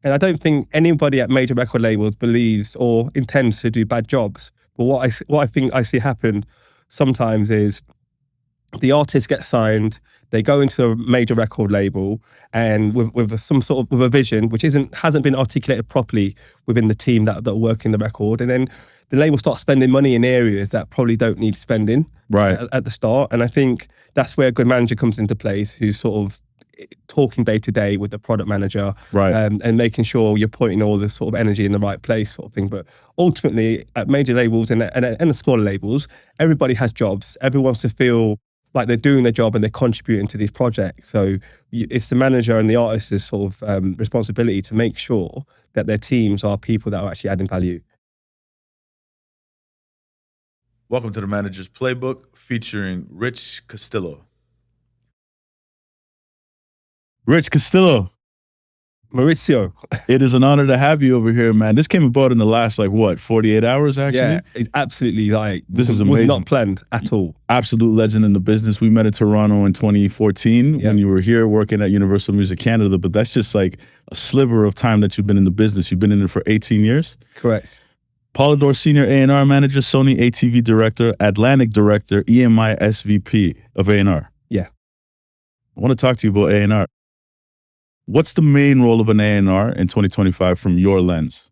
And I don't think anybody at major record labels believes or intends to do bad jobs. But what I think I see happen sometimes is the artist gets signed, they go into a major record label, and with some sort of with a vision which hasn't been articulated properly within the team that work in the record, and then the label starts spending money in areas that probably don't need spending at the start. And I think that's where a good manager comes into place, who's sort of talking day to day with the product manager, and making sure you're putting all this sort of energy in the right place, sort of thing. But ultimately, at major labels and the smaller labels, everybody has jobs. Everyone wants to feel like they're doing their job and they're contributing to these projects. So it's the manager and the artist's sort of responsibility to make sure that their teams are people that are actually adding value. Welcome to the Manager's Playbook, featuring Rich Castillo. Rich Castillo. Maurizio. It is an honor to have you over here, man. This came about in the last, 48 hours, actually? Yeah, it's absolutely, this is amazing. Was not planned at all. Absolute legend in the business. We met in Toronto in 2014 when you were here working at Universal Music Canada, but that's just like a sliver of time that you've been in the business. You've been in it for 18 years? Correct. Polydor Senior A&R Manager, Sony ATV Director, Atlantic Director, EMI SVP of A&R. Yeah. I want to talk to you about A&R. What's the main role of an A&R in 2025 from your lens?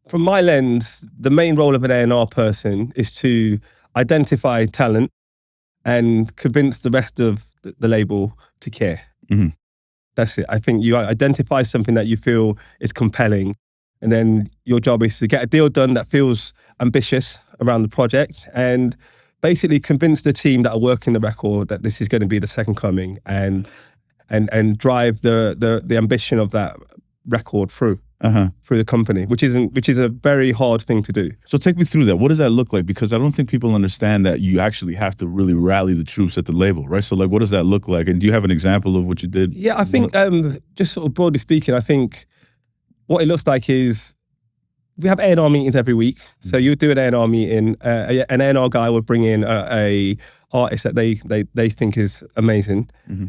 From my lens, the main role of an A&R person is to identify talent and convince the rest of the label to care. Mm-hmm. That's it. I think you identify something that you feel is compelling, and then your job is to get a deal done that feels ambitious around the project, and basically convince the team that are working the record that this is going to be the second coming, and drive the ambition of that record through the company, which is a very hard thing to do. So take me through that. What does that look like? Because I don't think people understand that you actually have to really rally the troops at the label, right? So what does that look like? And do you have an example of what you did? Yeah, I think just sort of broadly speaking, I think what it looks like is we have A&R meetings every week. So you would do an A&R meeting, an A&R guy would bring in a artist that they think is amazing. Mm-hmm.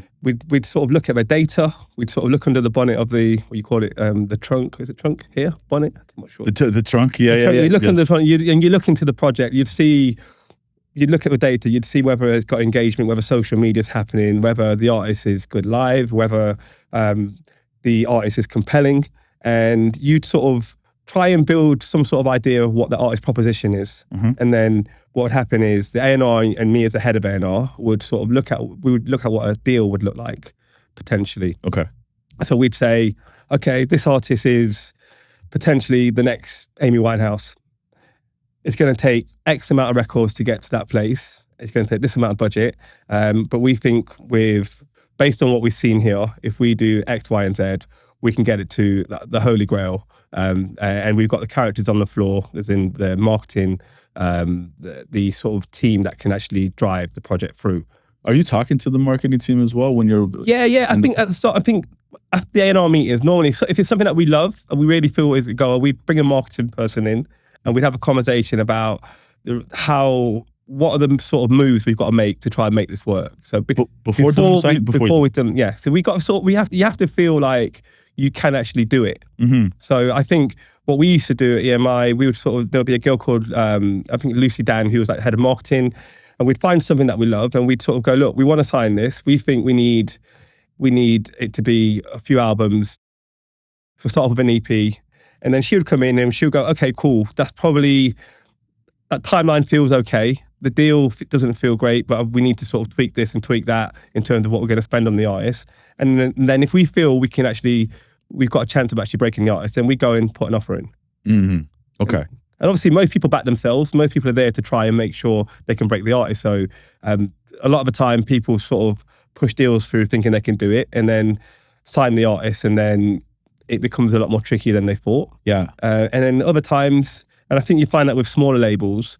We'd sort of look at their data. We'd sort of look under the bonnet of the, what you call it, the trunk. Is it trunk here? Bonnet? I'm not sure. The trunk, yeah. You look under the trunk, and you look into the project. You'd look at the data. You'd see whether it's got engagement, whether social media is happening, whether the artist is good live, whether the artist is compelling, and you'd sort of try and build some sort of idea of what the artist proposition is. Mm-hmm. And then what would happen is the A&R and me as the head of A&R would look at what a deal would look like, potentially. Okay. So we'd say, okay, this artist is potentially the next Amy Winehouse. It's going to take X amount of records to get to that place. It's going to take this amount of budget. But we think based on what we've seen here, if we do X, Y, and Z, we can get it to the Holy Grail. And we've got the characters on the floor, as in the marketing, the sort of team that can actually drive the project through. Are you talking to the marketing team as well when you're? Yeah. I think at the start, after the A&R meetings, normally, so if it's something that we love and we really feel is a goal, we bring a marketing person in and we'd have a conversation about what are the sort of moves we've got to make to try and make this work. So before we've done, yeah. So you have to feel like you can actually do it. Mm-hmm. So I think what we used to do at EMI, there'll be a girl called, I think Lucy Dan, who was like head of marketing, and we'd find something that we love and we'd sort of go, look, we want to sign this. We think we need it to be a few albums. So start off with an EP. And then she would come in and she would go, okay, cool. That timeline feels okay. The deal doesn't feel great, but we need to sort of tweak this and tweak that in terms of what we're going to spend on the artist. And then if we feel we've got a chance of actually breaking the artist, then we go and put an offer in. Mm-hmm. Okay. And obviously most people back themselves. Most people are there to try and make sure they can break the artist. So a lot of the time people sort of push deals through thinking they can do it and then sign the artist, and then it becomes a lot more tricky than they thought. Yeah. And then other times, and I think you find that with smaller labels,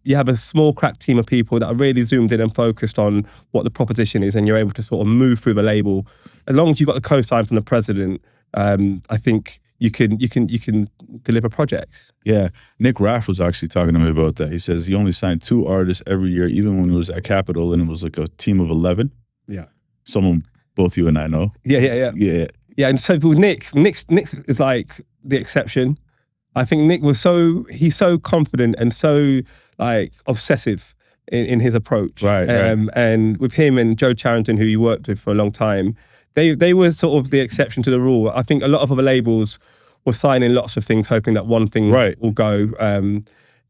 you have a small crack team of people that are really zoomed in and focused on what the proposition is, and you're able to sort of move through the label. As long as you've got the co-sign from the president, I think you can deliver projects. Yeah. Nick Raff was actually talking to me about that. He says he only signed 2 artists every year, even when he was at Capitol, and it was like a team of 11. Yeah. Someone both you and I know. Yeah. Yeah, and so with Nick is like the exception. I think Nick was he's so confident and so like obsessive in his approach. Right. And with him and Joe Charrington, who he worked with for a long time, they were sort of the exception to the rule. I think a lot of other labels were signing lots of things, hoping that one thing will go.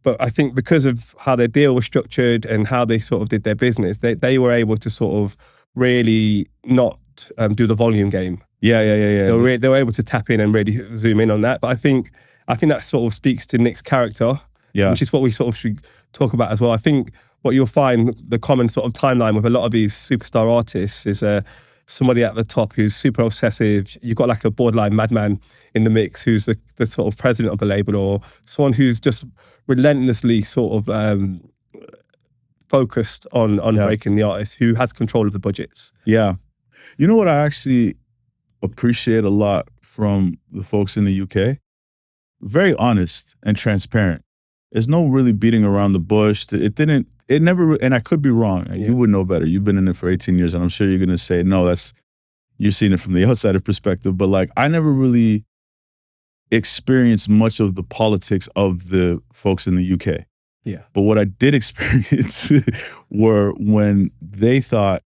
But I think because of how their deal was structured and how they sort of did their business, they were able to sort of really not do the volume game. Yeah. They were able to tap in and really zoom in on that. But I think that sort of speaks to Nick's character, which is what we sort of should talk about as well. I think what you'll find, the common sort of timeline with a lot of these superstar artists is somebody at the top who's super obsessive. You've got like a borderline madman in the mix who's the sort of president of the label, or someone who's just relentlessly sort of focused on breaking the artist, who has control of the budgets. Yeah. You know what I actually appreciate a lot from the folks in the UK? Very honest and transparent. There's no really beating around the bush. It never, and I could be wrong. Yeah. You would know better. You've been in it for 18 years, and I'm sure you're going to say, no, you're seeing it from the outsider perspective. But like, I never really experienced much of the politics of the folks in the UK. Yeah. But what I did experience were when they thought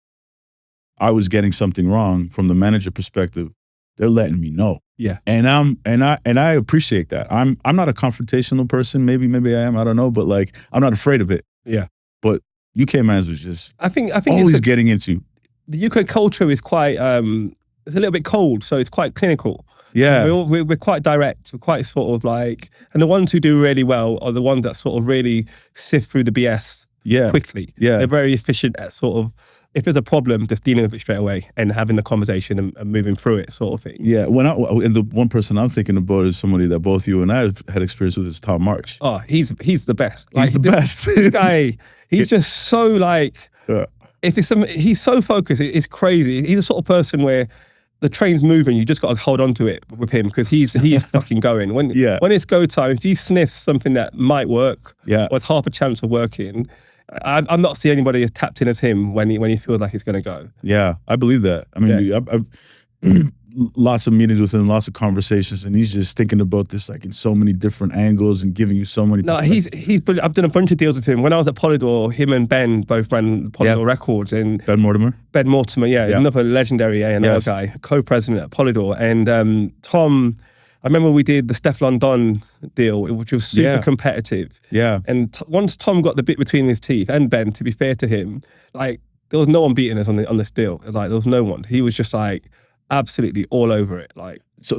I was getting something wrong from the manager perspective, they're letting me know. Yeah. And I appreciate that. I'm not a confrontational person. Maybe I am. I don't know. But like, I'm not afraid of it. Yeah. But UK managers just I think always getting into. The UK culture is quite it's a little bit cold, so it's quite clinical. Yeah. We're quite direct. We're quite sort of like, and the ones who do really well are the ones that sort of really sift through the BS quickly. Yeah. They're very efficient at sort of, if there's a problem, just dealing with it straight away and having the conversation and moving through it, sort of thing. Yeah. And the one person I'm thinking about is somebody that both you and I have had experience with, is Tom March. Oh, he's the best. He's the best. This guy, he's just so like, he's so focused. It's crazy. He's the sort of person where the train's moving, you just got to hold on to it with him, because he's fucking going. When it's go time, if he sniffs something that might work, or it's half a chance of working, I'm not seeing anybody as tapped in as him when he feels like he's going to go. Yeah, I believe that. I mean, I've lots of meetings with him, lots of conversations, and he's just thinking about this like in so many different angles and giving you so many. No, he's brilliant. I've done a bunch of deals with him. When I was at Polydor, him and Ben both ran Polydor Records, and Ben Mortimer, another legendary A&R guy, co-president at Polydor, and Tom. I remember we did the Stefflon Don deal, which was super competitive. Yeah. And once Tom got the bit between his teeth, and Ben, to be fair to him, like there was no one beating us on this deal. Like there was no one. He was just like absolutely all over it. Like so.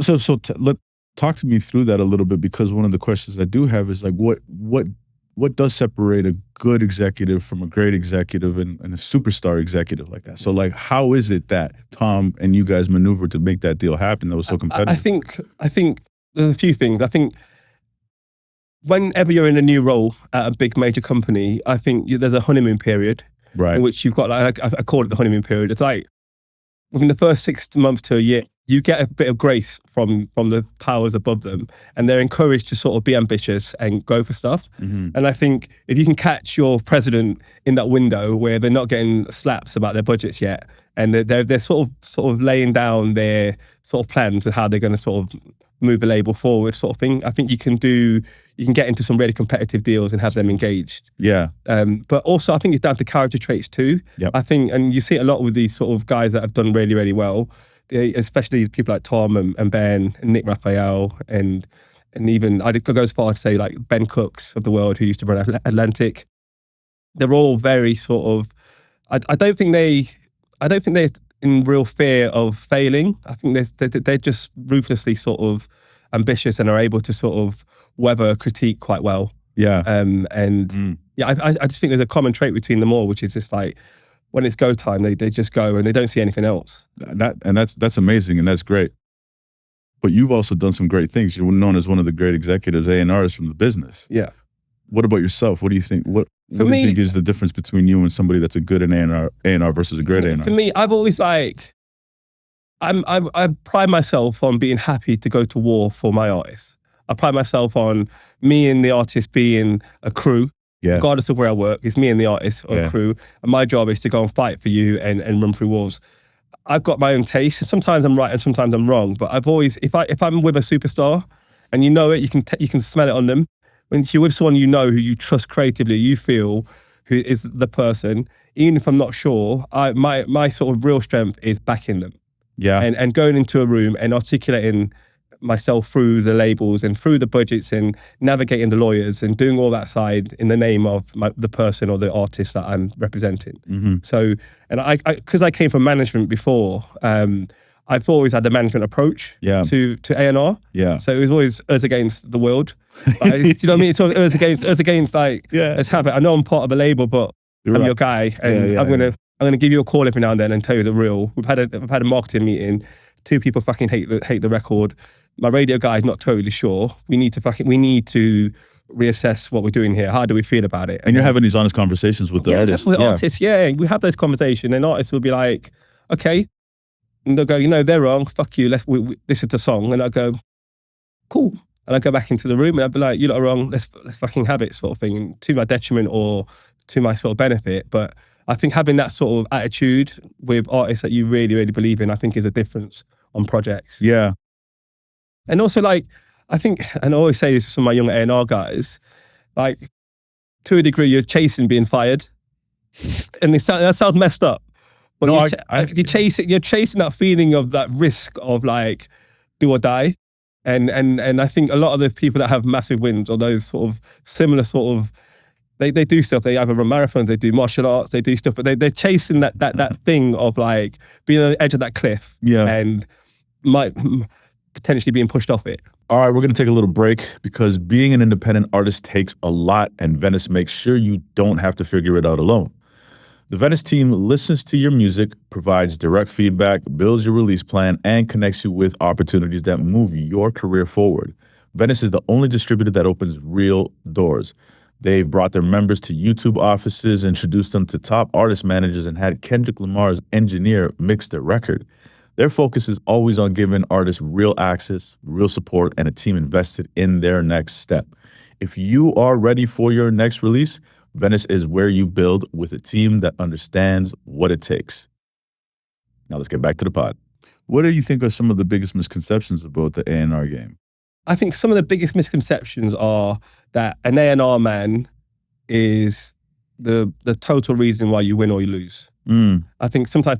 Talk to me through that a little bit, because one of the questions I do have is like, what does separate a good executive from a great executive and a superstar executive like that? So like, how is it that Tom and you guys maneuvered to make that deal happen that was so competitive? I think there's a few things. I think whenever you're in a new role at a big major company, I think there's a honeymoon period, in which you've got like, I call it the honeymoon period. It's like within the first 6 months to a year, you get a bit of grace from the powers above them, and they're encouraged to sort of be ambitious and go for stuff. Mm-hmm. And I think if you can catch your president in that window where they're not getting slaps about their budgets yet, and they're sort of laying down their sort of plans of how they're going to sort of move the label forward, sort of thing, I think you can get into some really competitive deals and have them engaged. Yeah. But also I think it's down to character traits too. Yep. I think, and you see it a lot with these sort of guys that have done really, really well, especially people like Tom and Ben and Nick Raphael, and even I'd go as far to say like Ben Cooks of the world, who used to run Atlantic. They're all very sort of, I don't think they're in real fear of failing. I think they're just ruthlessly sort of ambitious and are able to sort of weather critique quite well. Yeah. I just think there's a common trait between them all, which is just like, when it's go time, they just go and they don't see anything else. That's amazing, and that's great. But you've also done some great things. You're known as one of the great executives, A&Rs from the business. Yeah. What about yourself? What do you think? What do you think is the difference between you and somebody that's a good A&R versus a great A&R? For me, I've always like, I pride myself on being happy to go to war for my artists. I pride myself on me and the artist being a crew. Yeah. Regardless of where I work, it's me and the artist or crew, and my job is to go and fight for you and run through walls. I've got my own taste. Sometimes I'm right and sometimes I'm wrong. But I've always, if I'm with a superstar, and you know it, you can smell it on them. When you're with someone you know who you trust creatively, you feel who is the person. Even if I'm not sure, my sort of real strength is backing them. Yeah. And going into a room and articulating myself through the labels and through the budgets and navigating the lawyers and doing all that side in the name of the person or the artist that I'm representing. Mm-hmm. So, and I because I came from management before, I've always had the management approach to A&R. Yeah. So it was always us against the world. Like, do you know what I mean? It's always us against like, let's have it. I know I'm part of a label, but I'm your guy, and I'm gonna give you a call every now and then and tell you the real. We've had a marketing meeting. 2 people fucking hate the record. My radio guy is not totally sure. We need to reassess what we're doing here. How do we feel about it? And you're having these honest conversations with the artists. With artists, we have those conversations, and artists will be like, okay, and they'll go, you know, they're wrong. Fuck you. This is the song, and I go, cool. And I go back into the room, and I'd be like, you lot are wrong. Let's fucking have it, sort of thing, and to my detriment or to my sort of benefit. But I think having that sort of attitude with artists that you really, really believe in, I think is a difference on projects. Yeah. And also, like, I think, and I always say this to some of my young A&R guys, like, to a degree, you're chasing being fired. And that sounds messed up. But No, you're chasing that feeling of that risk of, like, do or die. And I think a lot of the people that have massive wins or those sort of similar sort of, they do stuff. They either run marathons, they do martial arts, they do stuff, but they're chasing that thing of, like, being on the edge of that cliff and might potentially being pushed off it. All right, we're going to take a little break because being an independent artist takes a lot, and Venice makes sure you don't have to figure it out alone. The Venice team listens to your music, provides direct feedback, builds your release plan, and connects you with opportunities that move your career forward. Venice is the only distributor that opens real doors. They've brought their members to YouTube offices, introduced them to top artist managers, and had Kendrick Lamar's engineer mix their record. Their focus is always on giving artists real access, real support, and a team invested in their next step. If you are ready for your next release, Venice is where you build with a team that understands what it takes. Now let's get back to the pod. What do you think are some of the biggest misconceptions about the A&R game? I think some of the biggest misconceptions are that an A&R man is the total reason why you win or you lose. I think sometimes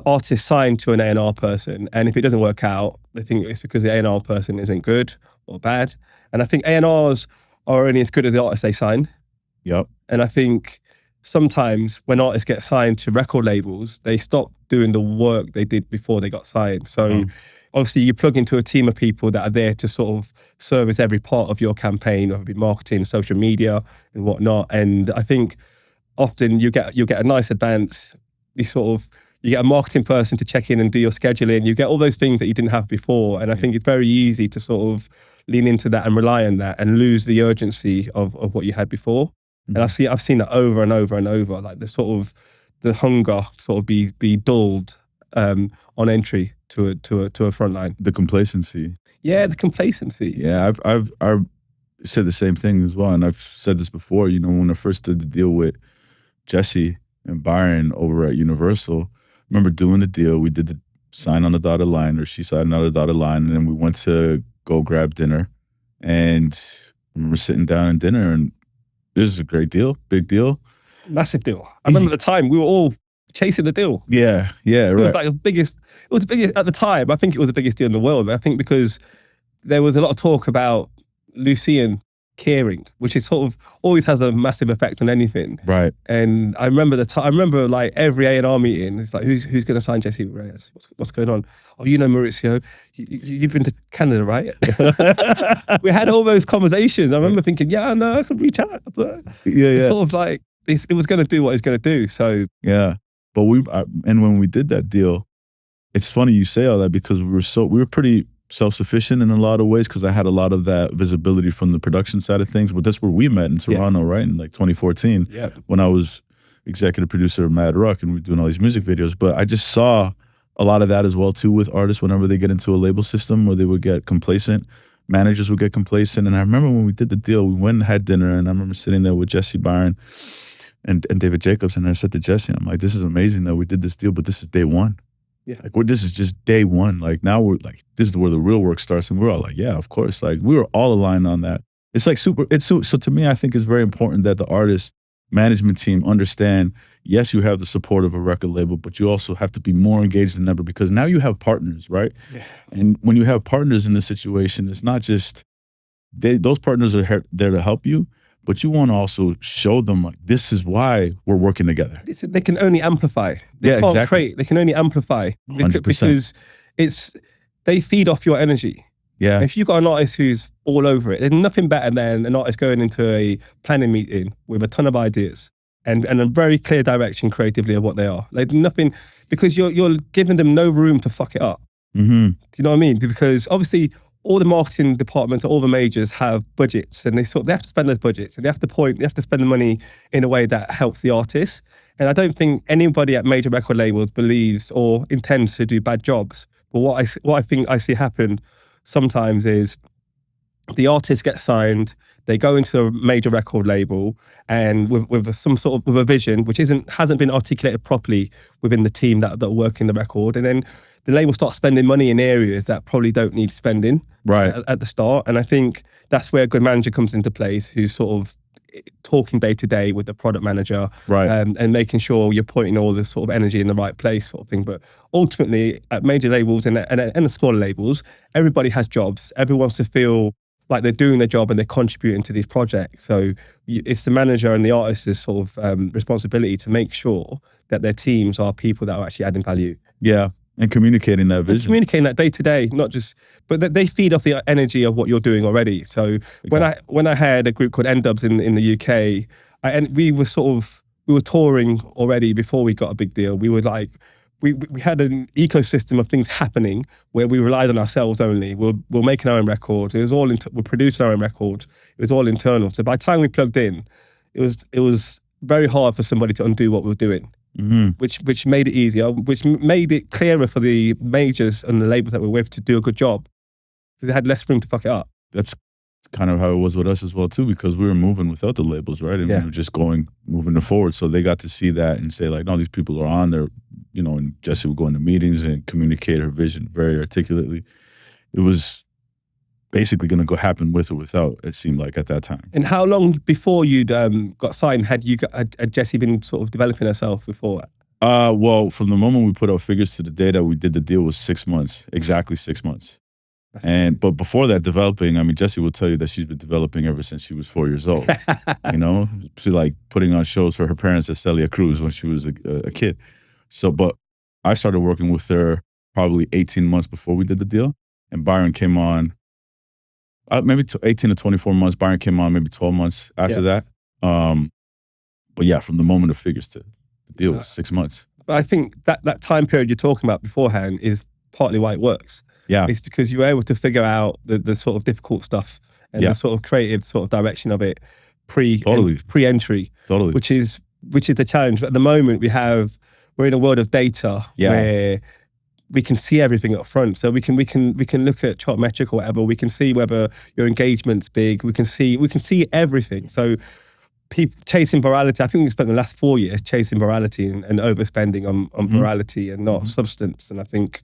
artists sign to an A&R person, and if it doesn't work out, they think it's because the A&R person isn't good or bad. And I think A&Rs are only as good as the artists they sign. Yep. And I think sometimes when artists get signed to record labels, they stop doing the work they did before they got signed. So obviously you plug into a team of people that are there to sort of service every part of your campaign, whether it be marketing, social media and whatnot. And I think often you get a nice advance. You get a marketing person to check in and do your scheduling. You get all those things that you didn't have before. And I think it's very easy to sort of lean into that and rely on that and lose the urgency of what you had before. And I've seen that over and over and over, like the hunger sort of be dulled on entry to a front line. The complacency. Yeah, the complacency. Yeah, I've said the same thing as well. And I've said this before, you know, when I first did the deal with Jesse and Byron over at Universal, I remember doing the deal. We did the sign on the dotted line, or she signed on the dotted line, and then we went to go grab dinner. And I remember sitting down at dinner, and this is a great deal, big deal. Massive deal. I remember at the time, we were all chasing the deal. Yeah, right. It was like the biggest at the time. I think it was the biggest deal in the world. I think because there was a lot of talk about Lucian caring, which is sort of always has a massive effect on anything. Right. And I remember I remember like every A&R meeting, it's like, who's going to sign Jesse Reyes? What's going on? Oh, you know Maurizio. You've been to Canada, right? We had all those conversations. I remember thinking, yeah, no, I could reach out. But Yeah. sort of like, it was going to do what it was going to do. So yeah. But and when we did that deal, it's funny you say all that because we were pretty self-sufficient in a lot of ways because I had a lot of that visibility from the production side of things. But that's where we met in Toronto, right? In like 2014, when I was executive producer of Mad Rock and we were doing all these music videos. But I just saw a lot of that as well too with artists whenever they get into a label system where they would get complacent. Managers would get complacent. And I remember when we did the deal, we went and had dinner and I remember sitting there with Jesse Byron and David Jacobs, and I said to Jesse, I'm like, this is amazing that we did this deal, but this is day one. Yeah. Like, this is just day one. Like, now we're like, this is where the real work starts. And we're all like, yeah, of course. Like, we were all aligned on that. It's like so to me, I think it's very important that the artist management team understand, yes, you have the support of a record label, but you also have to be more engaged than ever, because now you have partners, right? Yeah. And when you have partners in this situation, it's not just, those partners are there to help you, but you want to also show them, like, this is why we're working together. They can only amplify. They can't exactly. create. They can only amplify 100%. because they feed off your energy. Yeah. If you've got an artist who's all over it, there's nothing better than an artist going into a planning meeting with a ton of ideas and a very clear direction creatively of what they are. Like, nothing, because you're giving them no room to fuck it up. Mm-hmm. Do you know what I mean? Because obviously all the marketing departments, all the majors have budgets, and they have to spend those budgets, and they have to spend the money in a way that helps the artist. And I don't think anybody at major record labels believes or intends to do bad jobs. But what I think I see happen sometimes is the artists get signed, they go into a major record label, and with some sort of a vision which hasn't been articulated properly within the team that work in the record, and then the label starts spending money in areas that probably don't need spending Right. at the start. And I think that's where a good manager comes into place, who's sort of talking day to day with the product manager, Right. And making sure you're putting all this sort of energy in the right place, sort of thing. But ultimately, at major labels and the smaller labels, everybody has jobs. Everyone wants to feel like they're doing their job and they're contributing to these projects. So it's the manager and the artist's sort of responsibility to make sure that their teams are people that are actually adding value. Yeah. And communicating that vision. Communicating that day to day, not just, but they feed off the energy of what you're doing already. So Exactly. when I had a group called N-Dubs in the UK, and we were touring already before we got a big deal. We were like, we had an ecosystem of things happening where we relied on ourselves only. We're making our own records. It was all we're producing our own records. It was all internal. So by the time we plugged in, it was very hard for somebody to undo what we were doing. Mm-hmm. Which made it easier, which made it clearer for the majors and the labels that we're with to do a good job, because they had less room to fuck it up. That's kind of how it was with us as well too, because we were moving without the labels, right? And we were just moving it forward. So they got to see that and say, like, no, these people are on there, you know. And Jessie would go into meetings and communicate her vision very articulately. It was basically going to go happen with or without, it seemed like, at that time. And how long before you'd got signed had Jessie been sort of developing herself before? Well, from the moment we put out figures to the day that we did the deal was 6 months, exactly 6 months. But before that, developing, I mean, Jessie will tell you that she's been developing ever since she was 4 years old. You know, she like putting on shows for her parents at Celia Cruz when she was a kid. So, but I started working with her probably 18 months before we did the deal, and Byron came on. Maybe 18 to 24 months. Byron came on maybe 12 months after that. But yeah, from the moment of figures to the deal was 6 months. But I think that time period you're talking about beforehand is partly why it works. Yeah. It's because you were able to figure out the sort of difficult stuff and the sort of creative sort of direction of it pre-entry. Totally. Which is the challenge. But at the moment we're in a world of data where we can see everything up front. So we can look at Chartmetric or whatever. We can see whether your engagement's big. We can see everything. So people chasing virality. I think we spent the last 4 years chasing virality and overspending on virality and not substance. And I think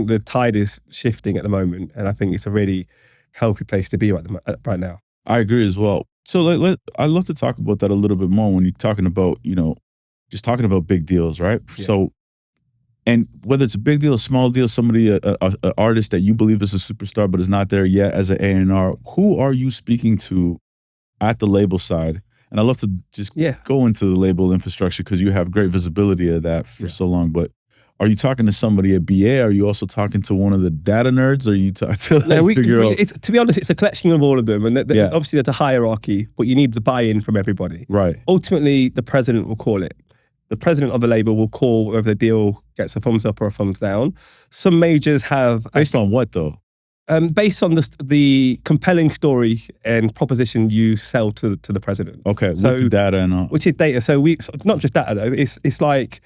the tide is shifting at the moment, and I think it's a really healthy place to be right now. I agree as well. So I'd love to talk about that a little bit more when you're talking about, you know, just talking about big deals, right? Yeah. So, and whether it's a big deal, a small deal, somebody, an artist that you believe is a superstar but is not there yet as an A&R, who are you speaking to at the label side? And I'd love to just go into the label infrastructure because you have great visibility of that for so long. But are you talking to somebody at BA? Are you also talking to one of the data nerds? Or are you to figure out? To be honest, it's a collection of all of them. And obviously there's a hierarchy, but you need the buy-in from everybody. Right. Ultimately, the president will call it. The president of the label will call whether the deal gets a thumbs up or a thumbs down. Some majors have... Based on what, though? Based on the compelling story and proposition you sell to the president. Okay, so, with the data and all. Which is data. So not just data, though. It's like...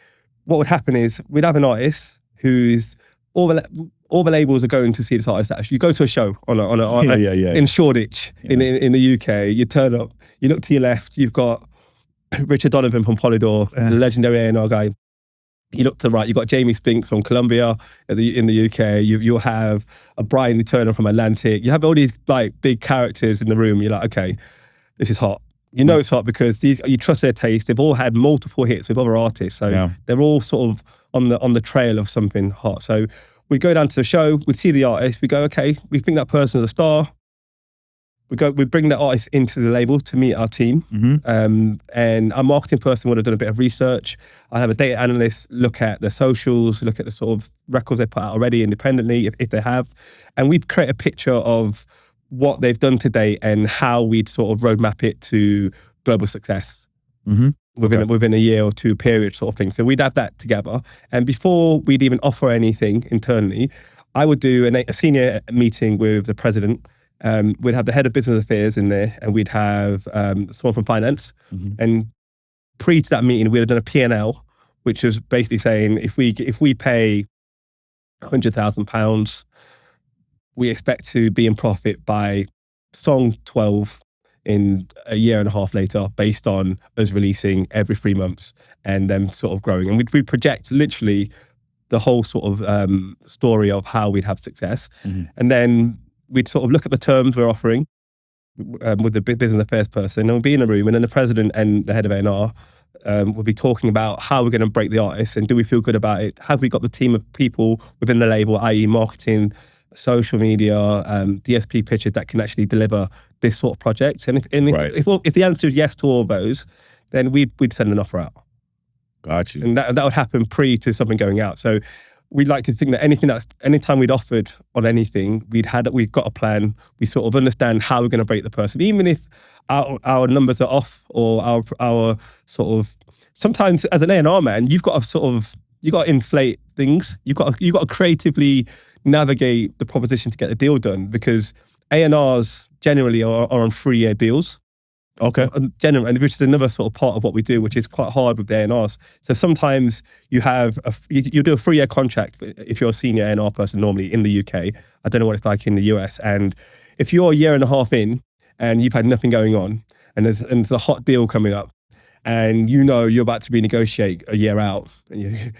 What would happen is we'd have an artist who's... All the labels are going to see this artist. Actually, you go to a show in Shoreditch in the UK. You turn up. You look to your left. You've got Richard Donovan from Polydor, the legendary A&R guy. You look to the right, you've got Jamie Spinks from Columbia in the UK. You'll have a Brian Turner from Atlantic. You have all these like big characters in the room. You're like, okay, this is hot. You know it's hot because you trust their taste. They've all had multiple hits with other artists. So they're all sort of on the trail of something hot. So we go down to the show, we see the artist, we go, okay, we think that person is a star. We bring that artist into the label to meet our team. And our marketing person would have done a bit of research. I'll have a data analyst look at the socials, look at the sort of records they put out already independently, if they have. And we'd create a picture of what they've done today and how we'd sort of roadmap it to global success within a year or two period sort of thing. So we'd have that together. And before we'd even offer anything internally, I would do a senior meeting with the president. We'd have the head of business affairs in there, and we'd have someone from finance. And pre to that meeting, we'd have done a P&L, which was basically saying if we pay £100,000, we expect to be in profit by song 12 in a year and a half later, based on us releasing every 3 months and then sort of growing. And we'd project literally the whole sort of story of how we'd have success. And then we'd sort of look at the terms we're offering with the business affairs person, and we'd be in a room, and then the president and the head of A&R would be talking about how we're going to break the artist, and do we feel good about it? Have we got the team of people within the label, i.e. marketing, social media, DSP pitches that can actually deliver this sort of project? And if the answer is yes to all of those, then we'd send an offer out. Got you. And that would happen pre to something going out. So we'd like to think that anytime we'd offered on anything, we've got a plan. We sort of understand how we're going to break the person, even if our numbers are off, or our sort of, sometimes as an A&R man, you've got to inflate things. You've got to creatively navigate the proposition to get the deal done, because A&Rs generally are on 3-year deals. Okay. And which is another sort of part of what we do, which is quite hard with the A&Rs. So sometimes you have you do a 3-year contract if you're a senior A&R person normally in the UK. I don't know what it's like in the US. And if you're a year and a half in and you've had nothing going on, and there's a hot deal coming up, and you know you're about to renegotiate a year out, and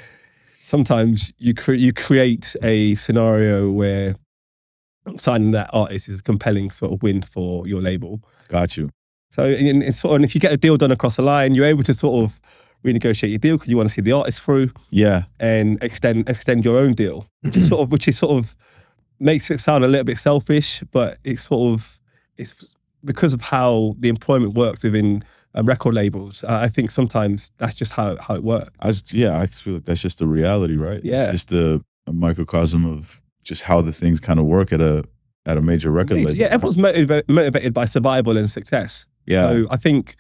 sometimes you create a scenario where signing that artist is a compelling sort of win for your label. Got you. So and if you get a deal done across the line, you're able to sort of renegotiate your deal because you want to see the artist through. Yeah. And extend your own deal, which is sort of makes it sound a little bit selfish, but it's because of how the employment works within record labels. I think sometimes that's just how it works. I feel like that's just the reality, right? Yeah. It's just a microcosm of just how the things kind of work at a major record label. Yeah, everyone's motivated by survival and success. Yeah. So I think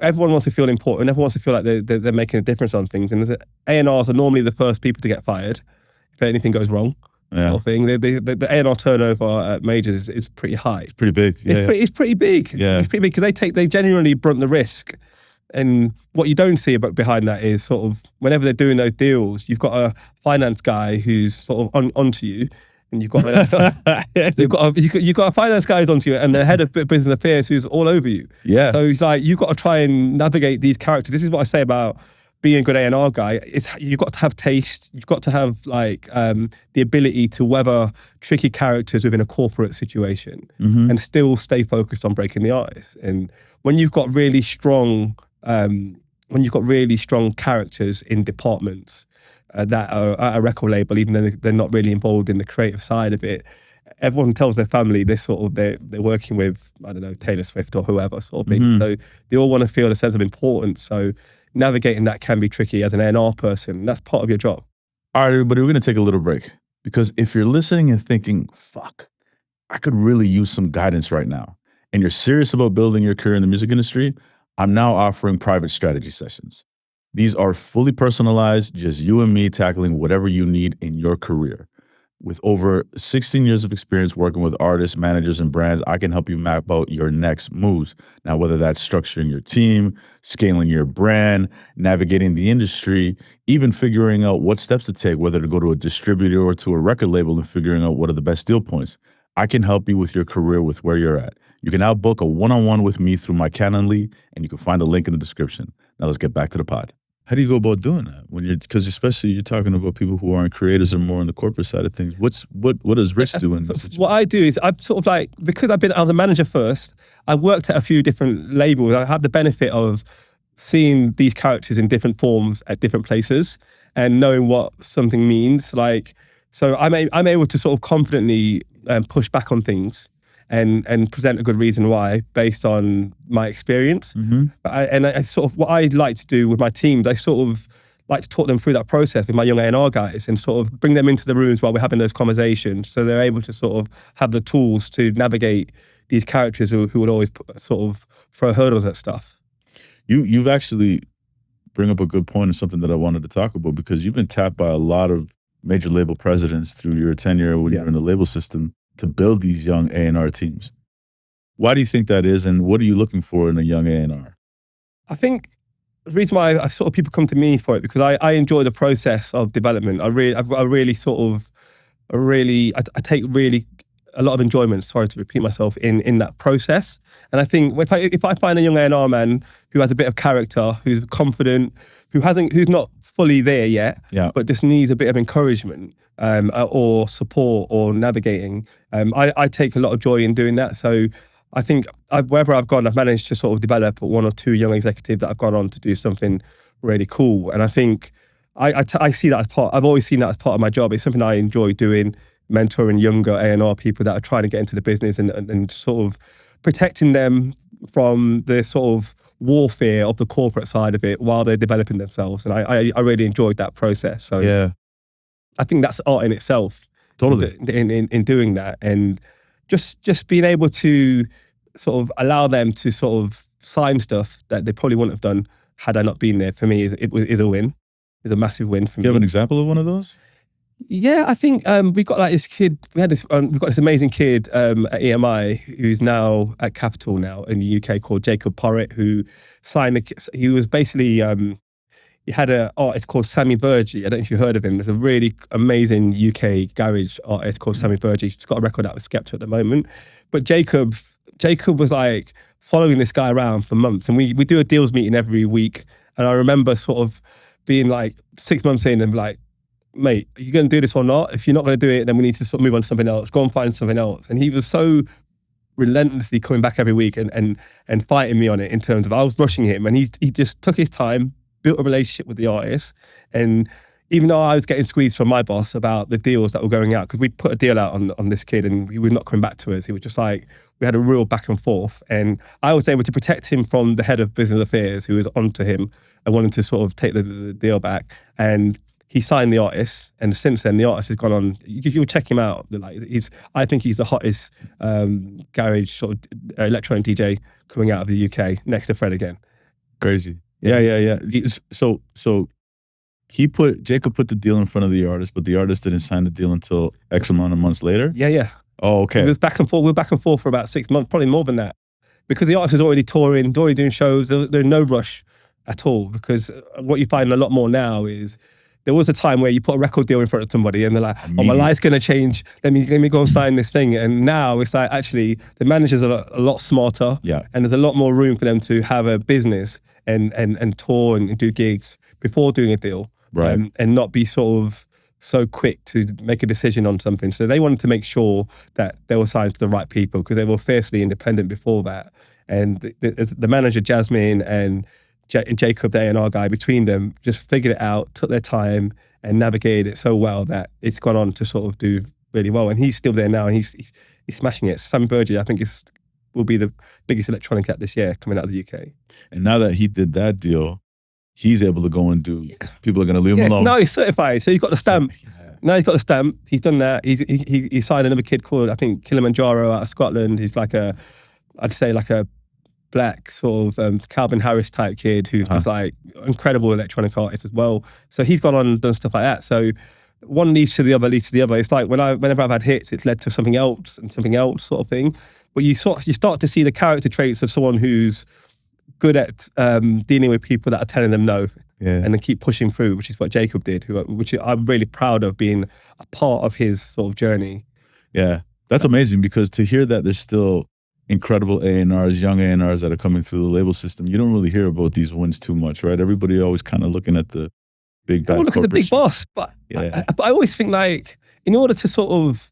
everyone wants to feel important. Everyone wants to feel like they're making a difference on things. And A&Rs are normally the first people to get fired if anything goes wrong. Yeah. Sort of thing. The A&R turnover at majors is pretty high. It's pretty big. It's pretty big. Yeah. It's pretty big because they genuinely brunt the risk. And what you don't see behind that is sort of whenever they're doing those deals, you've got a finance guy who's sort of onto you. And you've got a finance guy who's onto you, and the head of business affairs who's all over you. Yeah. So it's like you've got to try and navigate these characters. This is what I say about being a good A&R guy. You've got to have taste. You've got to have the ability to weather tricky characters within a corporate situation and still stay focused on breaking the ice. And when you've got really strong characters in departments that are at a record label, even though they're not really involved in the creative side of it, everyone tells their family they're working with, I don't know, Taylor Swift or whoever sort of thing. So they all want to feel a sense of importance. So navigating that can be tricky as an A&R person. That's part of your job. All right, everybody, we're going to take a little break, because if you're listening and thinking, fuck, I could really use some guidance right now, and you're serious about building your career in the music industry, I'm now offering private strategy sessions. These are fully personalized, just you and me tackling whatever you need in your career. With over 16 years of experience working with artists, managers, and brands, I can help you map out your next moves. Now, whether that's structuring your team, scaling your brand, navigating the industry, even figuring out what steps to take, whether to go to a distributor or to a record label, and figuring out what are the best deal points, I can help you with your career with where you're at. You can now book a one-on-one with me through my Calendly, and you can find the link in the description. Now let's get back to the pod. How do you go about doing that when because especially you're talking about people who aren't creators or more on the corporate side of things? What does Rich do in this situation? What I do is I'm sort of like, because I was a manager first, I worked at a few different labels. I have the benefit of seeing these characters in different forms at different places and knowing what something means. Like, so I'm able to sort of confidently push back on things and present a good reason why based on my experience. I sort of, what I like to do with my teams, I sort of like to talk them through that process with my young A&R guys and sort of bring them into the rooms while we're having those conversations, so they're able to sort of have the tools to navigate these characters who would always sort of throw hurdles at stuff. You've actually bring up a good point and something that I wanted to talk about, because you've been tapped by a lot of major label presidents through your tenure when you're in the label system to build these young A&R teams. Why do you think that is, and what are you looking for in a young A&R? I think the reason why I sort of people come to me for it, because I enjoy the process of development. I take really a lot of enjoyment, sorry to repeat myself, in that process. And I think if I find a young A&R man who has a bit of character, who's confident, who's not fully there yet, but just needs a bit of encouragement or support or navigating, I take a lot of joy in doing that. So I think wherever I've gone, I've managed to sort of develop one or two young executives that have gone on to do something really cool. And I think I see that as I've always seen that as part of my job. It's something I enjoy doing, mentoring younger A&R people that are trying to get into the business and sort of protecting them from the sort of warfare of the corporate side of it while they're developing themselves. And I really enjoyed that process. So I think that's art in itself. Totally. In doing that, and just being able to sort of allow them to sort of sign stuff that they probably wouldn't have done had I not been there, for me is a win. It's a massive win for me. Do you have an example of one of those? Yeah, I think we've got like this kid. We've got this amazing kid at EMI who's now at Capital now in the UK, called Jacob Porritt, who signed. He was basically he had an artist called Sammy Virgie. I don't know if you've heard of him. There's a really amazing UK garage artist called Sammy Virgie. He's got a record out with Skepta at the moment. But Jacob was like following this guy around for months, and we do a deals meeting every week. And I remember sort of being like 6 months in and like, mate, are you going to do this or not? If you're not going to do it, then we need to sort of move on to something else. Go and find something else. And he was so relentlessly coming back every week and fighting me on it, in terms of I was rushing him, and he just took his time, built a relationship with the artist. And even though I was getting squeezed from my boss about the deals that were going out, because we'd put a deal out on this kid and he was not coming back to us. He was just like, we had a real back and forth. And I was able to protect him from the head of business affairs, who was onto him and wanted to sort of take the deal back. And he signed the artist, and since then the artist has gone on. You'll check him out. Like I think he's the hottest garage sort of electronic DJ coming out of the UK, next to Fred again. Crazy. Yeah. So Jacob put the deal in front of the artist, but the artist didn't sign the deal until X amount of months later. Yeah. Oh, okay. We were back and forth for about 6 months, probably more than that, because the artist was already touring, already doing shows. There's no rush at all, because what you find a lot more now is, there was a time where you put a record deal in front of somebody and they're like, oh, my life's going to change. Let me go and sign this thing. And now it's like, actually, the managers are a lot smarter. Yeah. And there's a lot more room for them to have a business and tour and do gigs before doing a deal. Right. And not be sort of so quick to make a decision on something. So they wanted to make sure that they were signed to the right people, because they were fiercely independent before that. And the manager, Jasmine, and Jacob, the A&R guy, between them just figured it out, took their time and navigated it so well that it's gone on to sort of do really well. And he's still there now, and he's smashing it. Sam Virgie, I think, will be the biggest electronic act this year coming out of the UK. And now that he did that deal, he's able to go and do, people are going to leave him alone. No, he's certified, so he's got the stamp. Now he's got the stamp. He's done that. He signed another kid called, I think, Kilimanjaro out of Scotland. He's like I'd say like a black sort of Calvin Harris type kid who's just like incredible electronic artist as well. So he's gone on and done stuff like that. So one leads to the other, It's like whenever I've had hits, it's led to something else and something else sort of thing. But you start to see the character traits of someone who's good at dealing with people that are telling them no, and then keep pushing through, which is what Jacob did, which I'm really proud of being a part of his sort of journey. Yeah. That's amazing, because to hear that there's still incredible A&Rs, young A&Rs that are coming through the label system, you don't really hear about these wins too much, right? Everybody always kind of looking at the big bad look at the big boss, but I always think like in order to sort of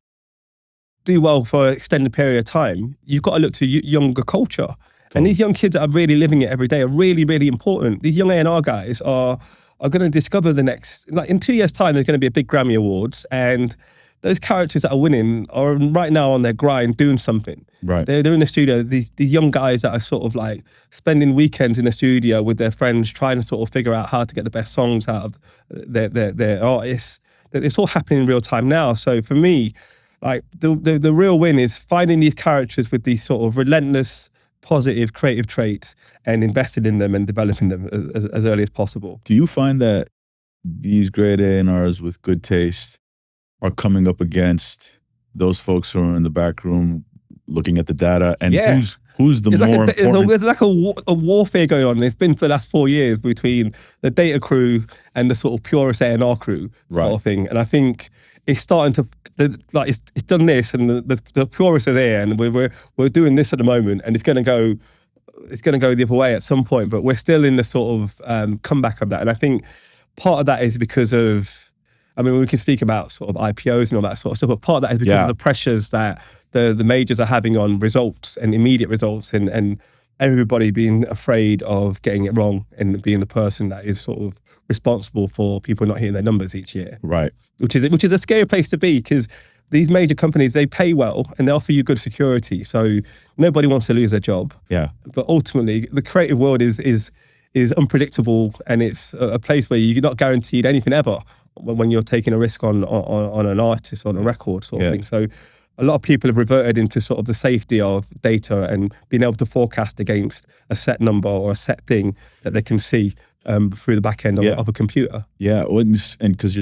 do well for an extended period of time, you've got to look to younger culture. And these young kids that are really living it every day are really, really important. These young A&R guys are going to discover the next, like in 2 years' time, there's going to be a big Grammy Awards, and those characters that are winning are right now on their grind doing something. Right. They're in the studio. These young guys that are sort of like spending weekends in the studio with their friends, trying to sort of figure out how to get the best songs out of their artists. It's all happening in real time now. So for me, like the real win is finding these characters with these sort of relentless, positive, creative traits and invested in them and developing them as early as possible. Do you find that these great A&Rs with good taste are coming up against those folks who are in the back room looking at the data, and who's the more important? There's like a warfare going on. It's been for the last 4 years between the data crew and the sort of purest A&R crew sort of thing. And I think it's starting to, like it's done this, and the purists are there, and we're doing this at the moment, and it's going to go the other way at some point. But we're still in the sort of comeback of that, and I think part of that is because of, I mean, we can speak about sort of IPOs and all that sort of stuff, but part of that is because of the pressures that the majors are having on results and immediate results, and everybody being afraid of getting it wrong and being the person that is sort of responsible for people not hitting their numbers each year. Right. Which is a scary place to be, because these major companies, they pay well and they offer you good security. So nobody wants to lose their job. Yeah. But ultimately, the creative world is unpredictable, and it's a place where you're not guaranteed anything ever when you're taking a risk on an artist, on a record sort of thing. So a lot of people have reverted into sort of the safety of data and being able to forecast against a set number or a set thing that they can see through the back end of a computer. Yeah, and because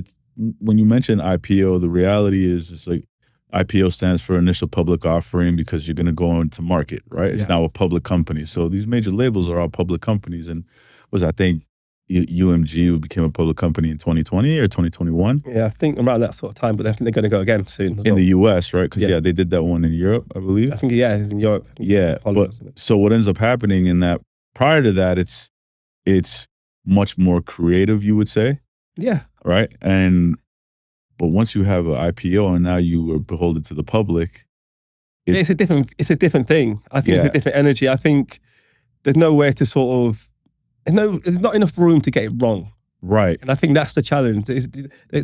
when you mention IPO, the reality is it's like IPO stands for initial public offering, because you're going to go into market, right? It's now a public company. So these major labels are all public companies, and I think UMG became a public company in 2020 or 2021. Yeah, I think around that sort of time, but I think they're going to go again soon. In the US, right? Because they did that one in Europe, I believe. I think it's in Europe. Yeah, but so what ends up happening in that, prior to that, it's much more creative, you would say. Yeah. Right? But once you have an IPO and now you are beholden to the public, it's a different thing. I think it's a different energy. I think there's nowhere to sort of, there's not enough room to get it wrong. Right. And I think that's the challenge.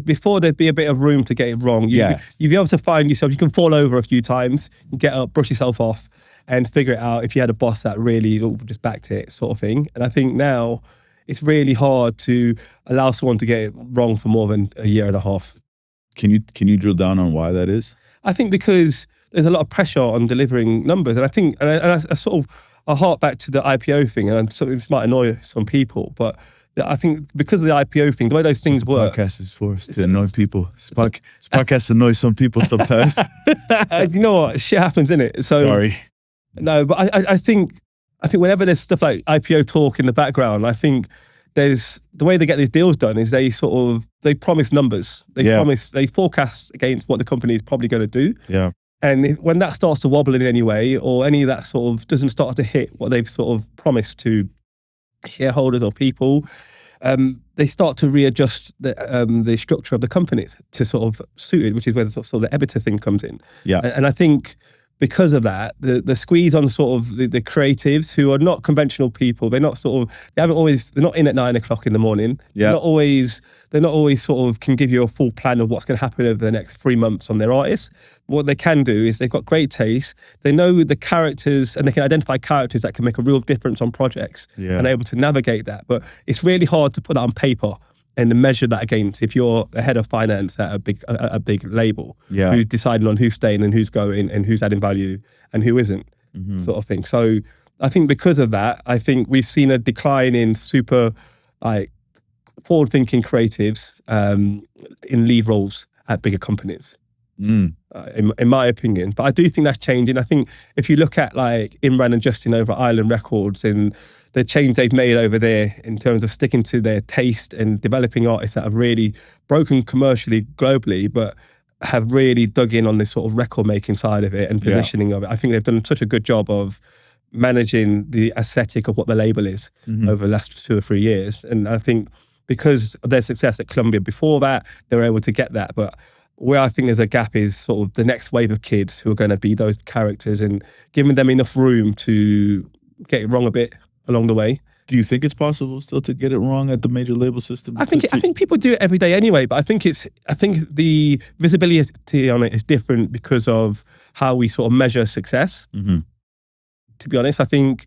Before there'd be a bit of room to get it wrong, you'd be able to find yourself, you can fall over a few times, get up, brush yourself off, and figure it out if you had a boss that really just backed it, sort of thing. And I think now it's really hard to allow someone to get it wrong for more than a year and a half. Can you drill down on why that is? I think because there's a lot of pressure on delivering numbers. And I think, I sort of, I hark back to the IPO thing, and this might annoy some people, but I think because of the IPO thing, the way those things work. Podcast is for us to annoy people. Podcast annoys some people sometimes. You know what? Shit happens, innit? So, sorry. No, but I think whenever there's stuff like IPO talk in the background, I think there's, the way they get these deals done is they promise numbers. They forecast against what the company is probably going to do. Yeah. And when that starts to wobble in any way, or any of that sort of doesn't start to hit what they've sort of promised to shareholders or people, they start to readjust the structure of the companies to sort of suit it, which is where the sort of the EBITDA thing comes in. Yeah. And I think because of that, the squeeze on sort of the creatives who are not conventional people, they're not in at 9 o'clock in the morning. Yeah. They're not always sort of can give you a full plan of what's going to happen over the next 3 months on their artists. What they can do is they've got great taste. They know the characters, and they can identify characters that can make a real difference on projects, and able to navigate that. But it's really hard to put that on paper and measure that against, if you're a head of finance at a big label, who's deciding on who's staying and who's going and who's adding value and who isn't, sort of thing. So I think because of that, I think we've seen a decline in super forward-thinking creatives in lead roles at bigger companies. In my opinion. But I do think that's changing. I think if you look at like Imran and Justin over at Island Records and the change they've made over there in terms of sticking to their taste and developing artists that have really broken commercially globally, but have really dug in on this sort of record making side of it and positioning of it. I think they've done such a good job of managing the aesthetic of what the label is over the last 2 or 3 years. And I think because of their success at Columbia before that, they were able to get that. But where I think there's a gap is sort of the next wave of kids who are going to be those characters and giving them enough room to get it wrong a bit along the way. Do you think it's possible still to get it wrong at the major label system? I think people do it every day anyway, but I think the visibility on it is different because of how we sort of measure success. To be honest, I think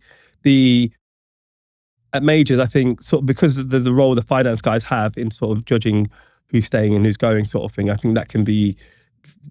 at majors, I think sort of because of the role the finance guys have in sort of judging who's staying and who's going sort of thing, I think that can be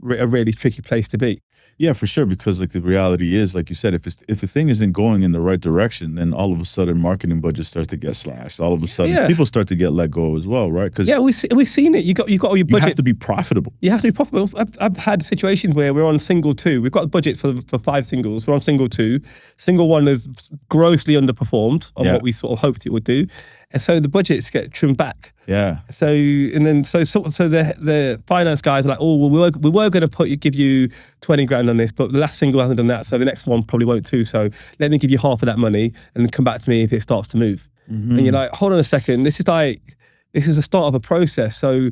a really tricky place to be. Yeah, for sure. Because like the reality is, like you said, if the thing isn't going in the right direction, then all of a sudden marketing budgets start to get slashed. All of a sudden, people start to get let go as well, right? Because we've seen it. You got all your budget. You have to be profitable. You have to be profitable. I've had situations where we're on single 2. We've got a budget for 5 singles. We're on single 2. Single 1 is grossly underperformed on what we sort of hoped it would do. And so the budgets get trimmed back. Yeah. So the finance guys are like, oh, well, we were going to give you 20 grand on this, but the last single hasn't done that, so the next one probably won't too. So let me give you half of that money and come back to me if it starts to move. And you're like, hold on a second, this is the start of a process. So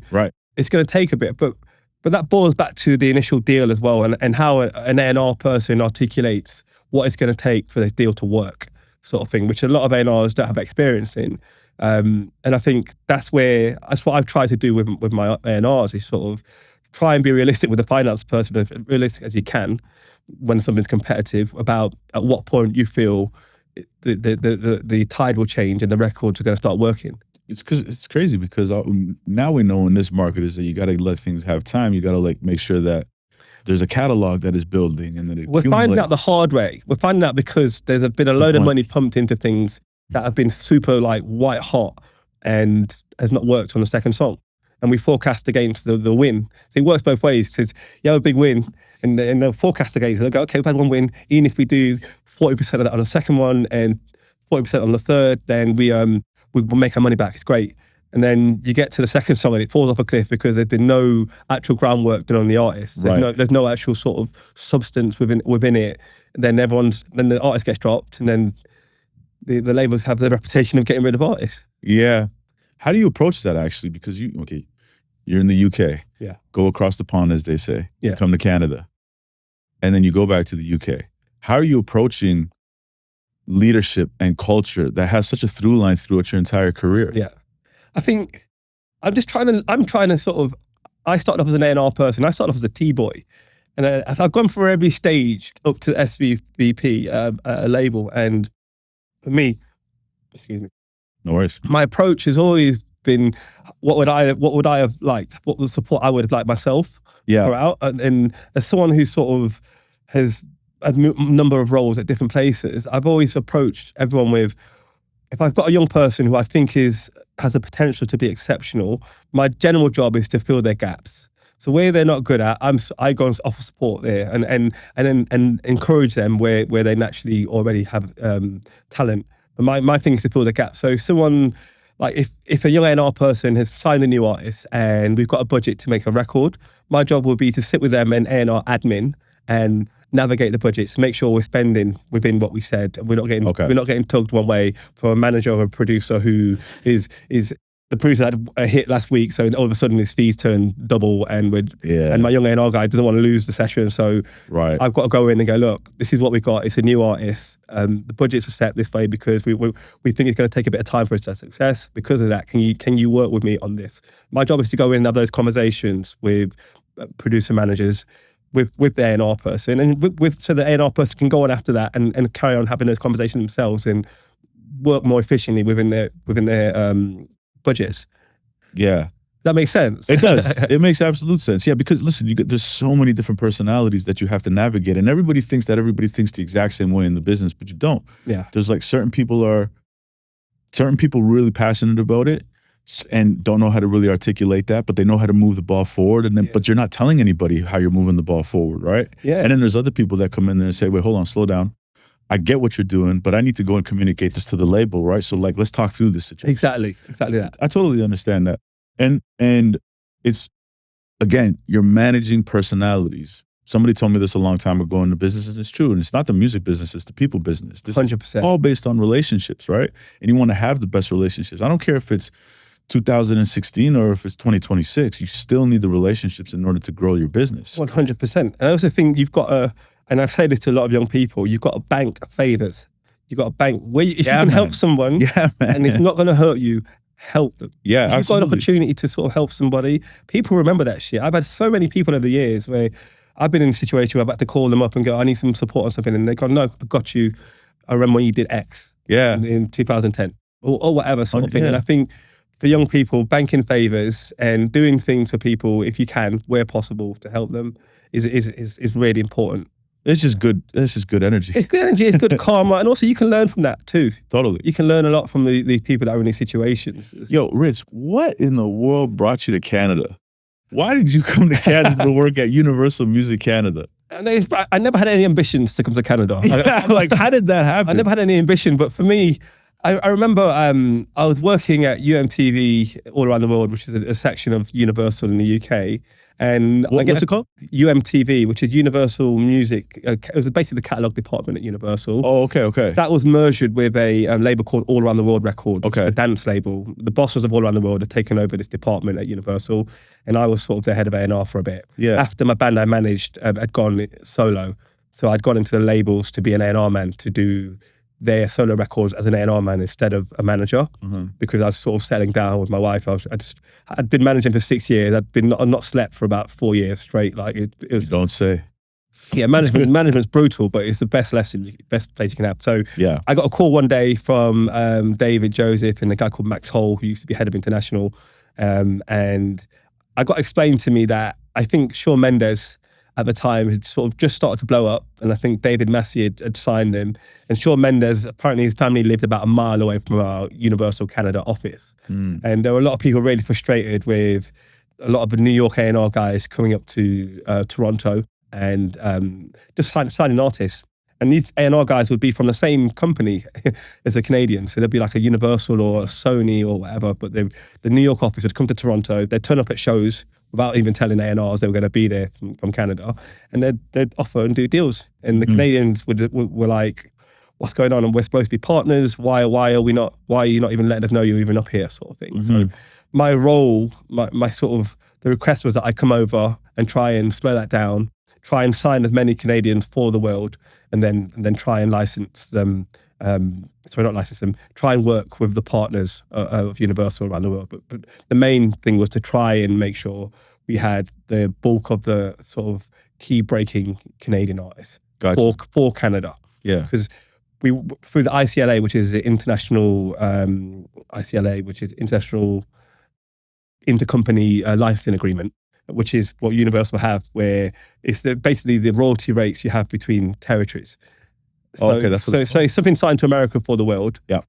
it's going to take a bit, but that boils back to the initial deal as well, and how an A&R person articulates what it's going to take for this deal to work, sort of thing, which a lot of A&Rs don't have experience in. And I think that's what I've tried to do with my A&Rs is sort of try and be realistic with the finance person, as realistic as you can when something's competitive, about at what point you feel the tide will change and the records are going to start working. It's crazy because now we know in this market is that you got to let things have time. You got to like make sure that there's a catalog that is building, and then we're finding out the hard way. We're finding out because there's been a load of money pumped into things that have been super like white hot and has not worked on the second song. And we forecast against the win. So it works both ways. Because you have a big win and they'll forecast against it. They'll go, okay, we've had one win. Even if we do 40% of that on the second one and 40% on the third, then we will make our money back. It's great. And then you get to the second song and it falls off a cliff because there's been no actual groundwork done on the artist. There's no actual sort of substance within it. Then the artist gets dropped, and then the labels have the reputation of getting rid of artists. Yeah. How do you approach that actually? Because you're in the UK. Yeah. Go across the pond, as they say. Yeah. You come to Canada. And then you go back to the UK. How are you approaching leadership and culture that has such a through line throughout your entire career? Yeah. I think I'm trying to sort of, I started off as an A&R person. I started off as a T-boy. And I've gone through every stage up to SVP, a label. And for me, excuse me. No worries. My approach has always been, what would I have liked? What the support I would have liked myself? Yeah. And as someone who sort of has a number of roles at different places, I've always approached everyone with, if I've got a young person who I think has the potential to be exceptional, my general job is to fill their gaps. So where they're not good at, I go and offer support there and encourage them where they naturally already have talent. But my thing is to fill the gap. So someone like if a young A&R person has signed a new artist and we've got a budget to make a record, my job will be to sit with them and A&R admin and navigate the budgets, make sure we're spending within what we said. We're not getting tugged one way from a manager or a producer who is the producer had a hit last week, so all of a sudden his fees turn double, and my young A&R guy doesn't want to lose the session, so I've got to go in and go, look, this is what we've got. It's a new artist. The budgets are set this way because we think it's going to take a bit of time for us to have success. Because of that, can you work with me on this? My job is to go in and have those conversations with producer managers, with the A&R person, and so the A&R person can go on after that and carry on having those conversations themselves and work more efficiently within their budgets. Yeah. That makes sense. It does. It makes absolute sense. Yeah, because listen, there's so many different personalities that you have to navigate, and everybody thinks the exact same way in the business, but you don't. Yeah. There's like certain people really passionate about it and don't know how to really articulate that, but they know how to move the ball forward, and then but you're not telling anybody how you're moving the ball forward, right? Yeah. And then there's other people that come in there and say, wait, hold on, slow down. I get what you're doing, but I need to go and communicate this to the label, right? So like, let's talk through this situation. Exactly that. I totally understand that. And it's again, you're managing personalities. Somebody told me this a long time ago in the business, and it's true. And it's not the music business, it's the people business. This 100%. is all based on relationships, right? And you want to have the best relationships. I don't care if it's 2016 or if it's 2026, you still need the relationships in order to grow your business. 100%. And I also think you've got to, and I've said this to a lot of young people, you've got to bank favors. You've got to bank where if you can help someone and it's not going to hurt you, help them. Yeah, if you've got an opportunity to sort of help somebody, people remember that shit. I've had so many people over the years where I've been in a situation where I've had to call them up and go, I need some support on something. And they go, no, I got you. I remember when you did X in 2010 or whatever sort of thing. And I think for young people, banking favors and doing things for people, if you can, where possible, to help them is really important. It's just good. It's just good energy. It's good energy. It's good karma, and also you can learn from that too. Totally. You can learn a lot from the people that are in these situations. Yo, Rich, what in the world brought you to Canada? Why did you come to Canada to work at Universal Music Canada? I never had any ambitions to come to Canada. Like, how did that happen? I never had any ambition, but for me, I remember I was working at UMTV all around the world, which is a section of Universal in the UK. And what's it called? UMTV, which is Universal Music. It was basically the catalog department at Universal. Oh, okay. That was merged with a label called All Around the World Records, a dance label. The bosses of All Around the World had taken over this department at Universal, and I was sort of the head of A&R for a bit. Yeah. After my band I managed had gone solo, so I'd gone into the labels to be an A&R man, to do their solo records as an A&R man instead of a manager, because I was sort of settling down with my wife. I'd been managing for 6 years. I'd not slept for about 4 years straight. Like it was. You don't say. Yeah, management's brutal, but it's the best lesson, best place you can have. So I got a call one day from David Joseph and a guy called Max Hole, who used to be head of international, and I got explained to me that I think Shawn Mendes at the time had sort of just started to blow up, and I think David Massey had signed him. And Shawn Mendes, apparently his family lived about a mile away from our Universal Canada office. And there were a lot of people really frustrated with a lot of the New York A&R guys coming up to Toronto and just signing artists. And these A&R guys would be from the same company as the Canadians. So they'd be like a Universal or a Sony or whatever, but the New York office would come to Toronto, they'd turn up at shows without even telling A&Rs they were going to be there from Canada, and they'd offer and do deals. And the Canadians were like, what's going on? And we're supposed to be partners. Why are you not even letting us know you're even up here, sort of thing. So my role, my sort of, the request was that I come over and try and slow that down, try and sign as many Canadians for the world, and then try and license them. Not license them, try and work with the partners of Universal around the world. But the main thing was to try and make sure we had the bulk of the sort of key breaking Canadian artists for Canada. Yeah. Because we, through the ICLA, which is the international, ICLA, which is International Intercompany Licensing Agreement, which is what Universal have, where it's basically the royalty rates you have between territories. So, so something signed to America for the world. Yeah,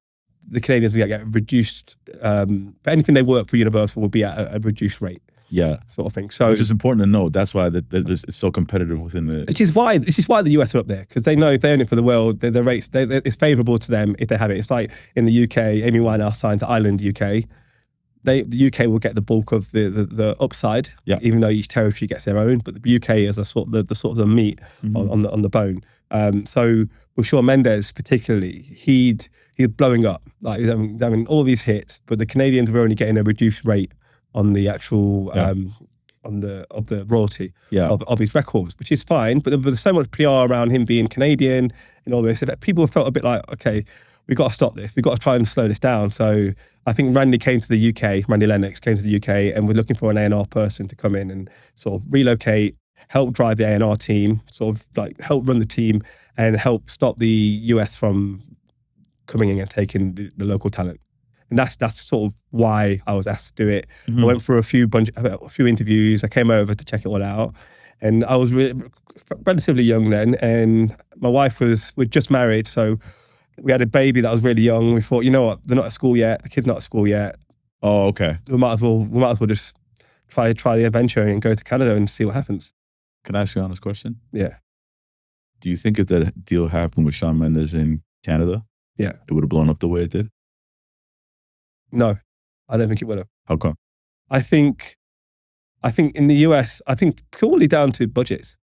the Canadians will get reduced. But anything they work for Universal will be at a reduced rate. Yeah, sort of thing. So, which is important to know. That's why it's so competitive within the. Which is why the US are up there, because they know if they own it for the world, the rates it's favourable to them if they have it. It's like in the UK, Amy Winehouse signed to Ireland, UK. The UK will get the bulk of the upside, even though each territory gets their own. But the UK is a sort of the meat on the bone. So with Shawn Mendes particularly, he'd blowing up, like he's having all these hits, but the Canadians were only getting a reduced rate on the actual of the royalty of his records, which is fine. But there's so much PR around him being Canadian and all this that people felt a bit like, okay, we've got to stop this. We've got to try and slow this down. So I think Randy came to the UK, Randy Lennox came to the UK, and we're looking for an A&R person to come in and sort of relocate, help drive the A&R team, sort of like help run the team and help stop the US from coming in and taking the local talent. And that's sort of why I was asked to do it. I went through a few interviews. I came over to check it all out. And I was relatively young then, and my wife we're just married, so we had a baby that was really young. We thought, you know what, they're not at school yet. The kid's not at school yet. Oh, okay. We might as well just try the adventure and go to Canada and see what happens. Can I ask you an honest question? Yeah. Do you think if that deal happened with Shawn Mendes in Canada, it would have blown up the way it did? No, I don't think it would have. How come? I think I think in the US, I think purely down to budgets,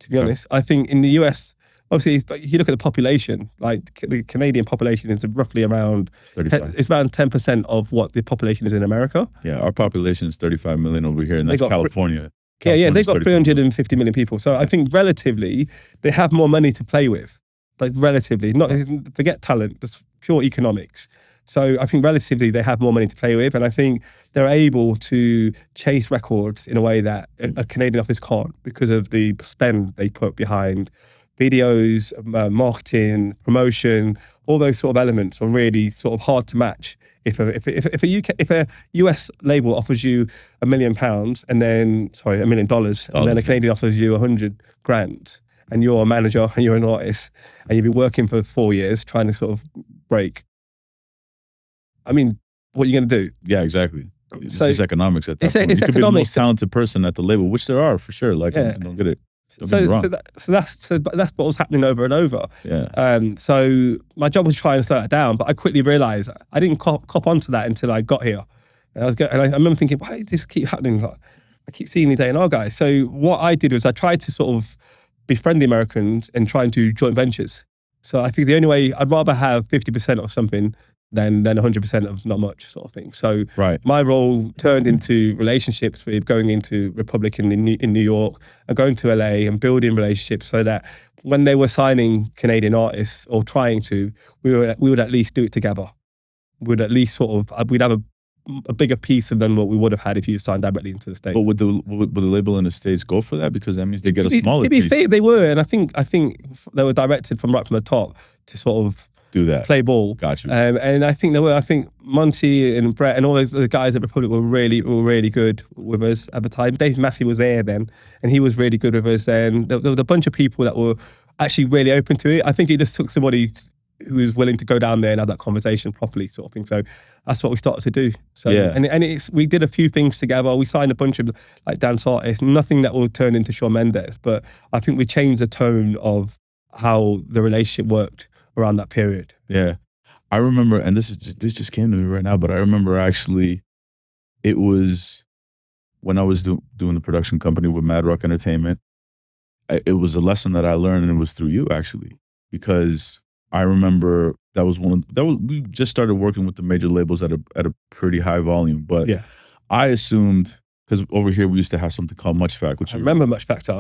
to be honest. I think in the US, obviously, if you look at the population, like the Canadian population is roughly around 35. It's around 10% of what the population is in America. Yeah, our population is 35 million over here, and that's California. Yeah, they've got 35 350 million people. So I think relatively, they have more money to play with. Like relatively, not forget talent, just pure economics. So I think relatively they have more money to play with, and I think they're able to chase records in a way that a Canadian office can't because of the spend they put behind videos, marketing, promotion. All those sort of elements are really sort of hard to match. If a US label offers you $1 million and then $1 million, and then a Canadian offers you 100 grand, and you're a manager and you're an artist, and you've been working for 4 years trying to sort of break. I mean, what are you going to do? Yeah, exactly. It's just economics at that point. It's you could be the economics. most talented person at the label, which there are for sure. Like, I don't get it. Don't get me wrong. So that's what was happening over and over. Yeah. So my job was trying to slow it down, but I quickly realized I didn't cop onto that until I got here. And I remember thinking, why does this keep happening? Like, I keep seeing these A&R guys. So what I did was I tried to sort of befriend the Americans and try and do joint ventures. So I think the only way, I'd rather have 50% of something than 100% of not much sort of thing. So my role turned into relationships with going into Republic in New York and going to LA and building relationships so that when they were signing Canadian artists or trying to, we would at least do it together. We'd at least we'd have a bigger piece than what we would have had if you signed directly into the States. But would the label in the States go for that? Because that means they get a smaller piece. To be fair, they were, and I think they were directed from right from the top to sort of do that, play ball. Got you. And I think they were. I think Monty and Brett and all those other guys at Republic were really good with us at the time. Dave Massey was there then, and he was really good with us then. There was a bunch of people that were actually really open to it. I think it just took somebody who was willing to go down there and have that conversation properly, sort of thing. So that's what we started to do. So and we did a few things together. We signed a bunch of like dance artists. Nothing that will turn into Shawn Mendes, but I think we changed the tone of how the relationship worked around that period. Yeah, I remember, and this just came to me right now. But I remember actually, it was when I was doing the production company with Mad Rock Entertainment. It was a lesson that I learned, and it was through you actually, because I remember we just started working with the major labels at a pretty high volume, but I assumed, because over here we used to have something called Much Fact. Which I remember Much Factor.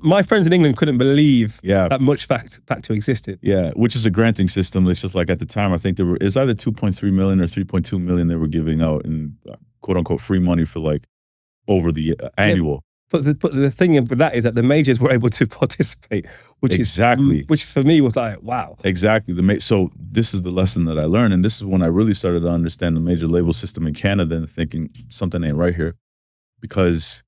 My friends in England couldn't believe that Much Factor existed. Yeah, which is a granting system. It's just like at the time, I think it's either 2.3 million or 3.2 million they were giving out in quote unquote free money for like over the annual. But the thing with that is that the majors were able to participate, which for me was like, wow. Exactly. So this is the lesson that I learned, and this is when I really started to understand the major label system in Canada and thinking something ain't right here, because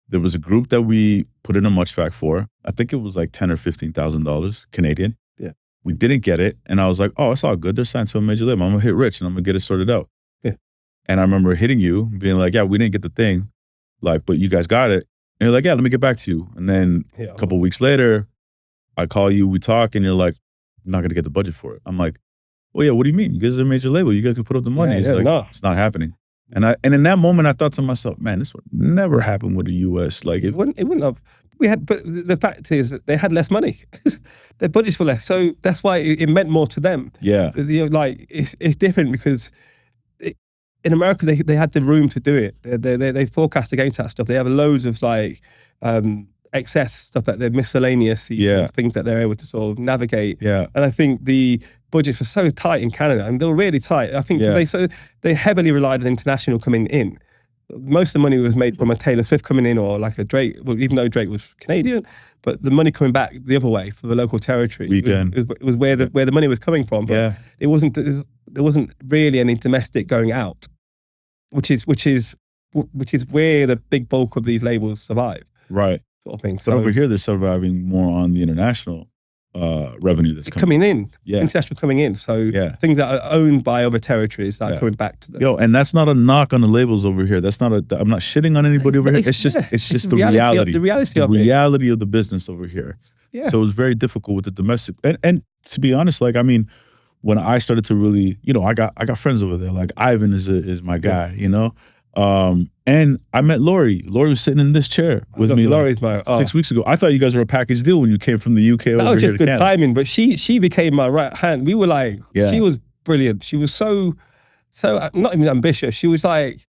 there was a group that we put in a Much Fact for. I think it was like $10,000 or $15,000 Canadian. Yeah. We didn't get it, and I was like, oh, it's all good. They're signed to a major label. I'm gonna hit Rich, and I'm gonna get it sorted out. Yeah. And I remember hitting you, being like, yeah, we didn't get the thing, like, but you guys got it. And you're like, yeah, let me get back to you. And then a couple of weeks later, I call you, we talk, and you're like, I'm not going to get the budget for it. I'm like, well, yeah, what do you mean? You guys are a major label. You guys can put up the money. It's it's not happening. And in that moment, I thought to myself, man, this would never happen with the US. Like it wouldn't have. But the fact is that they had less money. Their budgets were less. So that's why it meant more to them. Yeah. Like it's different because in America, they had the room to do it. They forecast against that stuff. They have loads of like excess stuff that they're miscellaneous things that they're able to sort of navigate. Yeah. And I think the budgets were so tight in Canada, and they were really tight. I think they heavily relied on international coming in. Most of the money was made from a Taylor Swift coming in or like a Drake, well, even though Drake was Canadian, but the money coming back the other way for the local territory was where the money was coming from. But there wasn't really any domestic going out. Which is where the big bulk of these labels survive, right? Sort of thing. So over here, they're surviving more on the international revenue that's coming in. International coming in. So things that are owned by other territories that are coming back to them. And that's not a knock on the labels over here. I'm not shitting on anybody over here. It's just the reality. The reality of the business over here. Yeah. So it was very difficult with the domestic. And to be honest, like, I mean, when I started to really, I got friends over there. Like Ivan is my guy, And I met Lori. Lori was sitting in this chair with me Lori's my 6 weeks ago. I thought you guys were a package deal when you came from the UK over that was here just to good Canada. timing. But she became my right hand. We were like, she was brilliant. She was so not even ambitious. She was like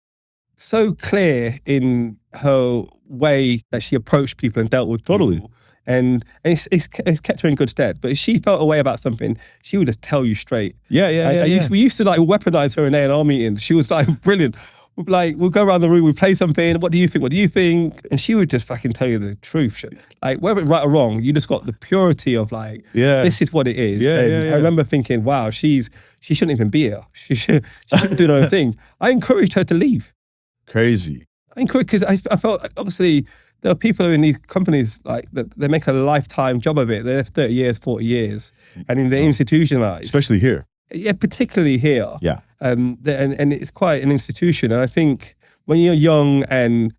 so clear in her way that she approached people and dealt with people. Totally. And it kept her in good stead. But if she felt a way about something, she would just tell you straight. We used to like weaponize her in A&R meetings. She was like brilliant. We'll go around the room, we play something. What do you think? What do you think? And she would just fucking tell you the truth. Like whether it's right or wrong, you just got the purity of like, this is what it is. I remember thinking, wow, she shouldn't even be here. She shouldn't do her own thing. I encouraged her to leave. Crazy. Because I felt like obviously there are people in these companies like that they make a lifetime job of it. They're 30 years, 40 years, and they're institutionalized. Especially here. Yeah, particularly here. Yeah. And it's quite an institution. And I think when you're young and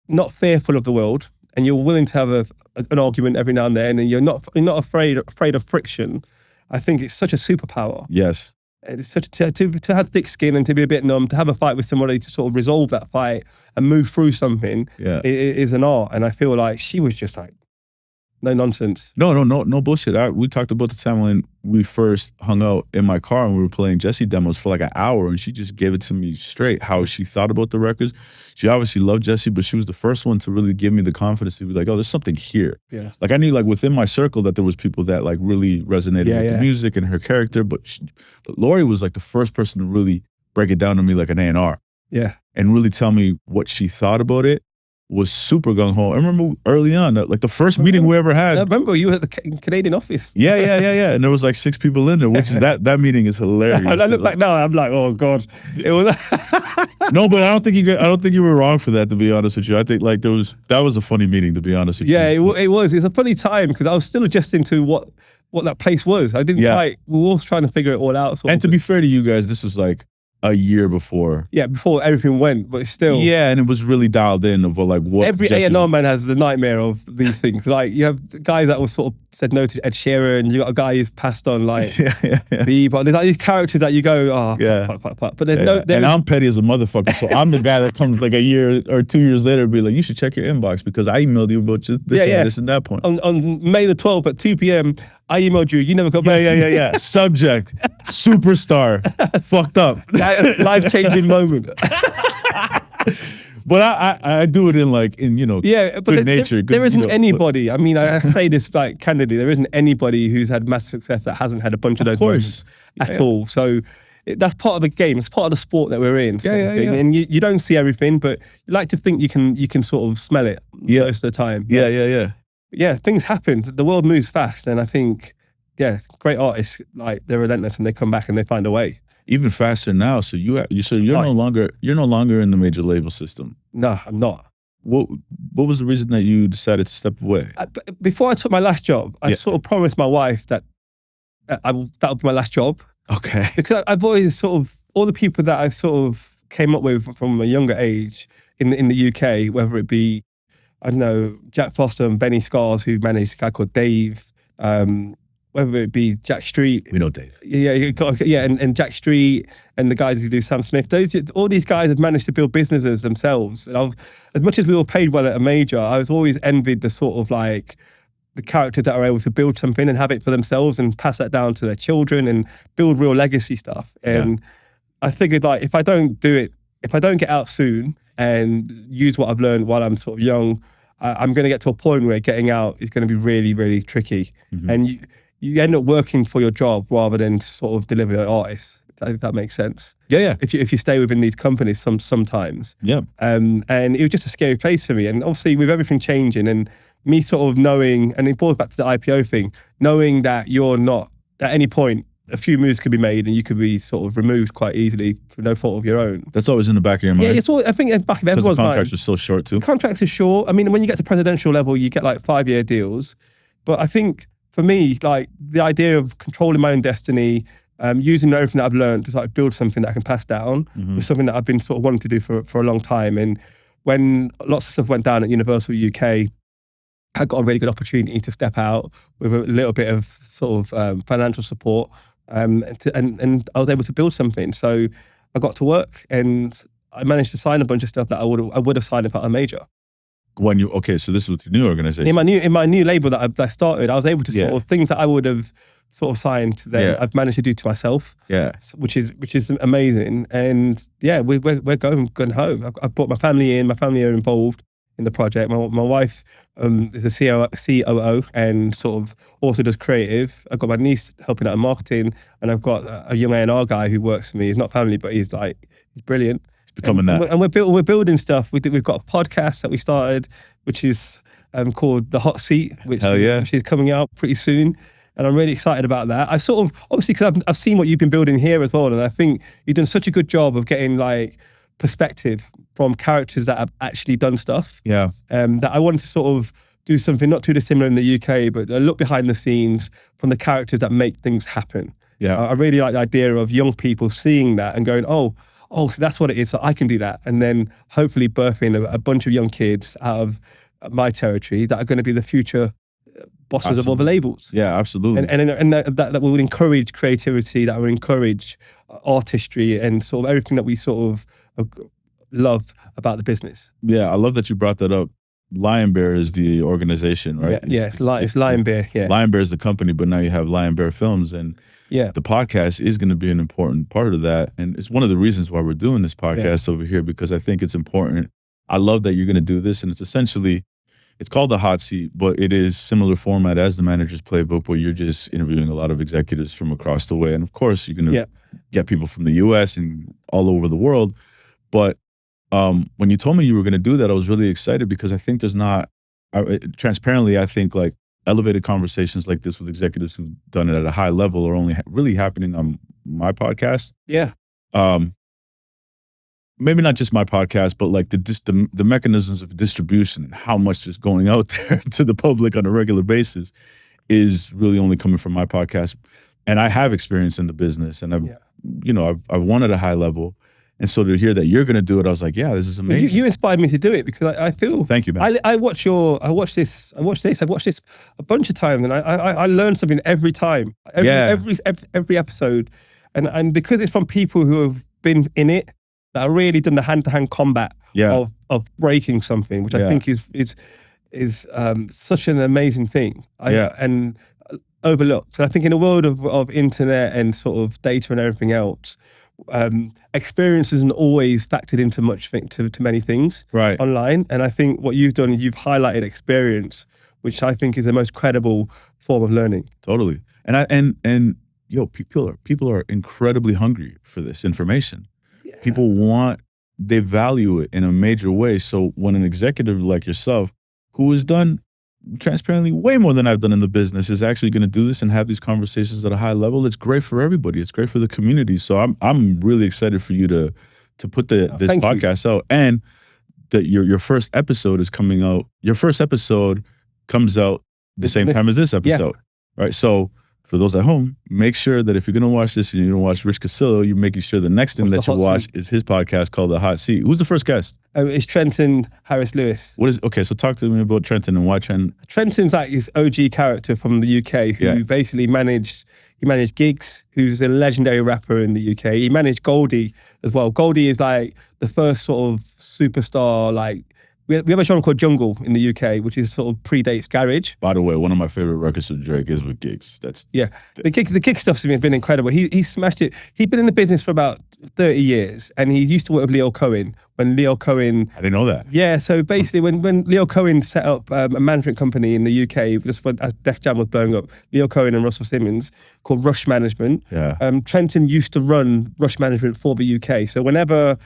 not fearful of the world, and you're willing to have an argument every now and then, and you're not afraid of friction, I think it's such a superpower. Yes. It's such to have thick skin and to be a bit numb, to have a fight with somebody to sort of resolve that fight and move through something is an art. And I feel like she was just like, no nonsense. No bullshit. We talked about the time when we first hung out in my car and we were playing Jesse demos for like an hour, and she just gave it to me straight how she thought about the records. She obviously loved Jesse, but she was the first one to really give me the confidence to be like, oh, there's something here. Yeah. Like I knew like within my circle that there was people that like really resonated with the music and her character, but Lori was like the first person to really break it down to me like an A&R. Yeah. And really tell me what she thought about it. Was super gung-ho. I remember early on, like the first meeting we ever had. I remember you were at the Canadian office. Yeah. And there was like 6 people in there, which is that meeting is hilarious. I look back now, I'm like, oh God. It was No, but I don't think you were wrong for that, to be honest with you. I think like that was a funny meeting, to be honest with you. Yeah, it was. It's a funny time because I was still adjusting to what that place was. I didn't quite, we were all trying to figure it all out. And to be fair to you guys, this was like a year before. Yeah, before everything went, but still. Yeah, and it was really dialed in of like what every A&R man has the nightmare of these things. Like you have guys that were sort of said no to Ed Sheeran. You got a guy who's passed on like Bieber. There's like these characters that you go, fuck. But there's and I'm petty as a motherfucker, so I'm the guy that comes like a year or 2 years later and be like, you should check your inbox because I emailed you about this and that point. On May the 12th at 2 p.m. I emailed you. You never got back. Yeah. Subject, superstar, fucked up. Life-changing moment. But I do it in good nature. There isn't anybody. I mean, I say this like candidly. There isn't anybody who's had mass success that hasn't had a bunch of those moments at all. So that's part of the game. It's part of the sport that we're in. Yeah. And you don't see everything, but you like to think you can sort of smell it most of the time. Yeah, things happen. The world moves fast, and I think, great artists like they're relentless and they come back and they find a way. Even faster now. So you're no longer in the major label system. No, I'm not. What was the reason that you decided to step away? Before I took my last job, I sort of promised my wife that that would be my last job. Okay. Because I've always sort of all the people that I sort of came up with from a younger age in the UK, whether it be I don't know, Jack Foster and Benny Scars, who managed a guy called Dave, whether it be Jack Street. We know Dave. And Jack Street and the guys who do Sam Smith. All these guys have managed to build businesses themselves. And as much as we were paid well at a major, I was always envied the sort of like the characters that are able to build something and have it for themselves and pass that down to their children and build real legacy stuff. And I figured like if I don't get out soon and use what I've learned while I'm sort of young, I'm going to get to a point where getting out is going to be really, really tricky. Mm-hmm. And you end up working for your job rather than sort of deliver your artists. If that makes sense. Yeah. If you stay within these companies sometimes. Yeah. And it was just a scary place for me. And obviously with everything changing and me sort of knowing, and it boils back to the IPO thing, knowing that you're not, at any point, a few moves could be made and you could be sort of removed quite easily for no fault of your own. That's always in the back of your mind. Yeah, it's all, I think in the back of everyone's mind. Because the contracts are so short too. Contracts are short. I mean, when you get to presidential level, you get like 5-year deals. But I think for me, like the idea of controlling my own destiny, using everything that I've learned to like build something that I can pass down was something that I've been sort of wanting to do for a long time. And when lots of stuff went down at Universal UK, I got a really good opportunity to step out with a little bit of sort of financial support. And I was able to build something. So I got to work and I managed to sign a bunch of stuff that I would have signed if at a major. So this was the new organization. In my new label that I started, I was able to sort of things that I would have sort of signed. Then I've managed to do to myself. Yeah, which is amazing. And yeah, we're going home. I brought my family in. My family are involved in the project. My wife is a COO and sort of also does creative. I've got my niece helping out in marketing, and I've got a young A&R guy who works for me. He's not family, but he's brilliant. Becoming that. And we're building stuff. We've got a podcast that we started, which is called The Hot Seat, which is coming out pretty soon. And I'm really excited about that. I sort of, obviously, because I've seen what you've been building here as well. And I think you've done such a good job of getting like perspective from characters that have actually done stuff. Yeah. That I wanted to sort of do something not too dissimilar in the UK, but a look behind the scenes from the characters that make things happen. Yeah. I really like the idea of young people seeing that and going, oh, so that's what it is. So I can do that. And then hopefully birthing a bunch of young kids out of my territory that are going to be the future bosses of all the labels. Yeah, absolutely. And that will encourage creativity, that will encourage artistry and sort of everything that we sort of love about the business. Yeah, I love that you brought that up. Lion Bear is the organization, right? Yeah, it's Lion Bear. Yeah, Lion Bear is the company, but now you have Lion Bear Films, and the podcast is going to be an important part of that. And it's one of the reasons why we're doing this podcast over here, because I think it's important. I love that you're going to do this, and it's called The Hot Seat, but it is similar format as the Manager's Playbook, where you're just interviewing a lot of executives from across the way. And of course, you're going to get people from the US and all over the world. But when you told me you were going to do that, I was really excited, because I think transparently, I think like elevated conversations like this with executives who've done it at a high level are only really happening on my podcast. Yeah. Maybe not just my podcast, but like the mechanisms of distribution and how much is going out there to the public on a regular basis is really only coming from my podcast. And I have experience in the business, and I've won at a high level. And so to hear that you're going to do it, I was like, yeah, this is amazing. You inspired me to do it, because I feel. Thank you, man. I watched this a bunch of times, and I learned something every time. Every episode, and because it's from people who have been in it, that have really done the hand-to-hand combat of breaking something, which I think is such an amazing thing. And overlooked. And I think in a world of internet and sort of data and everything else, experience isn't always factored into to many things online. And I think what you've done, you've highlighted experience, which I think is the most credible form of learning. Totally. And people are incredibly hungry for this information. Yeah. People they value it in a major way. So when an executive like yourself, who has done transparently way more than I've done in the business, is actually going to do this and have these conversations at a high level, it's great for everybody. It's great for the community. So I'm really excited for you to put this podcast out, and that your first episode is coming out. Your first episode comes out the same time as this episode, right? So for those at home, make sure that if you're going to watch this and you're going to watch Rich Castillo, you're making sure the next thing that you watch is his podcast called The Hot Seat. Who's the first guest? It's Trenton Harris Lewis. So talk to me about Trenton and why Trenton. Trenton's like his OG character from the UK who basically managed gigs, who's a legendary rapper in the UK. He managed Goldie as well. Goldie is like the first sort of superstar, like, we have a genre called Jungle in the UK, which is sort of predates Garage. By the way, one of my favorite records of Drake is with Gigs. The gig stuff's been incredible. He smashed it. He'd been in the business for about 30 years, and he used to work with Leo Cohen. When Leo Cohen, I didn't know that. Yeah, so basically, when Leo Cohen set up a management company in the UK, just as Def Jam was blowing up, Leo Cohen and Russell Simmons, called Rush Management. Yeah. Trenton used to run Rush Management for the UK. So whenever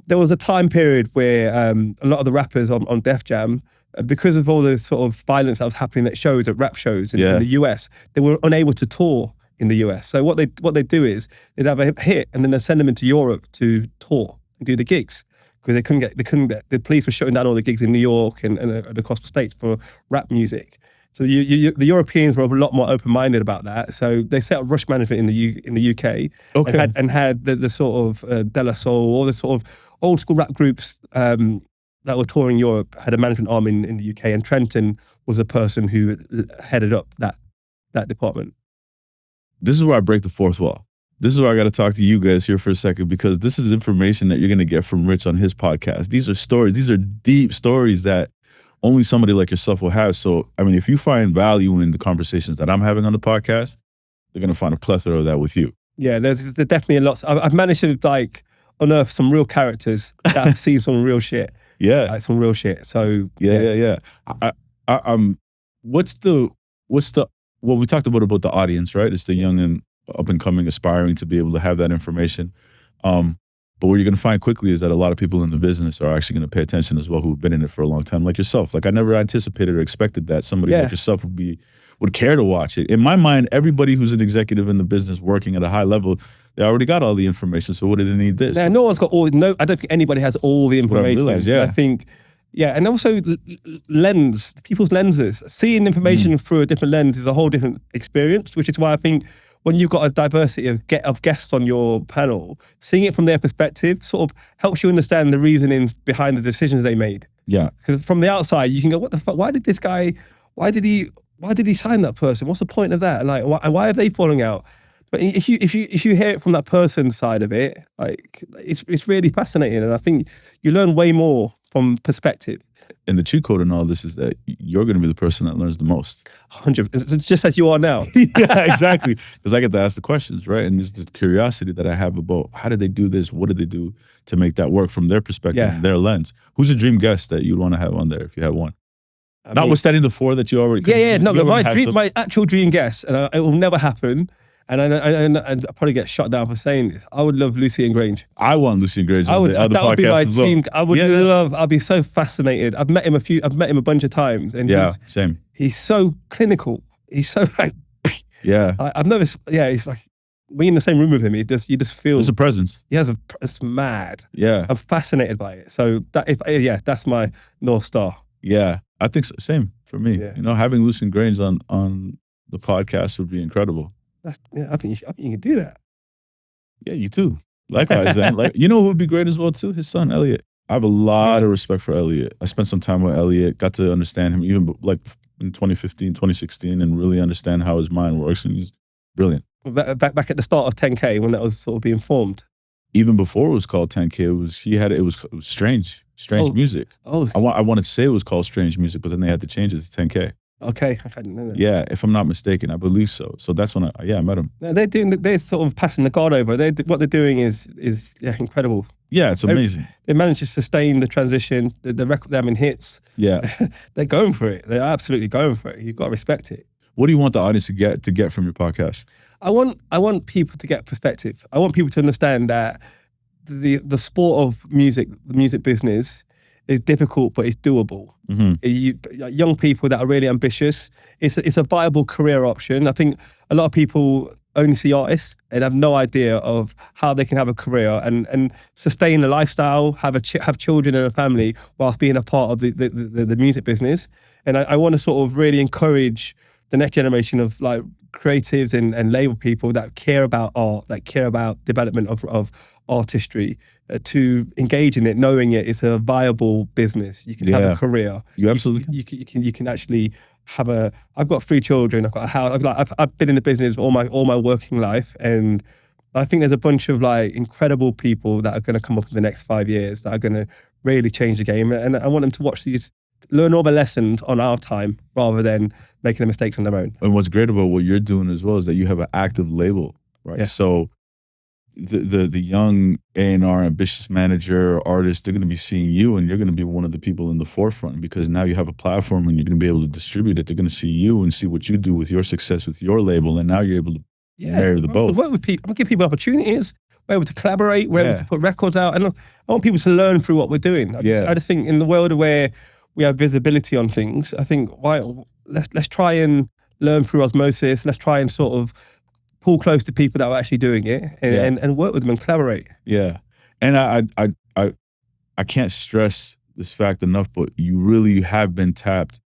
there was a time period where a lot of the rappers on Def Jam, because of all the sort of violence that was happening at shows, at rap shows in the US, they were unable to tour in the US. So what they do is they'd have a hit, and then they'd send them into Europe to tour and do the gigs, because they couldn't get the police were shutting down all the gigs in New York and across the States for rap music. So the Europeans were a lot more open-minded about that. So they set up Rush Management in the UK, and had the sort of De La Soul, all the sort of old school rap groups that were touring Europe had a management arm in the UK, and Trenton was the person who headed up that department. This is where I break the fourth wall. This is where I got to talk to you guys here for a second, because this is information that you're going to get from Rich on his podcast. These are stories. These are deep stories that only somebody like yourself will have. So, I mean, if you find value in the conversations that I'm having on the podcast, they're going to find a plethora of that with you. Yeah, there's definitely a lot. I've managed to like unearth some real characters that see some real shit. Yeah. Like some real shit. So Yeah. What's the well, we talked about the audience, right? It's the young and up and coming, aspiring to be able to have that information. But what you're going to find quickly is that a lot of people in the business are actually going to pay attention as well, who've been in it for a long time, like yourself. Like I never anticipated or expected that somebody like yourself would care to watch it. In my mind, everybody who's an executive in the business working at a high level, they already got all the information. So what do they need this? No one's got all. No, I don't think anybody has all the information. I think. Yeah, and also people's lenses. Seeing information through a different lens is a whole different experience, which is why I think when you've got a diversity of guests on your panel, seeing it from their perspective sort of helps you understand the reasonings behind the decisions they made. Yeah. Because from the outside, you can go, what the fuck? Why did he sign that person? What's the point of that? Like, why are they falling out? But if you hear it from that person's side of it, like it's really fascinating, and I think you learn way more from perspective. And the cheat code in all this is that you're going to be the person that learns the most. 100%. It's just as you are now. Yeah, exactly. Because I get to ask the questions, right? And there's this curiosity that I have about how did they do this? What did they do to make that work from their perspective, and their lens? Who's a dream guest that you'd want to have on there if you had one? Notwithstanding the four that you already... My actual dream guest, and it will never happen, and I'll probably get shot down for saying this, I would love Lucy and Grange. I want Lucy and Grange that would be my dream. Well. I would love, I'd be so fascinated. I've met him a bunch of times, and same. He's so clinical. He's so like... I've noticed, it's like, being in the same room with him, you just feel... There's a presence. It's mad. Yeah. I'm fascinated by it. So that's my North Star. Yeah, I think so. Same for me. Yeah. You know, having Lucy and Grange on the podcast would be incredible. I think you can do that. Yeah, you too. Likewise, man. Like, you know who would be great as well too? His son, Elliot. I have a lot of respect for Elliot. I spent some time with Elliot, got to understand him even like in 2015, 2016, and really understand how his mind works, and he's brilliant. Back at the start of 10K, when that was sort of being formed. Even before it was called 10K, it was strange music. Oh, I wanted to say it was called Strange Music, but then they had to change it to 10K. Okay, I didn't know that. Yeah, if I'm not mistaken, I believe so. So that's when I met him. No, they're sort of passing the guard over. What they're doing is incredible. Yeah, it's amazing. They managed to sustain the transition. The record they're having hits. Yeah, they're going for it. They're absolutely going for it. You've got to respect it. What do you want the audience to get from your podcast? I want people to get perspective. I want people to understand that the sport of music, the music business, is difficult, but it's doable. Mm-hmm. Young people that are really ambitious, it's a viable career option. I think a lot of people only see artists and have no idea of how they can have a career and sustain a lifestyle, have children and a family whilst being a part of the music business. And I want to sort of really encourage the next generation of like creatives and label people that care about art, that care about development of artistry, to engage in it, knowing it's a viable business. You can have a career. You absolutely you can actually have a. I've got 3 children. I've got a house. I've been in the business all my working life, and I think there's a bunch of like incredible people that are going to come up in the next 5 years that are going to really change the game. And I want them to watch these, learn all the lessons on our time rather than making the mistakes on their own. And what's great about what you're doing as well is that you have an active label, right? Yeah. So the young A&R ambitious manager or artist, they're going to be seeing you, and you're going to be one of the people in the forefront, because now you have a platform and you're going to be able to distribute it. They're going to see you and see what you do with your success with your label, and now you're able to marry the both. Work with people. I'm going to give people opportunities. We're able to collaborate. We're able to put records out. And I want people to learn through what we're doing. I just think in the world where we have visibility on things, I think let's try and learn through osmosis. Let's try and sort of pull close to people that are actually doing it and work with them and collaborate. Yeah. And I can't stress this fact enough, but you really have been tapped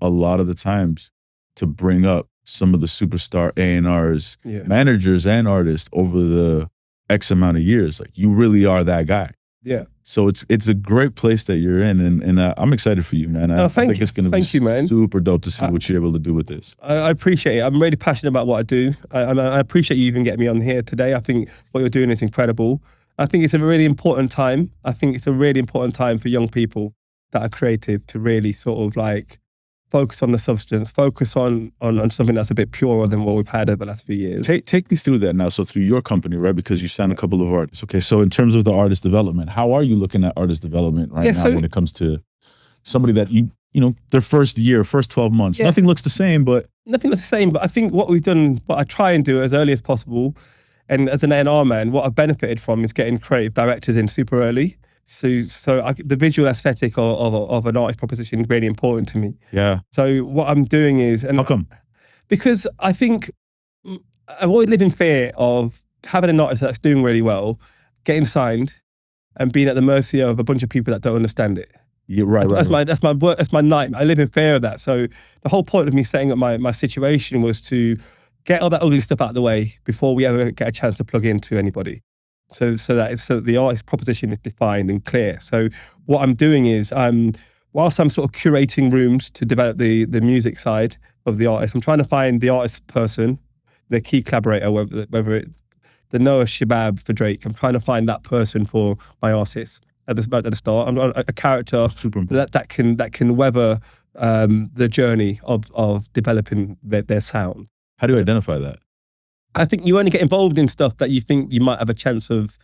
a lot of the times to bring up some of the superstar A&Rs, managers and artists over the X amount of years. Like, you really are that guy. Yeah. So it's a great place that you're in, and I'm excited for you, man. I Thank think you. it's going to be Thank you, man. super dope to see what you're able to do with this. I appreciate it. I'm really passionate about what I do. I appreciate you even getting me on here today. I think what you're doing is incredible. I think it's a really important time. I think it's a really important time for young people that are creative to really sort of like focus on the substance, focus on something that's a bit purer than what we've had over the last few years. Take me through that now. So through your company, right? Because you signed a couple of artists. Okay, so in terms of the artist development, how are you looking at artist development right now when it comes to somebody that you know, their first year, first 12 months? Nothing looks the same, but... Nothing looks the same, but I think what we've done, what I try and do as early as possible, and as an A&R man, what I've benefited from is getting creative directors in super early. So the visual aesthetic of an artist proposition is really important to me. Yeah. So what I'm doing is... How come? Because I think I've always lived in fear of having an artist that's doing really well, getting signed, and being at the mercy of a bunch of people that don't understand it. Yeah, right. That's my work. That's my nightmare. I live in fear of that. So the whole point of me setting up my situation was to get all that ugly stuff out of the way before we ever get a chance to plug into anybody. So that the artist proposition is defined and clear. So what I'm doing is whilst I'm sort of curating rooms to develop the music side of the artist, I'm trying to find the artist person, the key collaborator, whether it's the Noah Shabab for Drake. I'm trying to find that person for my artist. At the start, I'm a character that can weather the journey of developing their sound. How do you identify that? I think you only get involved in stuff that you think you might have a chance of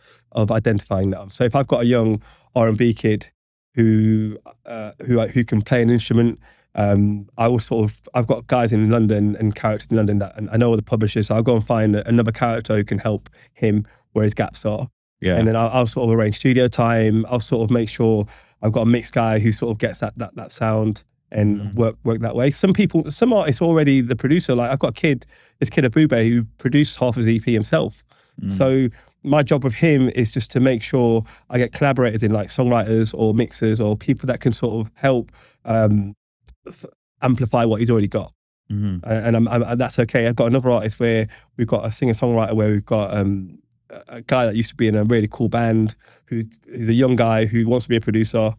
identifying that. So if I've got a young R&B kid who can play an instrument, I've got guys in London and characters in London and I know all the publishers. So I'll go and find another character who can help him where his gaps are. Yeah. And then I'll sort of arrange studio time. I'll sort of make sure I've got a mix guy who sort of gets that sound and work that way. Some artists already the producer. Like I've got this kid Abube who produced half his EP himself. So my job with him is just to make sure I get collaborators in like songwriters or mixers or people that can sort of help amplify what he's already got. And that's okay. I've got another artist where we've got a singer-songwriter where we've got a guy that used to be in a really cool band who's a young guy who wants to be a producer,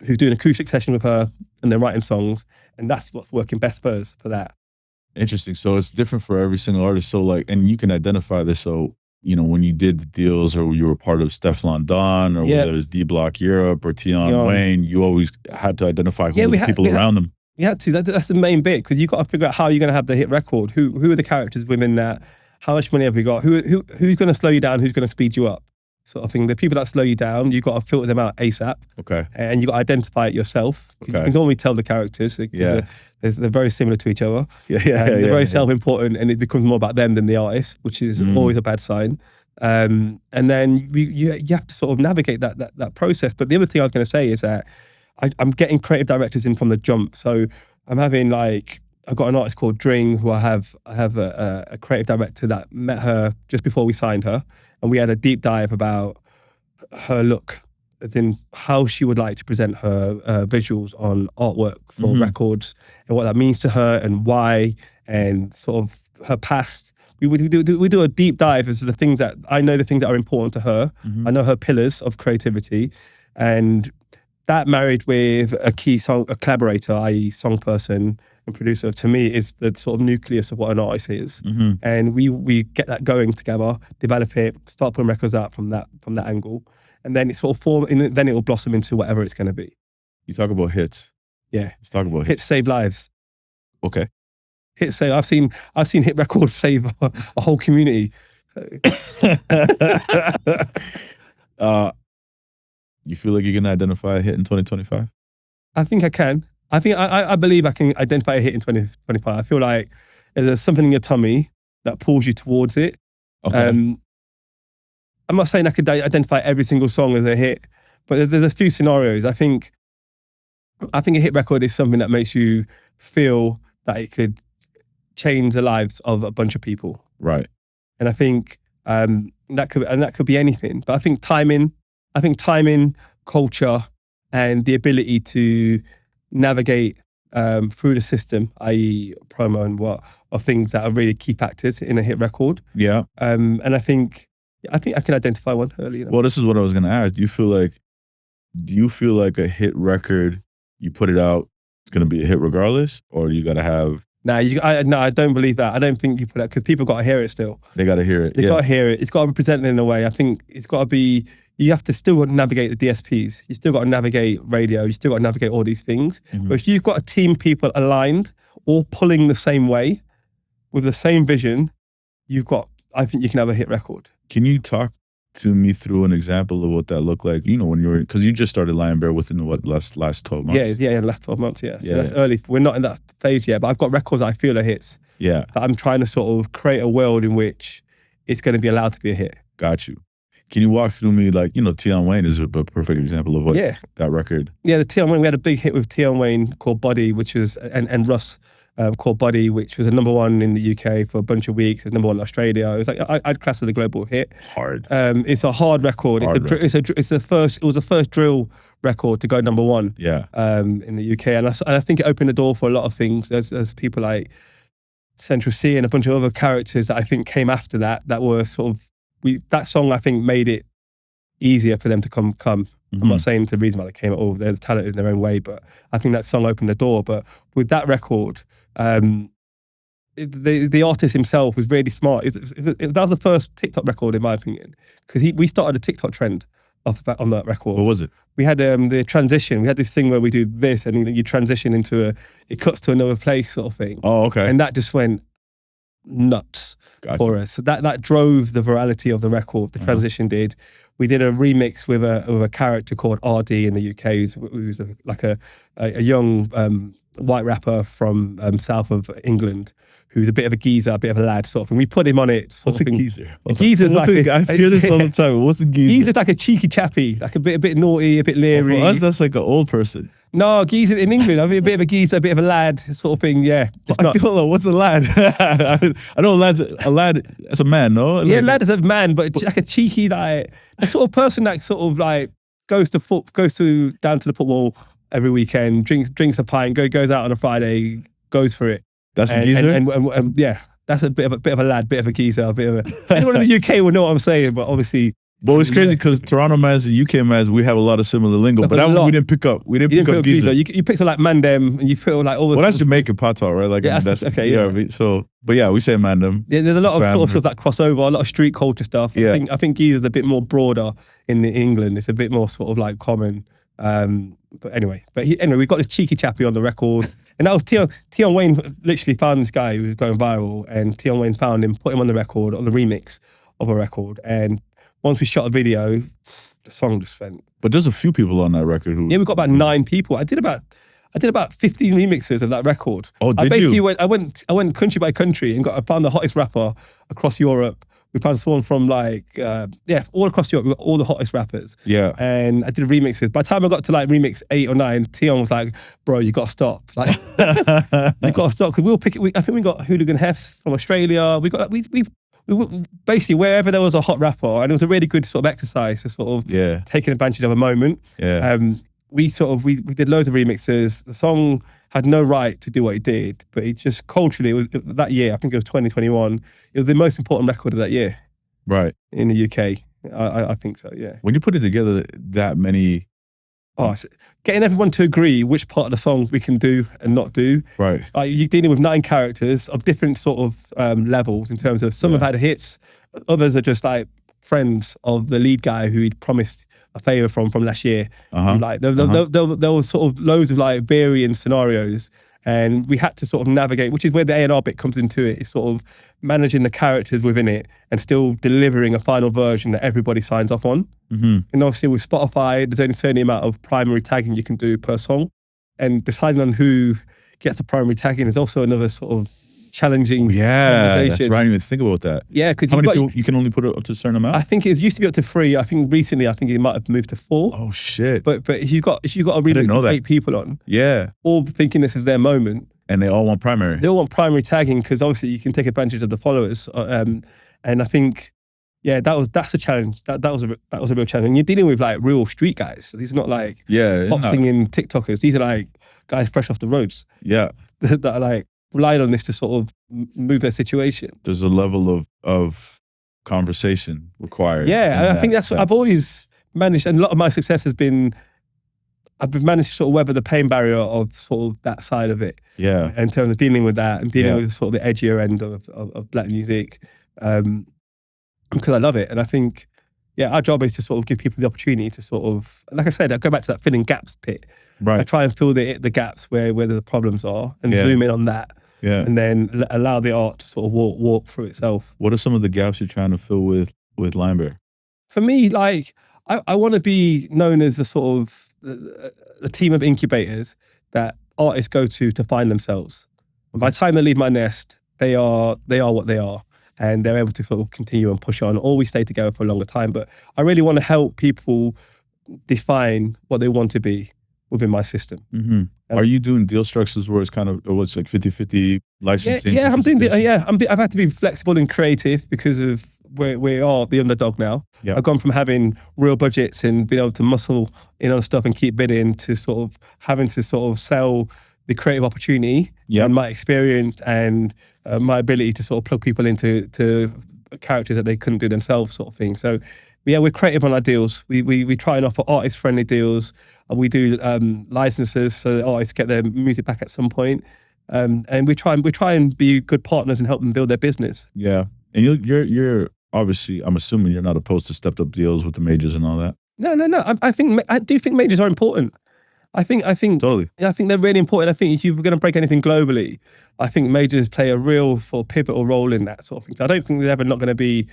who's doing acoustic session with her and they're writing songs, and that's what's working best for us for that. Interesting. So it's different for every single artist. So like, and you can identify this. So, you know, when you did the deals or you were part of Stefflon Don or whether it's D Block Europe or Tion Wayne, you always had to identify who were the people around them. You had to. That's the main bit, because you got to figure out how you're going to have the hit record. Who are the characters within that? How much money have we got? Who's going to slow you down? Who's going to speed you up? Sort of thing. The people that slow you down, you got to filter them out ASAP. Okay. And you got to identify it yourself. Okay. You can normally tell the characters. They're very similar to each other. They're very self-important, and it becomes more about them than the artist, which is always a bad sign. And then you have to sort of navigate that process. But the other thing I was going to say is that I'm getting creative directors in from the jump. So I'm having I've got an artist called Dring who I have a creative director that met her just before we signed her. And we had a deep dive about her look, as in how she would like to present her visuals on artwork for records and what that means to her and why, and sort of her past. We do a deep dive as to the things that I know, the things that are important to her. I know her pillars of creativity, and that married with a collaborator, i.e. song person and producer, to me is the sort of nucleus of what an artist is. And we get that going together, develop it, start putting records out from that angle, and then it sort of then it will blossom into whatever it's going to be. You talk about hits. Yeah. Let's talk about hits. Hits save lives. Okay. Hits save. I've seen hit records save a whole community. You feel like you can identify a hit in 2025? I think I can. I believe I can identify a hit in 2025. I feel like there's something in your tummy that pulls you towards it. Okay. I'm not saying I could identify every single song as a hit, but there's a few scenarios. I think a hit record is something that makes you feel that it could change the lives of a bunch of people. Right. And I think that could be anything. But I think timing, culture, and the ability to navigate through the system, i.e. promo and what, are things that are really key factors in a hit record. Yeah. And I think I think I can identify one early. Well, this is what I was gonna ask. Do you feel like a hit record, you put it out, it's gonna be a hit regardless, or you gotta have? I don't believe that. I don't think you put that, because people got to hear it still. They gotta hear it. They got to hear it. It's got to be presented in a way. I think it's got to be. You have to still navigate the DSPs. You still got to navigate radio. You still got to navigate all these things. Mhm. But if you've got a team of people aligned, all pulling the same way, with the same vision, I think you can have a hit record. Can you talk to me through an example of what that looked like? You know, when you were, because you just started Lion Bear within last 12 months. Yeah, last 12 months, yeah. So that's early. We're not in that stage yet, but I've got records I feel are hits. Yeah. That I'm trying to sort of create a world in which it's going to be allowed to be a hit. Got you. Can you walk through me, like, you know, Tion Wayne is a perfect example of what that record. Yeah, the Tion Wayne, we had a big hit with Tion Wayne called Body, which was, and Russ called Body, which was a #1 in the UK for a bunch of weeks. It was #1 in Australia. It was like, I'd class it as a global hit. It's hard. It's a hard record. It was the first drill record to go #1. Yeah. In the UK, and I think it opened the door for a lot of things. There's people like Central C and a bunch of other characters that I think came after that were sort of, that song I think made it easier for them to come. Mm-hmm. I'm not saying it's the reason why they came at all. They're talented in their own way, but I think that song opened the door. But with that record, the artist himself was really smart. That was the first TikTok record, in my opinion, because we started a TikTok trend on that record. What was it? We had the transition. We had this thing where we do this, and you transition into it cuts to another place sort of thing. Oh, okay. And that just went nuts for us. So that drove the virality of the record. The transition did. We did a remix with a character called RD in the UK, who's like a young white rapper from south of England, who's a bit of a geezer, a bit of a lad sort of thing. We put him on it. What's a geezer? A geezer's like I hear this all the time. What's a geezer? Geezer's like a cheeky chappy, like a bit naughty, a bit leery. For us, that's like an old person. No, geezer in England, I think a bit of a geezer, a bit of a lad sort of thing, yeah. Hold on, what's a lad? I know a lad as a man, no? Yeah, lad is a man, but like a cheeky, like, a sort of person that sort of like goes down to the football every weekend, drinks a pint, goes out on a Friday, goes for it. That's a geezer? And yeah, that's a bit of a lad, bit of a geezer, anyone in the UK will know what I'm saying, but obviously. But it's crazy because Toronto mans and UK mans, we have a lot of similar lingo, but that one we didn't pick up. We didn't pick up geezer. You picked up like mandem, and you feel like all the. Well, that's Jamaican patois, right? Like, yeah, that's okay. Yeah. I mean, so, but yeah, we say mandem. Yeah, there's a lot of sort of stuff that crossover, a lot of street culture stuff. Yeah. I think geezer's a bit more broader in England. It's a bit more sort of like common. But anyway, we got this cheeky chappy on the record, and that was Tion Wayne literally found this guy who was going viral, and Tion Wayne found him, put him on the record, on the remix of a record, and once we shot a video, the song just went. But there's a few people on that record who. Yeah, we got about 9 people. I did about 15 remixes of that record. Oh, did you? I went country by country and I found the hottest rapper across Europe. We found someone from like all across Europe. We got all the hottest rappers. Yeah. And I did remixes. By the time I got to like remix 8 or 9, Tion was like, "Bro, you got to stop. Like, you got to stop because we'll pick it. I think we got Hooligan Hefts from Australia. We got we basically wherever there was a hot rapper, and it was a really good sort of exercise to sort of taking advantage of a moment. Yeah. We did loads of remixes. The song had no right to do what it did, but it just culturally, that year, I think it was 2021, it was the most important record of that year. Right. In the UK. I think so, yeah. When you put it together that many... Getting everyone to agree which part of the song we can do and not do. Right. You're dealing with 9 characters of different sort of levels in terms of some have had hits, others are just like friends of the lead guy who he'd promised a favor from last year. Like there was sort of loads of like varying scenarios, and we had to sort of navigate, which is where the A&R bit comes into it. It's sort of managing the characters within it and still delivering a final version that everybody signs off on. And obviously with Spotify, there's only a certain amount of primary tagging you can do per song, and deciding on who gets the primary tagging is also another sort of challenging that's right. I didn't even think about that. Yeah, because how many people you can only put it up to a certain amount? I think it used to be up to 3. I think recently, it might have moved to 4. Oh shit! But if you got a remix with 8 people on, all thinking this is their moment, and they all want primary. They all want primary tagging because obviously you can take advantage of the followers. And I think, that's a challenge. That was a real challenge. And you're dealing with like real street guys. So these are not like pop singing TikTokers. These are like guys fresh off the roads. Yeah, that are like relied on this to sort of move their situation. There's a level of conversation required. Yeah, and I think that's what I've sense. always managed, and a lot of my success has been, I've managed to sort of weather the pain barrier of sort of that side of it. Yeah. In terms of dealing with that and dealing Yeah. with sort of the edgier end of black music, because I love it. And I think, yeah, our job is to sort of give people the opportunity to sort of, like I said, I go back to that filling gaps bit. I Right. try and fill the gaps where the problems are and Yeah. zoom in on that, Yeah. and then allow the art to sort of walk through itself. What are some of the gaps you're trying to fill with Linebear? For me, like, I want to be known as the sort of the team of incubators that artists go to find themselves. And by the time they leave my nest, they are what they are, and they're able to sort of continue and push on, or we stay together for a longer time. But I really want to help people define what they want to be within my system. Mm-hmm. Are you doing deal structures where it's kind of, or it's like 50-50 licensing? Yeah, I'm doing participation? I've had to be flexible and creative because of where we are the underdog now. Yeah. I've gone from having real budgets and being able to muscle in on stuff and keep bidding to sort of having to sort of sell the creative opportunity and my experience and my ability to sort of plug people into characters that they couldn't do themselves, sort of thing. So yeah, we're creative on our deals. We try and offer artist-friendly deals. And we do licenses so that artists get their music back at some point. And we try and be good partners and help them build their business. Yeah. And you're obviously, I'm assuming you're not opposed to stepped up deals with the majors and all that. No. I do think majors are important. I think Totally. I think they're really important. I think if you're going to break anything globally, I think majors play a real sort of pivotal role in that sort of thing. So I don't think there's ever not going to be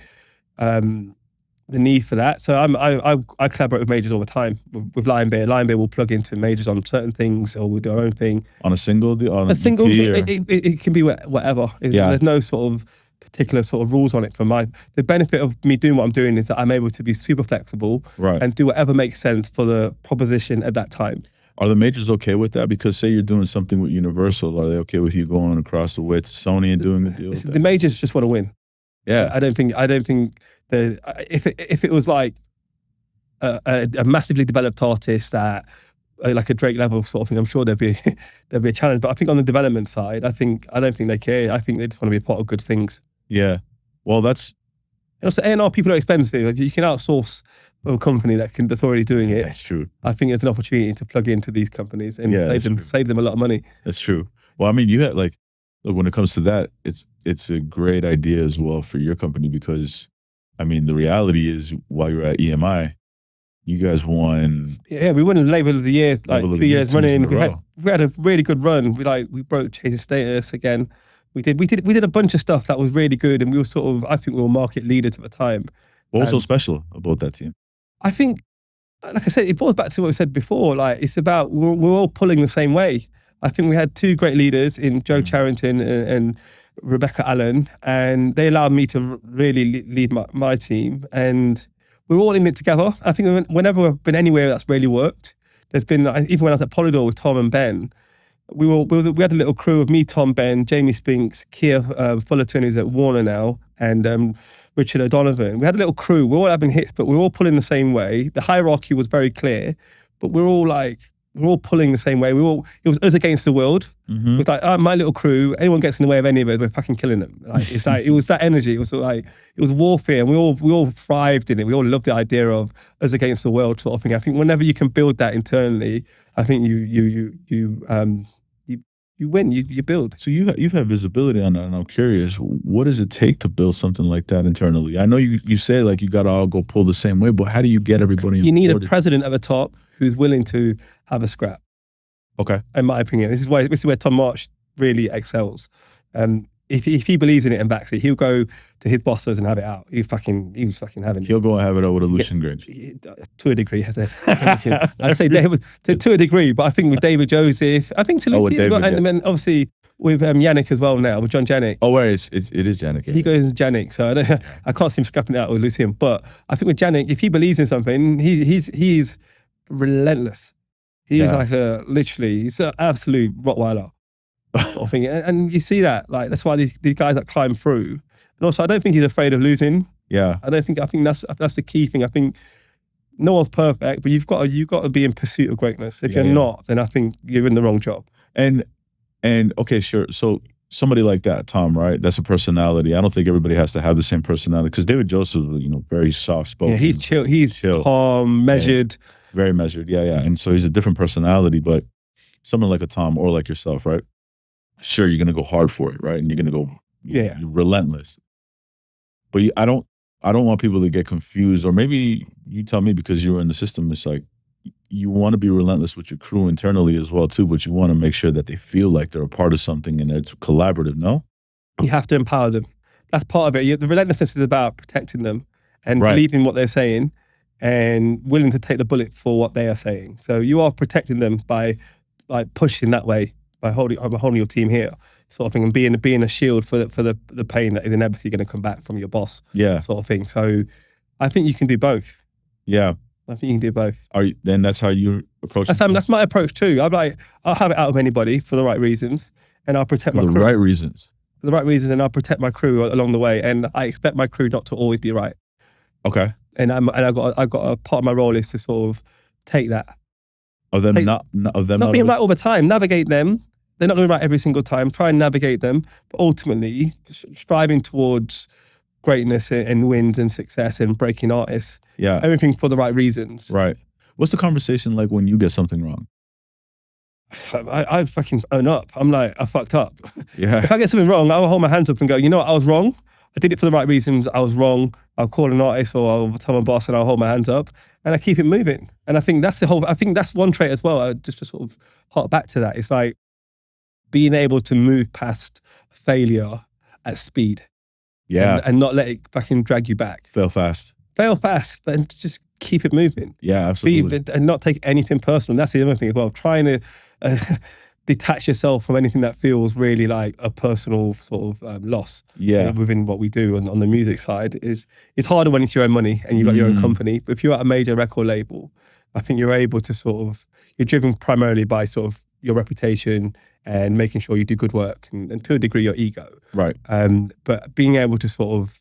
the need for that. So I collaborate with majors all the time. With Linebear. Linebear will plug into majors on certain things, or we'll do our own thing. On a single deal? On A single, EP, it can be whatever. There's no sort of particular sort of rules on it. The benefit of me doing what I'm doing is that I'm able to be super flexible and do whatever makes sense for the proposition at that time. Are the majors okay with that? Because say you're doing something with Universal, are they okay with you going across the way to Sony and doing the deal? The majors just want to win. Yeah. I don't think if it was like a massively developed artist that like a Drake level sort of thing, I'm sure there'd be a challenge. But I think on the development side, I don't think they care. I think they just want to be a part of good things. Yeah. Well, that's... And also A&R people are expensive. Like, you can outsource a company that's already doing it. That's true. I think it's an opportunity to plug into these companies and save them a lot of money. That's true. Well, I mean, you had like, look, when it comes to that, it's a great idea as well for your company because, I mean, the reality is while you're at EMI, you guys won. Yeah, we won Label of the Year like 2 years running. We had a really good run. We broke Chasing Status again. We did a bunch of stuff that was really good, and we were sort of, I think we were market leaders at the time. What was so special about that team? I think, like I said, it boils back to what we said before. Like, it's about we're all pulling the same way. I think we had two great leaders in Joe Charrington and Rebecca Allen, and they allowed me to really lead my team, and we're all in it together. I think whenever I've been anywhere that's really worked, there's been, even when I was at Polydor with Tom and Ben, we had a little crew of me, Tom, Ben, Jamie Spinks, Kia Fullerton, who's at Warner now, and Richard O'Donovan. We had a little crew. We're all having hits, but we're all pulling the same way. The hierarchy was very clear, but we're all pulling the same way. It was us against the world. It was like, my little crew, anyone gets in the way of any of it, we're fucking killing them. Like, it's like, it was that energy. It was like, it was warfare, and we all thrived in it. We all loved the idea of us against the world sort of thing. I think whenever you can build that internally, I think you win, you build. So you've had visibility on that, and I'm curious, what does it take to build something like that internally? I know you say like you got to all go pull the same way, but how do you get everybody You need a president at the top who's willing to have a scrap. Okay. In my opinion, this is where Tom Marsh really excels. If he believes in it and backs it, he'll go to his bosses and have it out. He was fucking having it. He'll go and have it out with a Lucian Grange. To a degree, I'd say David, to a degree, but I think with David Joseph, I think to Lucy, and then obviously with Yannick as well now, with John Janik. Oh, where it is Janik. He goes Janik, so I can't see him scrapping it out with Lucian. But I think with Janik, if he believes in something, he's relentless. He is like he's an absolute Rottweiler sort of thing. And you see that, like, that's why these guys that climb through. And also, I don't think he's afraid of losing. Yeah. I think that's the key thing. I think no one's perfect, but you've got to be in pursuit of greatness. If you're not, then I think you're in the wrong job. And okay, sure. So somebody like that, Tom, right? That's a personality. I don't think everybody has to have the same personality because David Joseph, very soft spoken. Yeah, he's chill. He's calm, measured. Yeah, very measured. Yeah. And so he's a different personality, but someone like a Tom or like yourself, right? Sure, you're gonna go hard for it, right? And you're gonna go you're relentless. But I don't want people to get confused, or maybe you tell me because you were in the system. It's like you want to be relentless with your crew internally as well too, but you want to make sure that they feel like they're a part of something and it's collaborative. No, you have to empower them. That's part of it. The relentlessness is about protecting them and believing what they're saying and willing to take the bullet for what they are saying. So you are protecting them by pushing that way, by holding your team here, sort of thing, and being a shield for the pain that is inevitably going to come back from your boss. Yeah, sort of thing. So I think you can do both. Yeah. I think you can do both. Then that's how you approach it? That's my approach too. I'll have it out of anybody for the right reasons, and I'll protect my crew. For the right reasons. For the right reasons, and I'll protect my crew along the way. And I expect my crew not to always be right. Okay. And I've got a part of my role is to sort of take that. Not being right all the time. Navigate them. They're not going to be right every single time. Try and navigate them, but ultimately striving towards greatness and wins and success and breaking artists. Yeah. Everything for the right reasons. Right. What's the conversation like when you get something wrong? I fucking own up. I'm like, I fucked up. Yeah. If I get something wrong, I'll hold my hands up and go, you know what, I was wrong. I did it for the right reasons. I was wrong. I'll call an artist or I'll tell my boss and I'll hold my hands up and I keep it moving. And I think that's one trait as well. Just to sort of hark back to that. It's like being able to move past failure at speed. Yeah. And not let it fucking drag you back. Fail fast, but just keep it moving. Yeah, absolutely. And not take anything personal. That's the other thing as well. Trying to detach yourself from anything that feels really like a personal sort of loss. Yeah. Within what we do on the music side. It's harder when it's your own money and you've got your own company. But if you're at a major record label, I think you're able to you're driven primarily by sort of your reputation and making sure you do good work and to a degree your ego. Right. But being able to sort of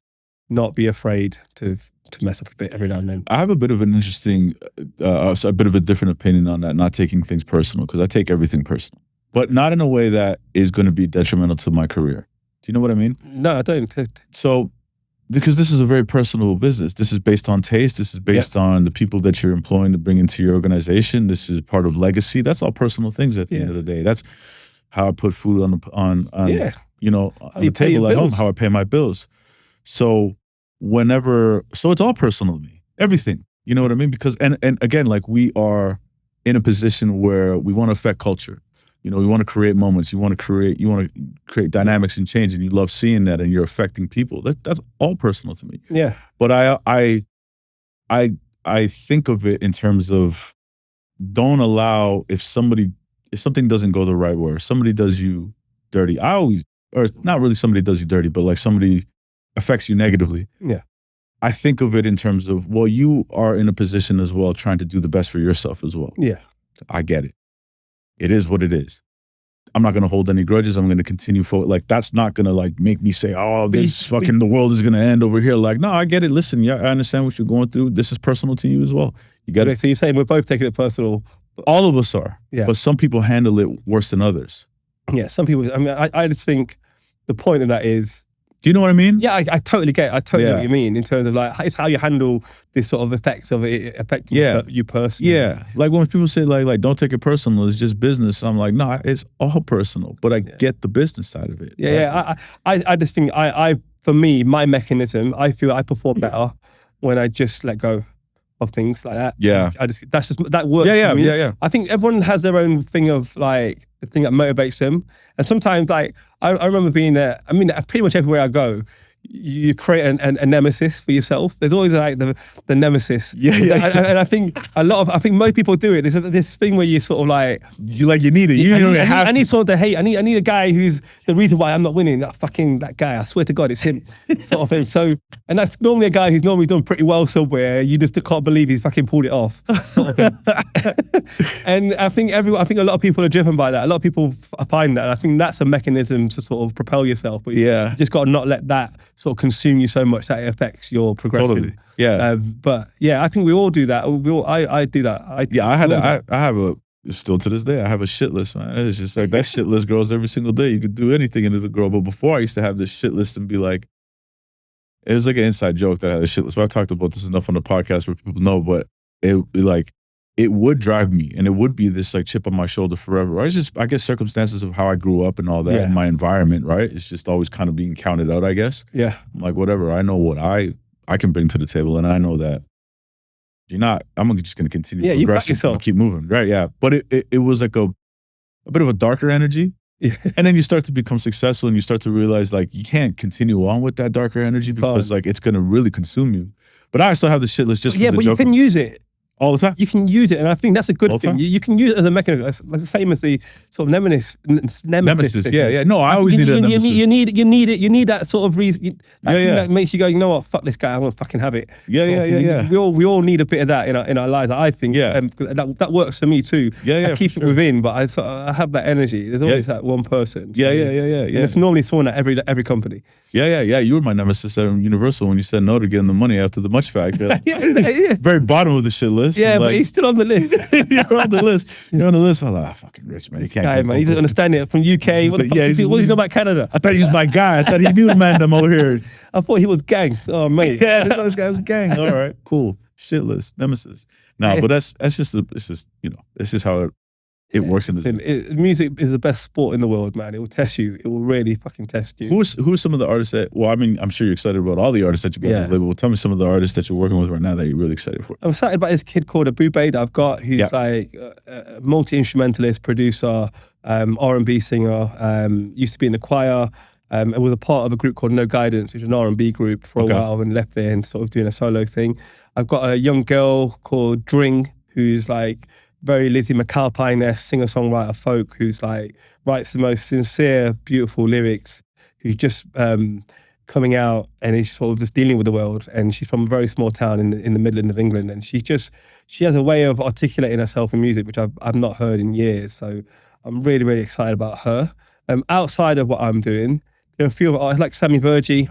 not be afraid to mess up a bit every now and then. I have a bit of an interesting, a bit of a different opinion on that, not taking things personal, because I take everything personal, but not in a way that is going to be detrimental to my career. Do you know what I mean? No, I don't. So, because this is a very personal business. This is based on taste. This is based on the people that you're employing to bring into your organization. This is part of legacy. That's all personal things at the end of the day. That's how I put food on the table at home, how I pay my bills. So it's all personal to me, everything, you know what I mean? Because, and again, like we are in a position where we want to affect culture. We want to create moments. You want to create dynamics and change, and you love seeing that, and you're affecting people. That's all personal to me. Yeah. But I think of it in terms of don't allow if something doesn't go the right way, or somebody does you dirty. Or not really somebody does you dirty, but like somebody affects you negatively. Yeah. I think of it in terms of, well, you are in a position as well trying to do the best for yourself as well. Yeah. I get it. It is what it is. I'm not going to hold any grudges. I'm going to continue forward. Like, that's not going to like make me say, oh, the world is going to end over here. Like, no, I get it. Listen, yeah, I understand what you're going through. This is personal to you as well. You get it. So you're saying we're both taking it personal. All of us are. Yeah. But some people handle it worse than others. Yeah, some people, I mean, I just think the point of that is, do you know what I mean? Yeah, I totally get it. I totally know what you mean in terms of like, it's how you handle this sort of effects of it affecting you personally. Yeah, like when people say like don't take it personal, it's just business. I'm like, no, it's all personal, but I get the business side of it. Yeah, right? I just think for me, my mechanism, I feel I perform better when I just let go of things like that. Yeah. That works for me. Yeah. I think everyone has their own thing of like, the thing that motivates them. And sometimes like, I remember being pretty much everywhere I go, you create a nemesis for yourself. There's always like the nemesis. Yeah. And I think most people do it. There's this thing where you sort of like, you need it. I need someone to hate. I need a guy who's the reason why I'm not winning. That guy, I swear to God, it's him, sort of thing. So, and that's normally a guy who's normally done pretty well somewhere. You just can't believe he's fucking pulled it off, sort of thing. And I think a lot of people are driven by that. A lot of people find that. And I think that's a mechanism to sort of propel yourself. But you just got to not let that sort of consume you so much that it affects your progression. Totally. Yeah. But yeah, I think we all do that. I do that. I have Still to this day, I have a shit list, man. It's just like that shit list grows every single day. You could do anything and it'll grow. But before I used to have this shit list and be like, it was like an inside joke that I had a shit list. But I've talked about this enough on the podcast where people know, but it would drive me and it would be this like chip on my shoulder forever. Or it's just, I guess, circumstances of how I grew up and all that and my environment, right? It's just always kind of being counted out, I guess. Yeah. I'm like, whatever. I know what I can bring to the table, and I know that I'm just going to continue. Yeah, you back yourself. Keep moving. Right, yeah. But it was like a bit of a darker energy. Yeah. And then you start to become successful and you start to realize like you can't continue on with that darker energy because like it's going to really consume you. But I still have the shit list just for the but joke. you can use it. All the time? You can use it, and I think that's a good thing. You can use it as a mechanism. It's the same as the sort of nemesis. Yeah. No, I always need a nemesis. You need it. You need that sort of reason. That makes you go, you know what? Fuck this guy. I'm gonna fucking have it. Yeah. We all need a bit of that in our lives. I think. Yeah. That works for me too. Yeah. I keep it within, but I have that energy. There's always that one person. Yeah. And it's normally someone at every company. Yeah. You were my nemesis at Universal when you said no to getting the money after the Much Factor. Very bottom of the shit list. Yeah, but he's still on the list. You're on the list. You're on the list. I'm like, fucking Rich, man. This guy, man, he doesn't understand it. From UK. What does he know about Canada? I thought he was my guy. I thought he knew the man them over here. I thought he was gang. Oh, mate. Yeah, this guy was gang. All right, cool. Shit list, nemesis. No, but it's just how it works in this. Music is the best sport in the world, man. It will test you. It will really fucking test you. Who are some of the artists that? Well, I mean, I'm sure you're excited about all the artists that you got on the label. Tell me some of the artists that you're working with right now that you're really excited for. I'm excited about this kid called Abube that I've got, who's like a multi-instrumentalist, producer, R&B singer. Used to be in the choir. It was a part of a group called No Guidance, which is an R&B group for a while, and left there and sort of doing a solo thing. I've got a young girl called Dring, who's like very Lizzie McAlpine-esque singer-songwriter folk, who's like writes the most sincere, beautiful lyrics, who's just coming out and is sort of just dealing with the world. And she's from a very small town in the Midlands of England, and she has a way of articulating herself in music which I've not heard in years. So I'm really, really excited about her. Outside of what I'm doing, there are a few artists like Sammy Vergie.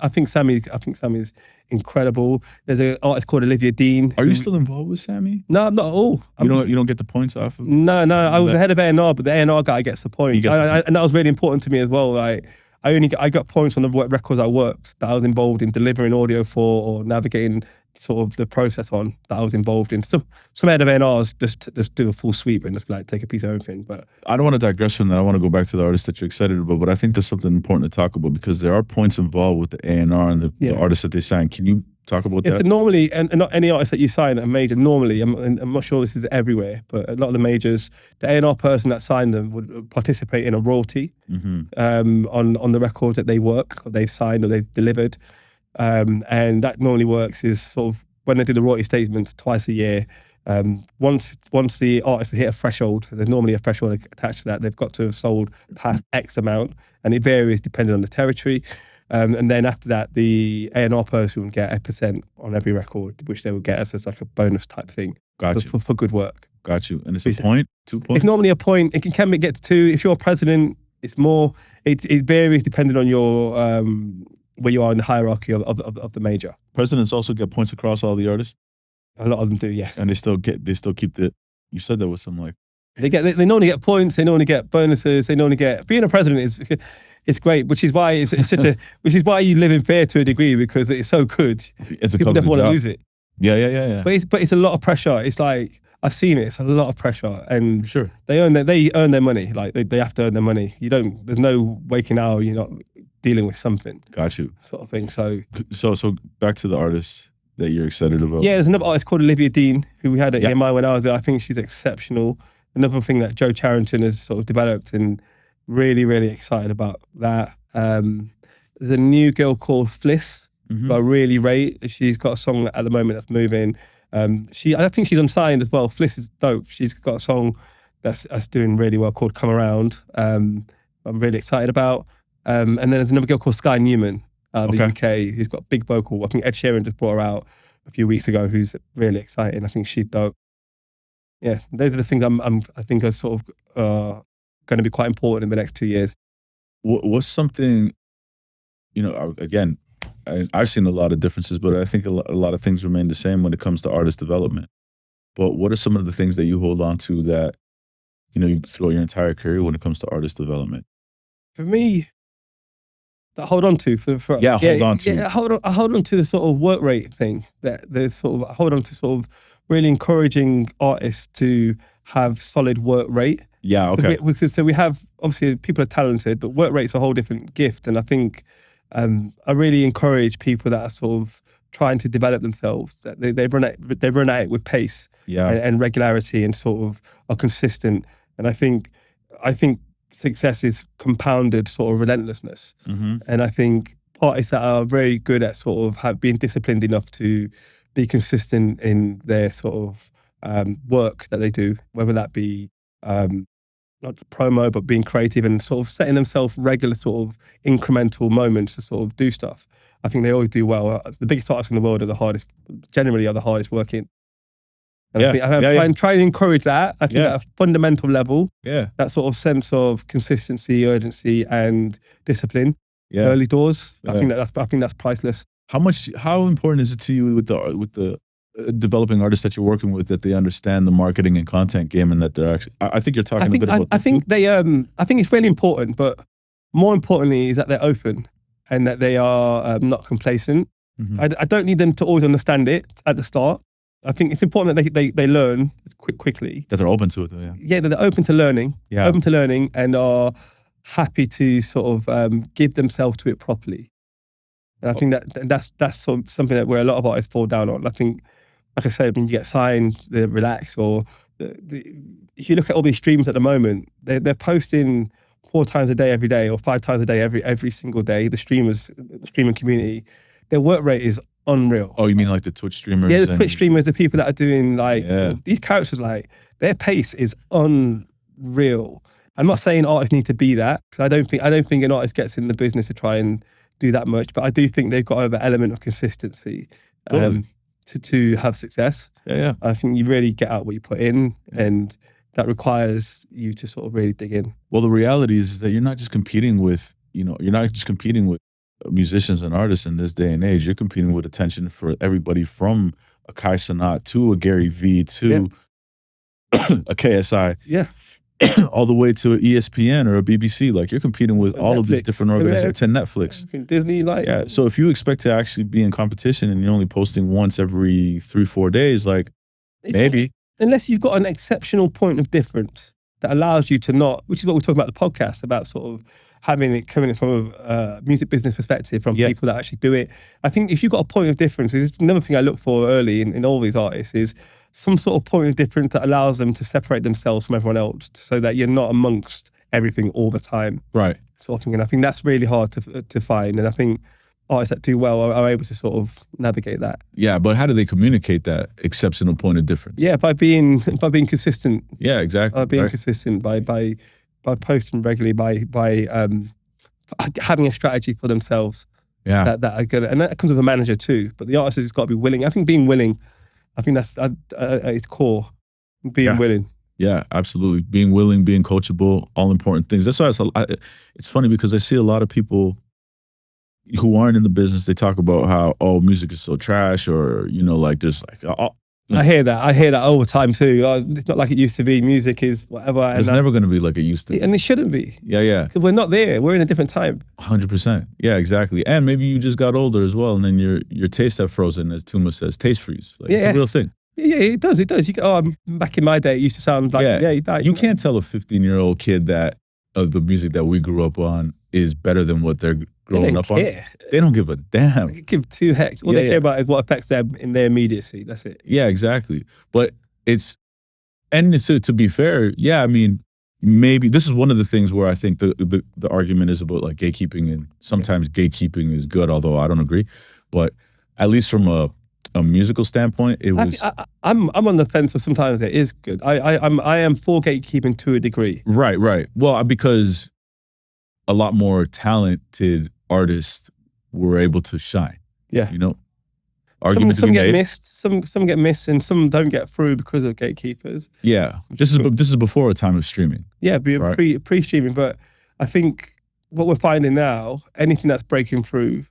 I think Sammy's incredible. There's an artist called Olivia Dean. Are you still involved with Sammy? No, I'm not at all. You don't get the points off of? No. I was the head of A&R, but the A&R guy gets the points. And that was really important to me as well. Like I got points on the records I worked that I was involved in delivering audio for or navigating sort of the process on that I was involved in. Some head of A&Rs just do a full sweep and just like take a piece of everything. But I don't want to digress from that. I want to go back to the artists that you're excited about. But I think there's something important to talk about because there are points involved with the A&R and the artists that they sign. Can you talk about that? So normally, and not any artist that you sign at a major, normally, I'm not sure this is everywhere, but a lot of the majors, the A&R person that signed them would participate in a royalty on the record that they work, or they've signed, or they've delivered. And that normally works is sort of when they do the royalty statements twice a year. Once the artist hit a threshold, there's normally a threshold attached to that. They've got to have sold past X amount, and it varies depending on the territory. And then after that, the A&R person would get 1% on every record, which they would get as like a bonus type thing. For good work. Got you. And it's a point, 2 points? It's normally a point. It can get to 2. If you're a president, it's more. It varies depending on your where you are in the hierarchy of the major. Presidents also get points across all the artists? A lot of them do, yes. And they still keep the. You said there was some like. They normally get points. They normally get bonuses. They normally get being a president it's great, which is why which is why you live in fear to a degree because it's so good. People never want to lose it. Yeah. But it's a lot of pressure. It's like I've seen it. It's a lot of pressure, and sure they earn their money. Like they have to earn their money. There's no waking hour. You're not dealing with something. Got you. Sort of thing. So back to the artists that you're excited about. Yeah, there's another artist called Olivia Dean who we had at EMI when I was there. I think she's exceptional. Another thing that Joe Charrington has sort of developed, and really, really excited about that. There's a new girl called Fliss, who I really rate. She's got a song at the moment that's moving. I think she's unsigned as well. Fliss is dope. She's got a song that's doing really well called Come Around. I'm really excited about. And then there's another girl called Sky Newman out of the UK who's got big vocal. I think Ed Sheeran just brought her out a few weeks ago, who's really exciting. I think she's dope. Yeah, those are the things I think are sort of going to be quite important in the next 2 years. What's something, again, I've seen a lot of differences, but I think a lot of things remain the same when it comes to artist development. But what are some of the things that you hold on to that throughout your entire career when it comes to artist development? For me, that hold on to I hold on to the sort of work rate thing, that the sort of I hold on to sort of really encouraging artists to have solid work rate. Yeah, okay. So we have, obviously people are talented, but work rate's a whole different gift. And I think I really encourage people that are sort of trying to develop themselves, that they run at it with pace and regularity, and sort of are consistent. And I think success is compounded sort of relentlessness. And I think artists that are very good at sort of being disciplined enough to be consistent in their sort of work that they do, whether that be not promo, but being creative and sort of setting themselves regular sort of incremental moments to sort of do stuff. I think they always do well. The biggest artists in the world generally are the hardest working. And I try and encourage that. I think at a fundamental level, that sort of sense of consistency, urgency, and discipline, early doors. I think that's priceless. How important is it to you with the developing artists that you're working with, that they understand the marketing and content game, and that they're actually? I think you're talking a bit about. I think it's really important, but more importantly is that they're open and that they are not complacent. I don't need them to always understand it at the start. I think it's important that they learn quickly. That they're open to it, though, that they're open to learning. Open to learning, and are happy to sort of give themselves to it properly. And I think that's something that where a lot of artists fall down on. I think, like I said, when you get signed, they relax, or if you look at all these streams at the moment, they're posting 4 times a day every day, or 5 times a day every single day. The streaming community, their work rate is unreal. Oh, you mean like the Twitch streamers? Yeah, the Twitch streamers, the people that are doing these characters, like their pace is unreal. I'm not saying artists need to be that, because I don't think an artist gets in the business to try and do that much, but I do think they've got to have an element of consistency to have success. I think you really get out what you put in, and that requires you to sort of really dig in. Well, the reality is that you're not just competing with musicians and artists in this day and age. You're competing with attention for everybody from a Kai Cenat to a Gary Vee to a KSI. All the way to an ESPN or a BBC. Like, you're competing with all of these different organizations, to Netflix. Disney, so if you expect to actually be in competition and you're only posting once every 3-4 days, like, maybe. Unless you've got an exceptional point of difference that allows you to not, which is what we're talking about the podcast, about sort of having it coming from a music business perspective, from people that actually do it. I think if you've got a point of difference, is another thing I look for early in all these artists, is some sort of point of difference that allows them to separate themselves from everyone else, so that you're not amongst everything all the time. Right. Sort of thing. And I think that's really hard to find. And I think artists that do well are able to sort of navigate that. Yeah, but how do they communicate that exceptional point of difference? Yeah, by being consistent. Yeah, exactly. By being consistent, by posting regularly, by having a strategy for themselves. Yeah. That are good, and that comes with a manager too. But the artist has got to be willing. I think being willing, that's at its core. Being willing. Yeah, absolutely. Being willing, being coachable, all important things. That's why it's funny, because I see a lot of people who aren't in the business. They talk about how, music is so trash, or like there's like. I hear that all the time too. It's not like it used to be. Music is whatever. It's never going to be like it used to. And it shouldn't be. Yeah. Because we're not there. We're in a different time. 100%. Yeah, exactly. And maybe you just got older as well, and then your taste have frozen, as Tuma says, taste freeze. Like, it's a real thing. Yeah, it does. Back in my day, it used to sound like, you can't tell a 15-year-old kid that the music that we grew up on is better than what they're growing up on. They don't give a damn. They give 2 hecks. All they care about is what affects them in their immediacy. That's it. Yeah, exactly. But to be fair, I mean, maybe this is one of the things where I think the argument is about like gatekeeping, and sometimes gatekeeping is good, although I don't agree. But at least from a musical standpoint, it was. I'm on the fence. So sometimes it is good. I am for gatekeeping to a degree. Right. Well, because a lot more talented artists were able to shine. Yeah. Argument some to be get made. missed. Some get missed, and some don't get through because of gatekeepers. Yeah. This is before a time of streaming. Yeah, pre-streaming. But I think what we're finding now, anything that's breaking through,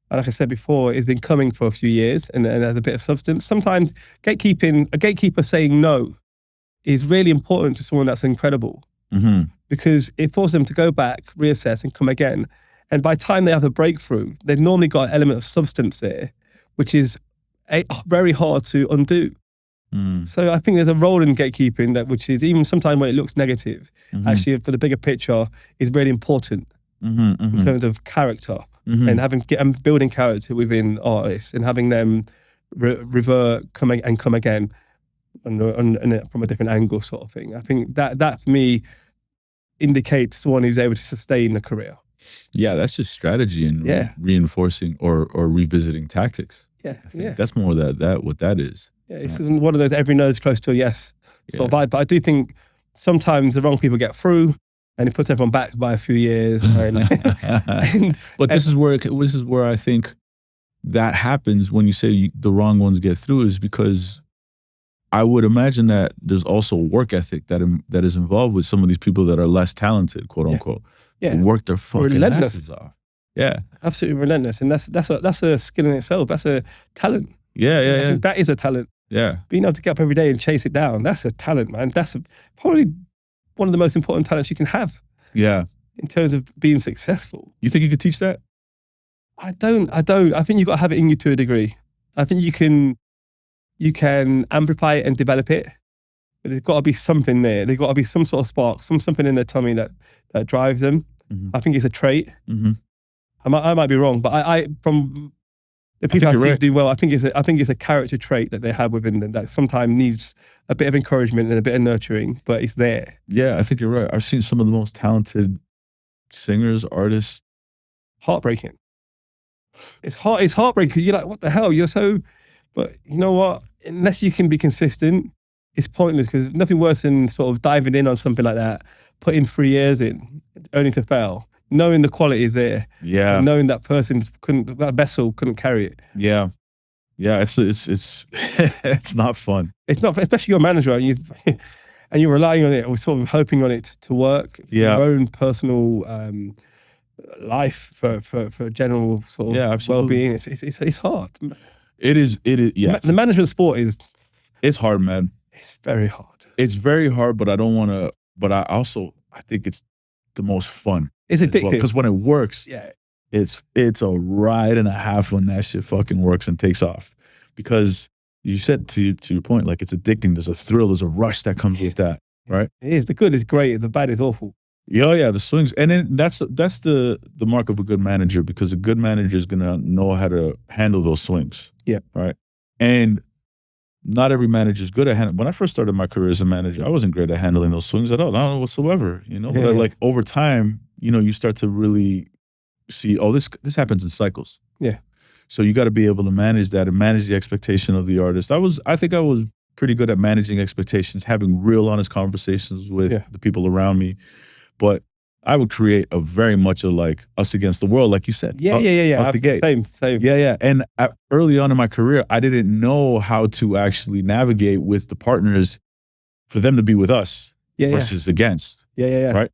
and like I said before, it's been coming for a few years, and has a bit of substance. Sometimes a gatekeeper saying no is really important to someone that's incredible, because it forces them to go back, reassess, and come again. And by the time they have a breakthrough, they've normally got an element of substance there, which is very hard to undo. So I think there's a role in gatekeeping that, which is, even sometimes when it looks negative, actually for the bigger picture is really important in terms of character and building character within artists and having them revert, come again, and from a different angle, sort of thing. I think that for me indicates someone who's able to sustain a career. Yeah, that's just strategy and reinforcing or revisiting tactics. Yeah, I think that's more what that is. Yeah, it's one of those every no is close to a yes sort of vibe. But I do think sometimes the wrong people get through, and it puts everyone back by a few years. But this is where I think that happens when you say the wrong ones get through, is because I would imagine that there's also work ethic that is involved with some of these people that are less talented, quote unquote. Yeah, work their fucking asses off. Yeah, absolutely relentless, and that's a skill in itself. That's a talent. Yeah. I think that is a talent. Yeah, being able to get up every day and chase it down, that's a talent, man. That's probably one of the most important talents you can have. Yeah, in terms of being successful. You think you could teach that? I don't. I think you've got to have it in you to a degree. I think you can amplify it and develop it, but there's got to be something there. There's got to be some sort of spark, something in their tummy that drives them. I think it's a trait. I might be wrong, but I from the people I see do well, I think it's a character trait that they have within them that sometimes needs a bit of encouragement and a bit of nurturing, but it's there. Yeah, I think you're right. I've seen some of the most talented singers, artists. Heartbreaking. It's heartbreaking. You're like, what the hell? You're so, but you know what? Unless you can be consistent, it's pointless, because nothing worse than sort of diving in on something like that, putting 3 years in, only to fail. Knowing the quality is there, and knowing that that vessel couldn't carry it. Yeah, it's it's not fun. It's not, especially your manager, and you're relying on it, or sort of hoping on it to work. For your own personal life, for general sort of well-being. It's hard. It is. Yeah, the management sport it's hard, man. It's very hard. It's very hard, but I don't want to. But I think it's the most fun. It's addictive, because when it works, it's a ride and a half when that shit fucking works and takes off. Because you said to your point, like, it's addicting. There's a thrill, there's a rush that comes with that, right? It is. The good is great, the bad is awful. Yeah, the swings, and then that's the mark of a good manager, because a good manager is gonna know how to handle those swings. Yeah, right. And not every manager is good at handling. When I first started my career as a manager, I wasn't great at handling those swings at all, not whatsoever. But like over time, you start to really see, this happens in cycles. Yeah. So you got to be able to manage that and manage the expectation of the artist. I think I was pretty good at managing expectations, having real honest conversations with the people around me. But I would create a very much of like us against the world, like you said. Yeah. Out the gate. Same. Yeah. And early on in my career, I didn't know how to actually navigate with the partners for them to be with us versus against. Yeah. Right?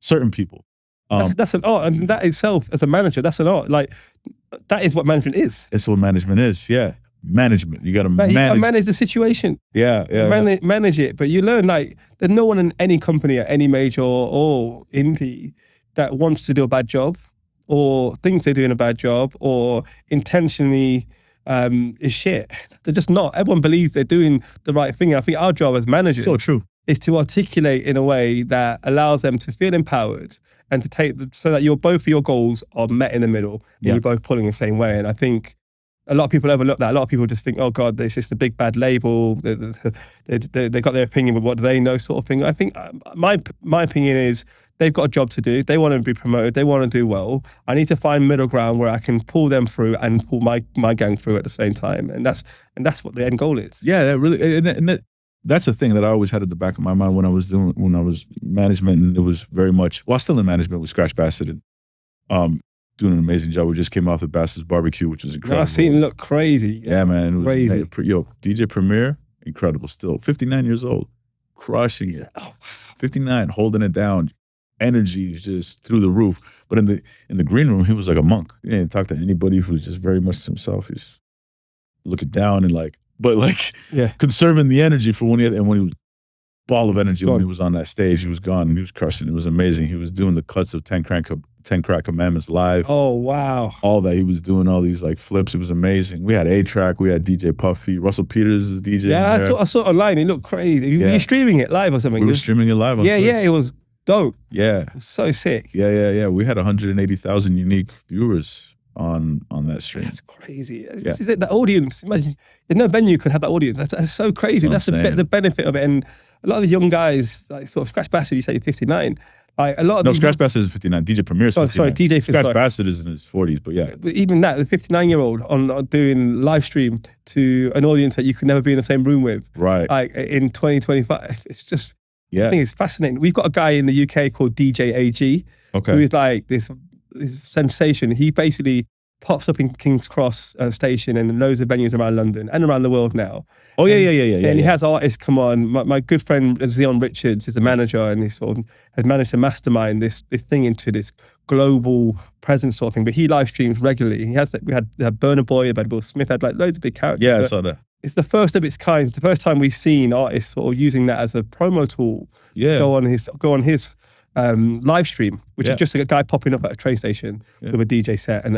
Certain people. That's an art, and that itself, as a manager, that's an art. Like, that is what management is. It's what management is. Yeah. Management. You got to manage. You got to manage the situation. Yeah. Manage it. But you learn, like, there's no one in any company at any major or indie that wants to do a bad job, or thinks they're doing a bad job, or intentionally is shit. They're just not. Everyone believes they're doing the right thing. I think our job as managers so true. is to articulate in a way that allows them to feel empowered and to take so that both of your goals are met in the middle, and you're both pulling the same way. And I think a lot of people overlook that. A lot of people just think, oh God, it's just a big bad label. They got their opinion, but what do they know, sort of thing. I think my opinion is they've got a job to do. They want to be promoted. They want to do well. I need to find middle ground where I can pull them through and pull my gang through at the same time. And that's what the end goal is. Yeah, that really, that's the thing that I always had at the back of my mind when I was management, and it was very much, still in management with Scratch Bassett, and doing an amazing job. We just came off the Bassett's barbecue, which was incredible. I've seen it look crazy. Yeah, man. It was crazy. DJ Premier, incredible still. 59 years old, crushing it. Oh, wow. 59, holding it down. Energy is just through the roof. But in the green room, he was like a monk. He didn't talk to anybody. He was just very much himself. He's looking down and conserving the energy for when he was ball of energy when Gone. he was on that stage. He was gone. He was crushing. It was amazing. He was doing the cuts of 10 Crack Commandments live. Oh, wow. All that he was doing, all these like flips. It was amazing. We had A-Track. We had DJ Puffy. Russell Peters is DJ. Yeah, I saw it online. It looked crazy. Were you streaming it live or something? We were streaming it live on Yeah, Twitch. yeah, it was dope. Yeah. It was so sick. Yeah. We had 180,000 unique viewers on that stream. That's crazy. Yeah. The audience, imagine, there's no venue could have that audience. That's so crazy. That's That's what I'm saying. the benefit of it. And a lot of the young guys, like sort of Scratch Bastard, you say 59. Like a lot of No, the, Scratch Bastard is 59. DJ Premier is Oh, 59. sorry, DJ Scratch sorry. Bastard is in his 40s, but yeah. But even that, the 59-year-old on doing live stream to an audience that you could never be in the same room with, Right. like in 2025. It's just, I Yeah. think it's fascinating. We've got a guy in the UK called DJ AG, who Okay. is like this sensation. He basically pops up in King's Cross station and loads of venues around London and around the world now. Oh, yeah. And he has artists come on. My good friend Zion Richards is the manager, and he sort of has managed to mastermind this thing into this global presence sort of thing. But he live streams regularly. We had Burna Boy, had Will Smith, had like loads of big characters. Yeah, I But saw that. it's the first of its kind. It's the first time we've seen artists sort of using that as a promo tool. Yeah. Go on his live stream, which Yeah. is just a guy popping up at a train station with a DJ set and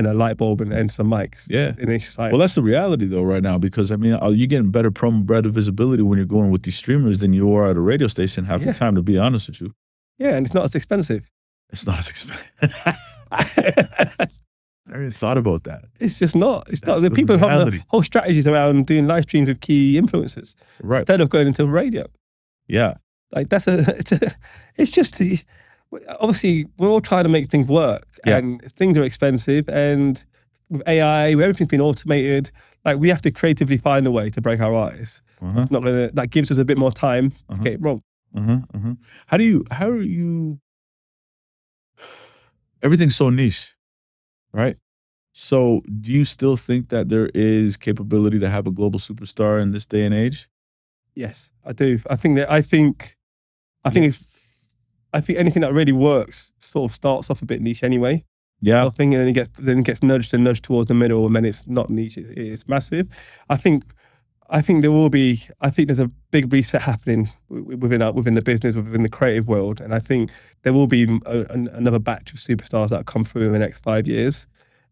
a light bulb and some mics. Yeah. And it's just like, Well, that's the reality though right now, because I mean, you're getting better promo, better visibility when you're going with these streamers than you are at a radio station half the time, to be honest with you. yeah, and it's not as expensive. It's not as expensive. I never even thought about that. It's just not. It's not. That's The the people have reality. the whole strategies around doing live streams with key influencers Right. instead of going into radio. Yeah. Like it's just obviously we're all trying to make things work, Yeah. and things are expensive, and with AI, where everything's been automated, like we have to creatively find a way to break our eyes. Uh-huh. It's not gonna. That gives us a bit more time to get it wrong. How are you, everything's so niche, right? So do you still think that there is capability to have a global superstar in this day and age? Yes, I do. I think anything that really works sort of starts off a bit niche anyway. Yeah. I think, and then it gets nudged towards the middle, and then it's not niche. It's massive. I think there will be. I think there's a big reset happening within the business, within the creative world, and I think there will be another batch of superstars that come through in the next 5 years.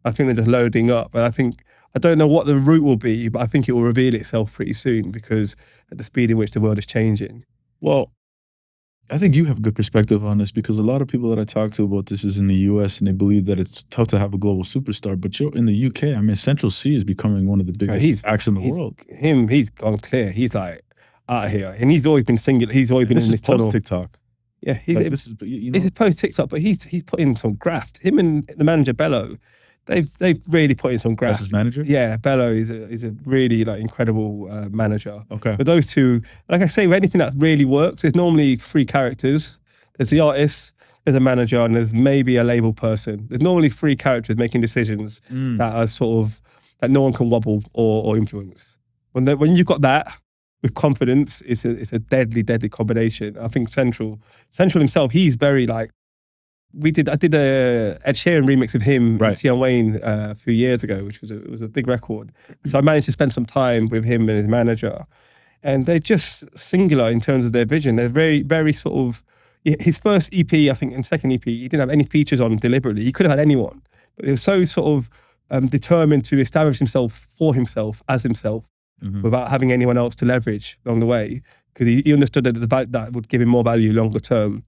I think they're just loading up, and I don't know what the route will be, but I think it will reveal itself pretty soon because at the speed in which the world is changing. Well, I think you have a good perspective on this, because a lot of people that I talk to about this is in the US, and they believe that it's tough to have a global superstar. But you're in the UK. I mean, Central C is becoming one of the biggest acts in the world. He's gone clear. He's like out here, and he's always been singular. He's always been This in is this tunnel. post TikTok. Yeah, he's Like, this is, you know, this is post TikTok, but he's put in some graft. Him and the manager Bello, they've really put in some graft. that's his manager. Yeah, Bello is a really like incredible manager. Okay. But those two, like I say, with anything that really works, there's normally 3 characters. There's the artist, there's a manager, and there's maybe a label person. There's normally 3 characters making decisions that are sort of that no one can wobble or influence. When you've got that with confidence, it's a deadly combination. I think Central himself, he's very like. I did a Ed Sheeran remix of him and Tion Wayne a few years ago, which was a big record. So I managed to spend some time with him and his manager, and they're just singular in terms of their vision. They're very, very sort of. His first EP, I think, and second EP, he didn't have any features on deliberately. He could have had anyone, but he was so sort of determined to establish himself for himself as himself, without having anyone else to leverage along the way, because he understood that would give him more value longer term.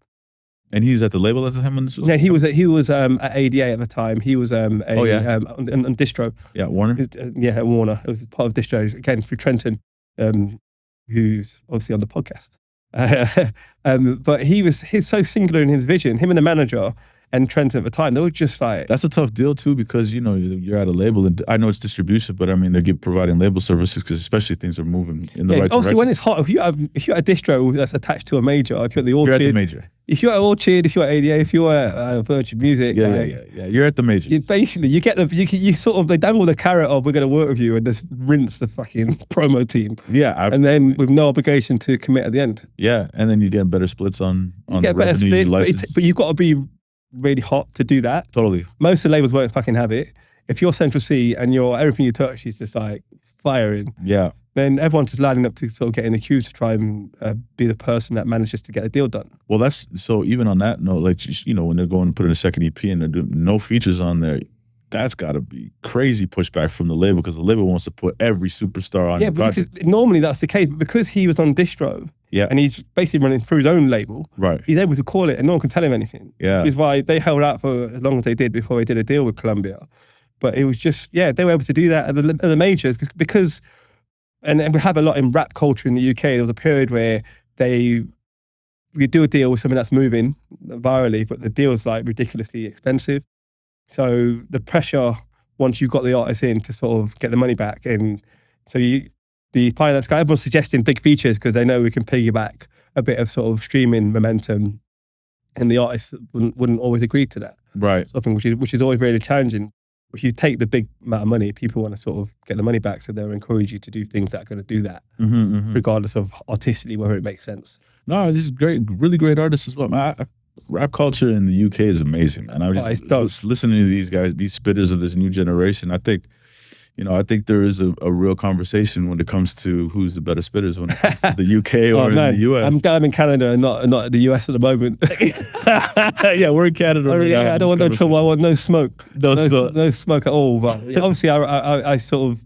And he's at the label at the time when this was? Yeah, he was at ADA at the time. He was on Distro. Yeah, Warner. Yeah, at Warner. It was part of Distro again through Trenton, who's obviously on the podcast. But he's so singular in his vision. Him and the manager and Trenton at the time, they were just like. That's a tough deal too, because you know you're at a label, and I know it's distribution, but I mean they're providing label services, because especially things are moving in the right obviously direction. when it's hot, if you're at a distro that's attached to a major, if you're at the Orchard, You're at the major. If you're at Orchard, if you're at ADA, if you're at Virgin Music, Yeah. You're at the major. You get you sort of, they dangle the carrot of, we're going to work with you, and just rinse the fucking promo team. Yeah, absolutely. And then with no obligation to commit at the end. Yeah, and then you get better splits on You get better revenue, splits, but you've got to be really hot to do that. Totally. Most of the labels won't fucking have it. If you're Central C and everything you touch is just like firing, Yeah. then everyone's just lining up to sort of get in the queue to try and be the person that manages to get a deal done. Well, that's so. Even on that note, like when they're going to put in a second EP and they're doing no features on there, that's got to be crazy pushback from the label because the label wants to put every superstar on. Yeah, but normally that's the case. But because he was on distro, and he's basically running through his own label, right? He's able to call it, and no one can tell him anything. Yeah, which is why they held out for as long as they did before they did a deal with Columbia. But it was just they were able to do that at the majors because. And we have a lot in rap culture in the UK. There was a period where we do a deal with something that's moving virally, but the deal's like ridiculously expensive. So the pressure, once you've got the artist in to sort of get the money back, and so the finance guy, everyone's suggesting big features because they know we can piggyback a bit of sort of streaming momentum, and the artist wouldn't always agree to that. Right. Something which is always really challenging. If you take the big amount of money, people want to sort of get the money back, so they'll encourage you to do things that are going to do that, regardless of artistically whether it makes sense. No, this is great, really great artists as well. Rap culture in the UK is amazing, man. I was just listening to these guys, these spitters of this new generation. I think there is a real conversation when it comes to who's the better spitters when it comes to the UK or in the US. I'm in Canada and not the US at the moment. Yeah, we're in Canada. I don't want no trouble. I want no smoke. No smoke at all. But obviously, I support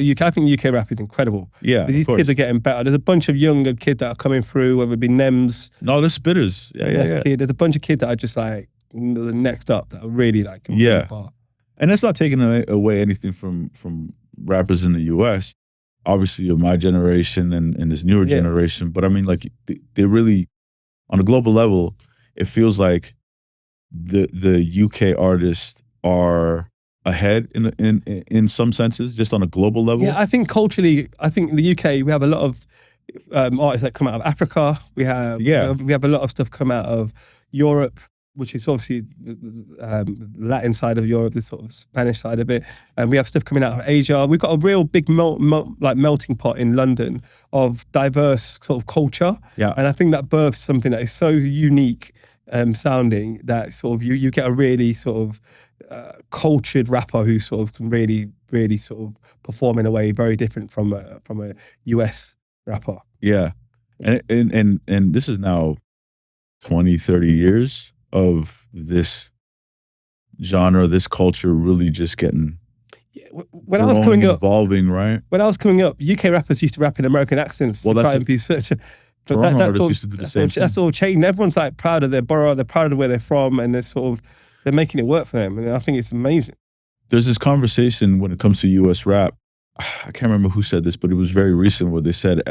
the UK. I think UK rap is incredible. Yeah, these kids are getting better. There's a bunch of younger kids that are coming through, whether it be Nems. No, they're spitters. Yeah. There's a bunch of kids that are just like the next up that are really like And that's not taking away anything from rappers in the US, obviously of my generation and this newer generation. But I mean, like they really, on a global level, it feels like the UK artists are ahead in some senses, just on a global level. Yeah, I think culturally, in the UK we have a lot of artists that come out of Africa. We have a lot of stuff come out of Europe, which is obviously the Latin side of Europe, the sort of Spanish side of it. And we have stuff coming out of Asia. We've got a real big melting pot in London of diverse sort of culture. Yeah. And I think that births something that is so unique sounding that sort of you get a really sort of cultured rapper who sort of can really, really sort of perform in a way very different from a US rapper. Yeah. And this is now 20, 30 years of this genre, this culture really just getting when I was coming up, evolving, right? When I was coming up, UK rappers used to rap in American accents. Well, try and be such. Toronto artists used to do the same thing. That's all changed. Everyone's like proud of their borough. They're proud of where they're from, and they're making it work for them. And I think it's amazing. There's this conversation when it comes to US rap. I can't remember who said this, but it was very recent where they said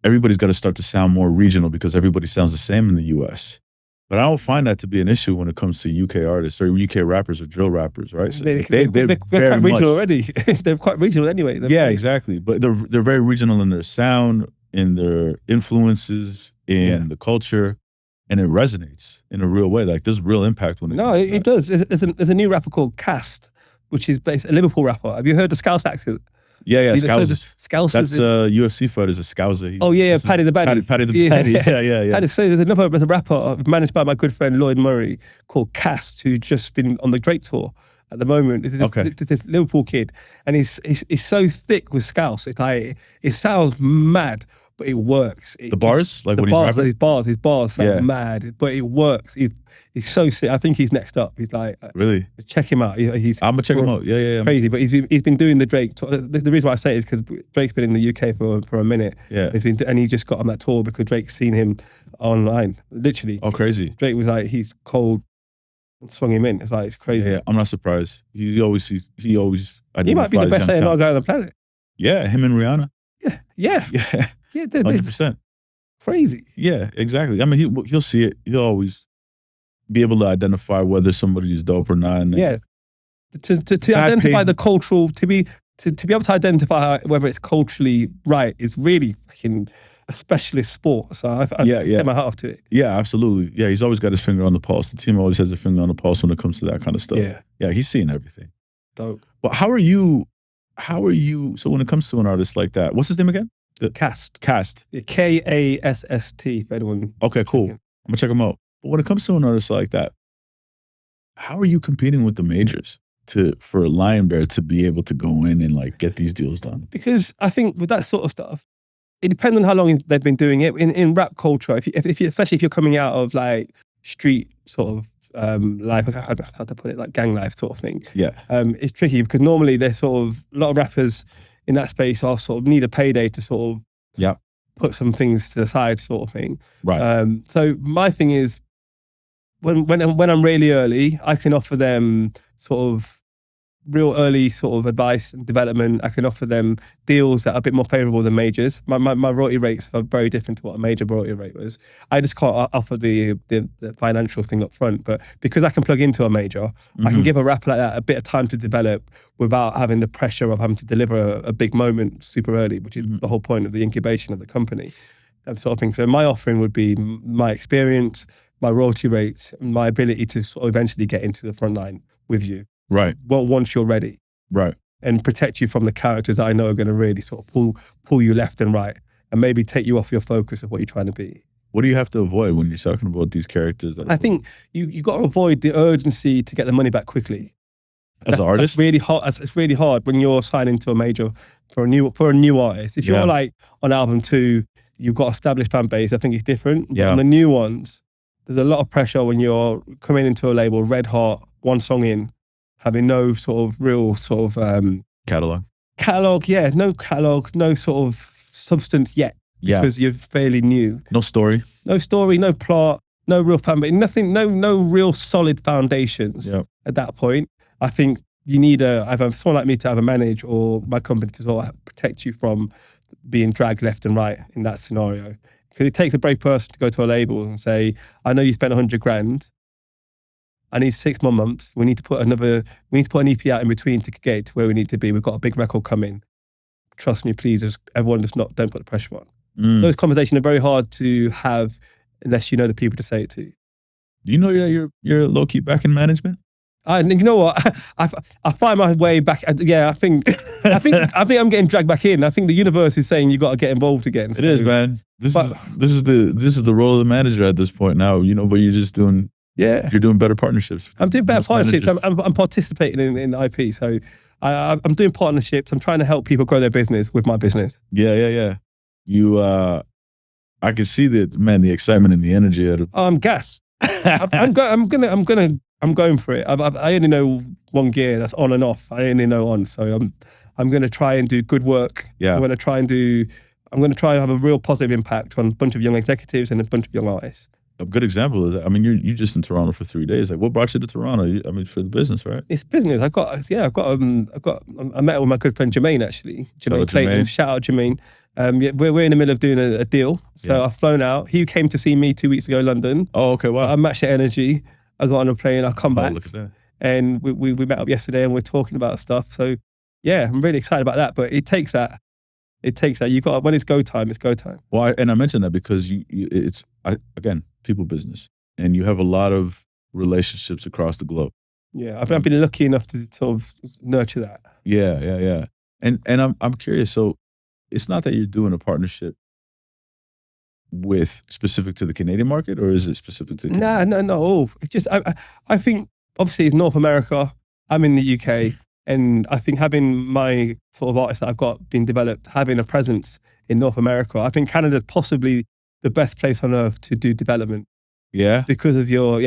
everybody's got to start to sound more regional because everybody sounds the same in the US. But I don't find that to be an issue when it comes to UK artists or UK rappers or drill rappers, right? So they're quite regional already. They're quite regional anyway. Exactly. But they're very regional in their sound, in their influences, in the culture, and it resonates in a real way. Like there's real impact when it comes to it does. There's a new rapper called Cast, which is a Liverpool rapper. Have you heard the Scouse accent? Yeah, Scousers. That's UFC fighter is a Scouser. Paddy the Baddy. Paddy the Baddy, yeah. So there's a rapper managed by my good friend Lloyd Murray called Cast, who's just been on the Drake tour at the moment. There's this Liverpool kid, and he's so thick with Scouse. It's like, it sounds mad, but it works. The bars? Like when bars, he's rapping? His bars sound mad, but it works. He's so sick. I think he's next up. He's like, really? Check him out. I'm gonna check him out. Yeah. Crazy, but he's been doing the Drake tour. The reason why I say it is because Drake's been in the UK for a minute. Yeah. And he just got on that tour because Drake's seen him online, literally. Oh, crazy. Drake was like, he's cold, and swung him in. It's like, it's crazy. Yeah, I'm not surprised. He always He might be the best A&R guy on the planet. Yeah, him and Rihanna. Yeah. 100%. Crazy. Yeah, exactly. I mean, he'll see it. He'll always be able to identify whether somebody is dope or not. And to identify the cultural, to be able to identify whether it's culturally right is really fucking a specialist sport. So I get my hat off to it. Yeah, absolutely. Yeah, he's always got his finger on the pulse. The team always has a finger on the pulse when it comes to that kind of stuff. Yeah, he's seeing everything. Dope. But how are you? So when it comes to an artist like that, what's his name again? Cast. Cast. Kasst, if anyone. Okay, cool. I'm gonna check him out. But when it comes to an artist like that, how are you competing with the majors for Lion Bear to be able to go in and like get these deals done? Because I think with that sort of stuff, it depends on how long they've been doing it. In rap culture, if you, especially if you're coming out of like street sort of life, how to put it, like gang life sort of thing. Yeah. It's tricky because normally they're sort of, a lot of rappers in that space are sort of need a payday to sort of put some things to the side sort of thing. Right. So my thing is, when I'm really early, I can offer them sort of real early sort of advice and development. I can offer them deals that are a bit more favorable than majors. My royalty rates are very different to what a major royalty rate was. I just can't offer the financial thing up front, but because I can plug into a major, I can give a rapper like that a bit of time to develop without having the pressure of having to deliver a big moment super early, which is the whole point of the incubation of the company. That sort of thing. So my offering would be my experience, my royalty rates, and my ability to sort of eventually get into the front line with you. Right. Well, once you're ready. Right. And protect you from the characters that I know are going to really sort of pull you left and right and maybe take you off your focus of what you're trying to be. What do you have to avoid when you're talking about these characters? I think you got to avoid the urgency to get the money back quickly. As an artist? That's really hard. It's really hard when you're signing to a major for a new artist. If you're like on album 2, you've got established fan base, I think it's different. But on the new ones, there's a lot of pressure when you're coming into a label, red hot, one song in, having no sort of real sort of catalog, no catalog, no sort of substance yet, because you're fairly new. No story, no plot, no real fan base, nothing, no real solid foundations. At that point, I think you need either someone like me to either manage or my company to sort of protect you from being dragged left and right in that scenario. Because it takes a brave person to go to a label and say, I know you spent 100 grand. I need 6 more months. We need to put an EP out in between to get it to where we need to be. We've got a big record coming. Trust me, please, everyone don't put the pressure on. Those conversations are very hard to have unless you know the people to say it to. Do you know that you're low-key back in management? You know what? I find my way back. I think I'm getting dragged back in. I think the universe is saying you got to get involved again. It is, man. This is the role of the manager at this point now. You know, but you're just doing. Yeah, you're doing better partnerships. I'm doing better partnerships. I'm participating in IP. So I'm doing partnerships. I'm trying to help people grow their business with my business. Yeah. You, I can see that, man. The excitement and the energy out of. I'm gas. I'm going for it. I only know one gear that's on and off. I only know on. So I'm going to try and do good work. Yeah. I'm going to try and have a real positive impact on a bunch of young executives and a bunch of young artists. A good example of that. I mean, you just in Toronto for 3 days. Like, what brought you to Toronto? I mean, for the business, right? It's business. I met with my good friend Jermaine actually. Jermaine Clayton. Shout out Jermaine. We're in the middle of doing a deal. So I've flown out. He came to see me 2 weeks ago in London. Oh, okay, wow. So I matched the energy. I got on a plane. I come back. Look at that. And we met up yesterday and we're talking about stuff. So yeah, I'm really excited about that. But it takes that. You got, when it's go time, it's go time. Well, I mentioned that because it's people business, and you have a lot of relationships across the globe. Yeah, I've been lucky enough to sort of nurture that. Yeah. And I'm curious. So it's not that you're doing a partnership with specific to the Canadian market, or is it specific to? No. It's just I think obviously it's North America. I'm in the UK. And I think having my sort of artists that I've got being developed, having a presence in North America, I think Canada's possibly the best place on earth to do development. Yeah. Because of your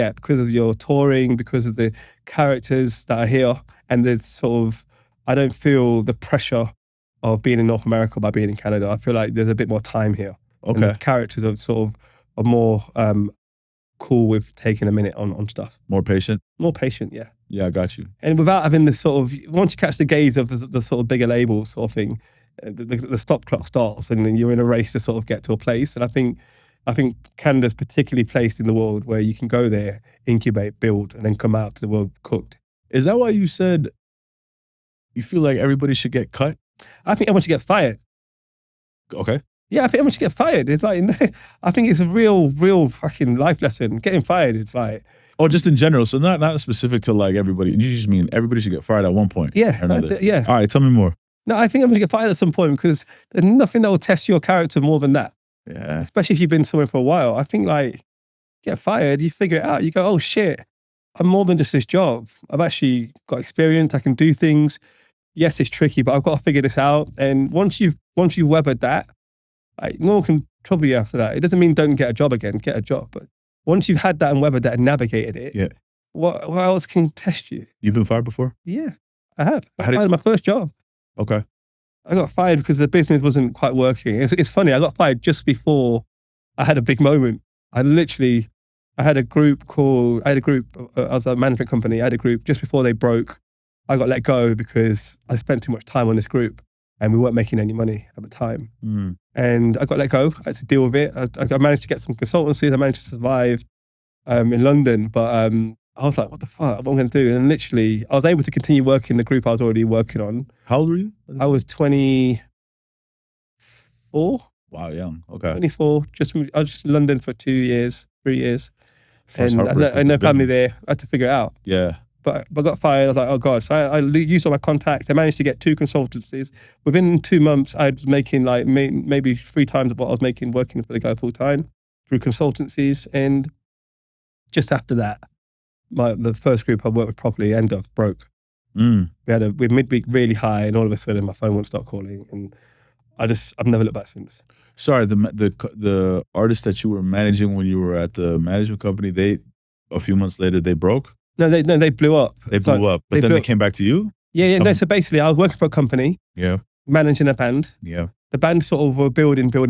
touring, because of the characters that are here, and there's sort of, I don't feel the pressure of being in North America by being in Canada. I feel like there's a bit more time here. Okay. And the characters are more cool with taking a minute on stuff. More patient, yeah. Yeah, I got you. And without having this sort of, once you catch the gaze of the sort of bigger label sort of thing, the stop clock starts and then you're in a race to sort of get to a place. And I think Canada's particularly placed in the world where you can go there, incubate, build, and then come out to the world cooked. Is that why you said you feel like everybody should get cut? I think everyone should get fired. Okay. Yeah, I think everyone should get fired. It's like, I think it's a real fucking life lesson. Getting fired, it's like... Oh, just in general. So not specific to like everybody. You just mean everybody should get fired at one point. Yeah. Yeah. All right, tell me more. No, I think I'm going to get fired at some point because there's nothing that will test your character more than that. Yeah. Especially if you've been somewhere for a while. I think like, get fired, you figure it out. You go, oh shit, I'm more than just this job. I've actually got experience. I can do things. Yes, it's tricky, but I've got to figure this out. And once you've weathered that, no one can trouble you after that. It doesn't mean don't get a job again. Get a job, but once you've had that and weathered that and navigated it, Yeah. what else can test you? You've been fired before? Yeah, I have. I How did- had my first job. Okay. I got fired because the business wasn't quite working. It's funny. I got fired just before I had a big moment. I had a group. I was a management company. I had a group just before they broke. I got let go because I spent too much time on this group and we weren't making any money at the time. Mm. And I got let go. I had to deal with it. I managed to get some consultancies. I managed to survive in London, but I was like, what the fuck? What am I going to do? And literally, I was able to continue working the group I was already working on. How old were you? I was 24. Wow, young. Okay. 24. I was just in London for 3 years. First And heartbreak I had with no the family business. there. I had to figure it out. Yeah. But I got fired. I was like, oh God. So I used all my contacts. I managed to get 2 consultancies. Within 2 months, I was making like maybe 3 times what I was making working for the guy full time through consultancies. And just after that, the first group I worked with properly broke. Mm. We had midweek really high, and all of a sudden my phone won't stop calling, and I've never looked back since. Sorry, the artists that you were managing when you were at the management company, a few months later they broke. No, they blew up. They blew up, but then they came back to you. Yeah. No, so basically, I was working for a company, Yeah. managing a band. Yeah. The band sort of were building, but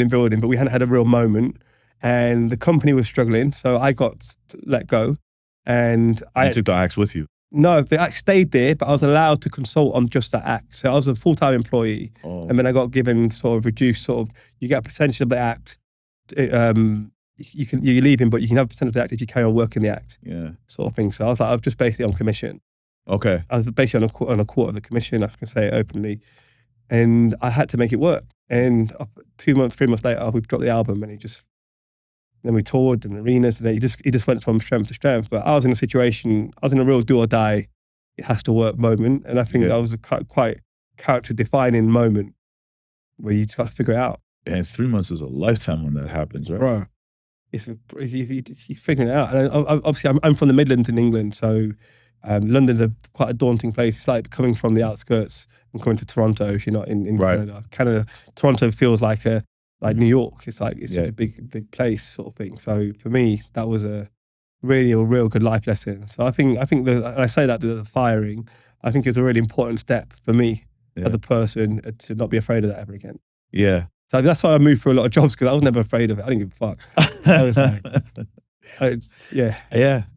we hadn't had a real moment, and the company was struggling. So I got let go, and You took the axe with you. No, the act stayed there, but I was allowed to consult on just that act. So I was a full-time employee, and then I got given sort of reduced you get a percentage of the act. You're leaving, but you can have a percentage of the act if you carry on working the act. Yeah. Sort of thing. So I was just basically on commission. Okay. I was basically on a quarter of the commission. I can say it openly, and I had to make it work. And 3 months later, we dropped the album, and then we toured in arenas, and he just went from strength to strength. But I was in a real do or die, it has to work moment. And I think that was a quite character defining moment where you just got to figure it out. And 3 months is a lifetime when that happens, right? Bro, you're figuring it out. And obviously I'm from the Midlands in England, so London's quite a daunting place. It's like coming from the outskirts and coming to Toronto if you're not in Canada. Canada, Toronto feels like New York. It's a big place sort of thing. So for me, that was a real good life lesson. So I think and I say that the firing, I think it was a really important step for me as a person to not be afraid of that ever again. Yeah. So that's why I moved through a lot of jobs, because I was never afraid of it. I didn't give a fuck. I was like, Yeah.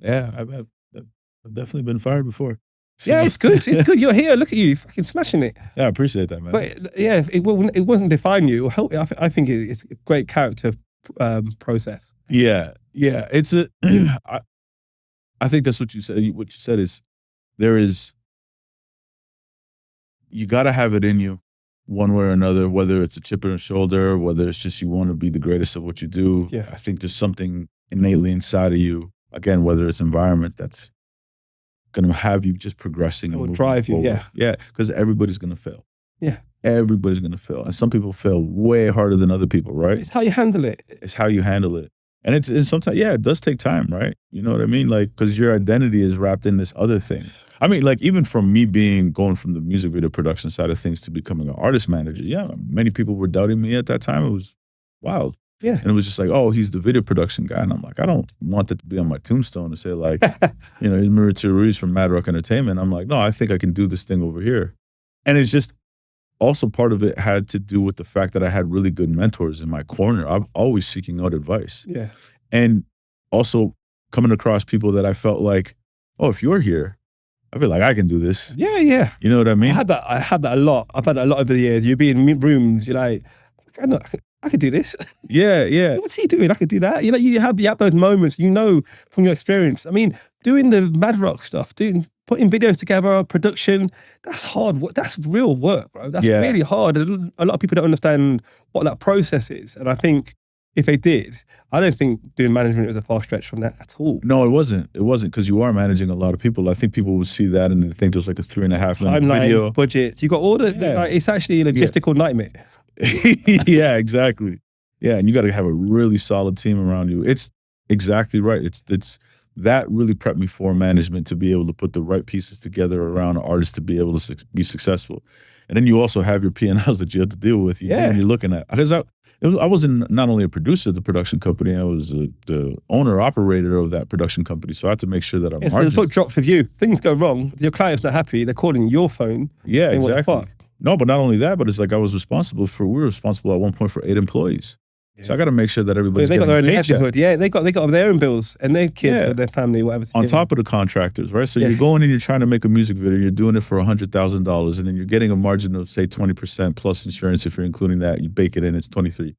I've definitely been fired before. So. Yeah, it's good. It's good. You're here. Look at you, fucking smashing it. Yeah, I appreciate that, man. But yeah, it wasn't define you. It will help you. I think it's a great character process. Yeah. It's I think that's what you said. What you said is you got to have it in you one way or another, whether it's a chip on the shoulder, whether it's just you want to be the greatest at what you do. Yeah. I think there's something innately inside of you, again, whether it's environment that's going to have you just progressing. It will drive you, forward. Yeah, because everybody's going to fail. Yeah. Everybody's going to fail. And some people fail way harder than other people, right? It's how you handle it. It's how you handle it. And it's sometimes, it does take time, right? You know what I mean? Like, because your identity is wrapped in this other thing. I mean, like, even from me going from the music video production side of things to becoming an artist manager, many people were doubting me at that time. It was wild. Yeah. And it was just like, oh, he's the video production guy. And I'm like, I don't want that to be on my tombstone to say like, he's Mauricio Ruiz from Mad Rock Entertainment. I'm like, no, I think I can do this thing over here. And it's just, also part of it had to do with the fact that I had really good mentors in my corner. I'm always seeking out advice. Yeah. And also coming across people that I felt like, oh, if you're here, I feel like I can do this. Yeah. You know what I mean? I had that a lot. I've had that a lot over the years. You'd be in rooms, you're like, I could do this. Yeah. What's he doing? I could do that. You have those moments, from your experience. I mean, doing the Mad Rock stuff, putting videos together, production, that's hard work. That's real work, bro. That's really hard. And a lot of people don't understand what that process is. And I think if they did, I don't think doing management was a far stretch from that at all. No, it wasn't. It wasn't, because you are managing a lot of people. I think people would see that and they think there's like a 3.5 minute video. Budgets. You got all it's actually a logistical nightmare. Yeah, exactly. Yeah, and you got to have a really solid team around you. It's exactly right. It's that really prepped me for management to be able to put the right pieces together around an artist to be able to be successful. And then you also have your P&Ls that you have to deal with. Yeah. And you're looking at, because I wasn't not only a producer of the production company, I was the owner operator of that production company. So I had to make sure that our So the margins. book drops with you. Things go wrong. Your client's not happy. They're calling your phone. Yeah, saying, exactly. What the fuck? No, but not only that, but it's like we were responsible at one point for 8 employees. So I got to make sure that everybody's They got their own getting a paycheck. livelihood. Yeah, they got their own bills and their kids Yeah. and their family, whatever. On top of the contractors, right? So you're going and you're trying to make a music video, you're doing it for $100,000, and then you're getting a margin of say 20% plus insurance. If you're including that, you bake it in, it's 23,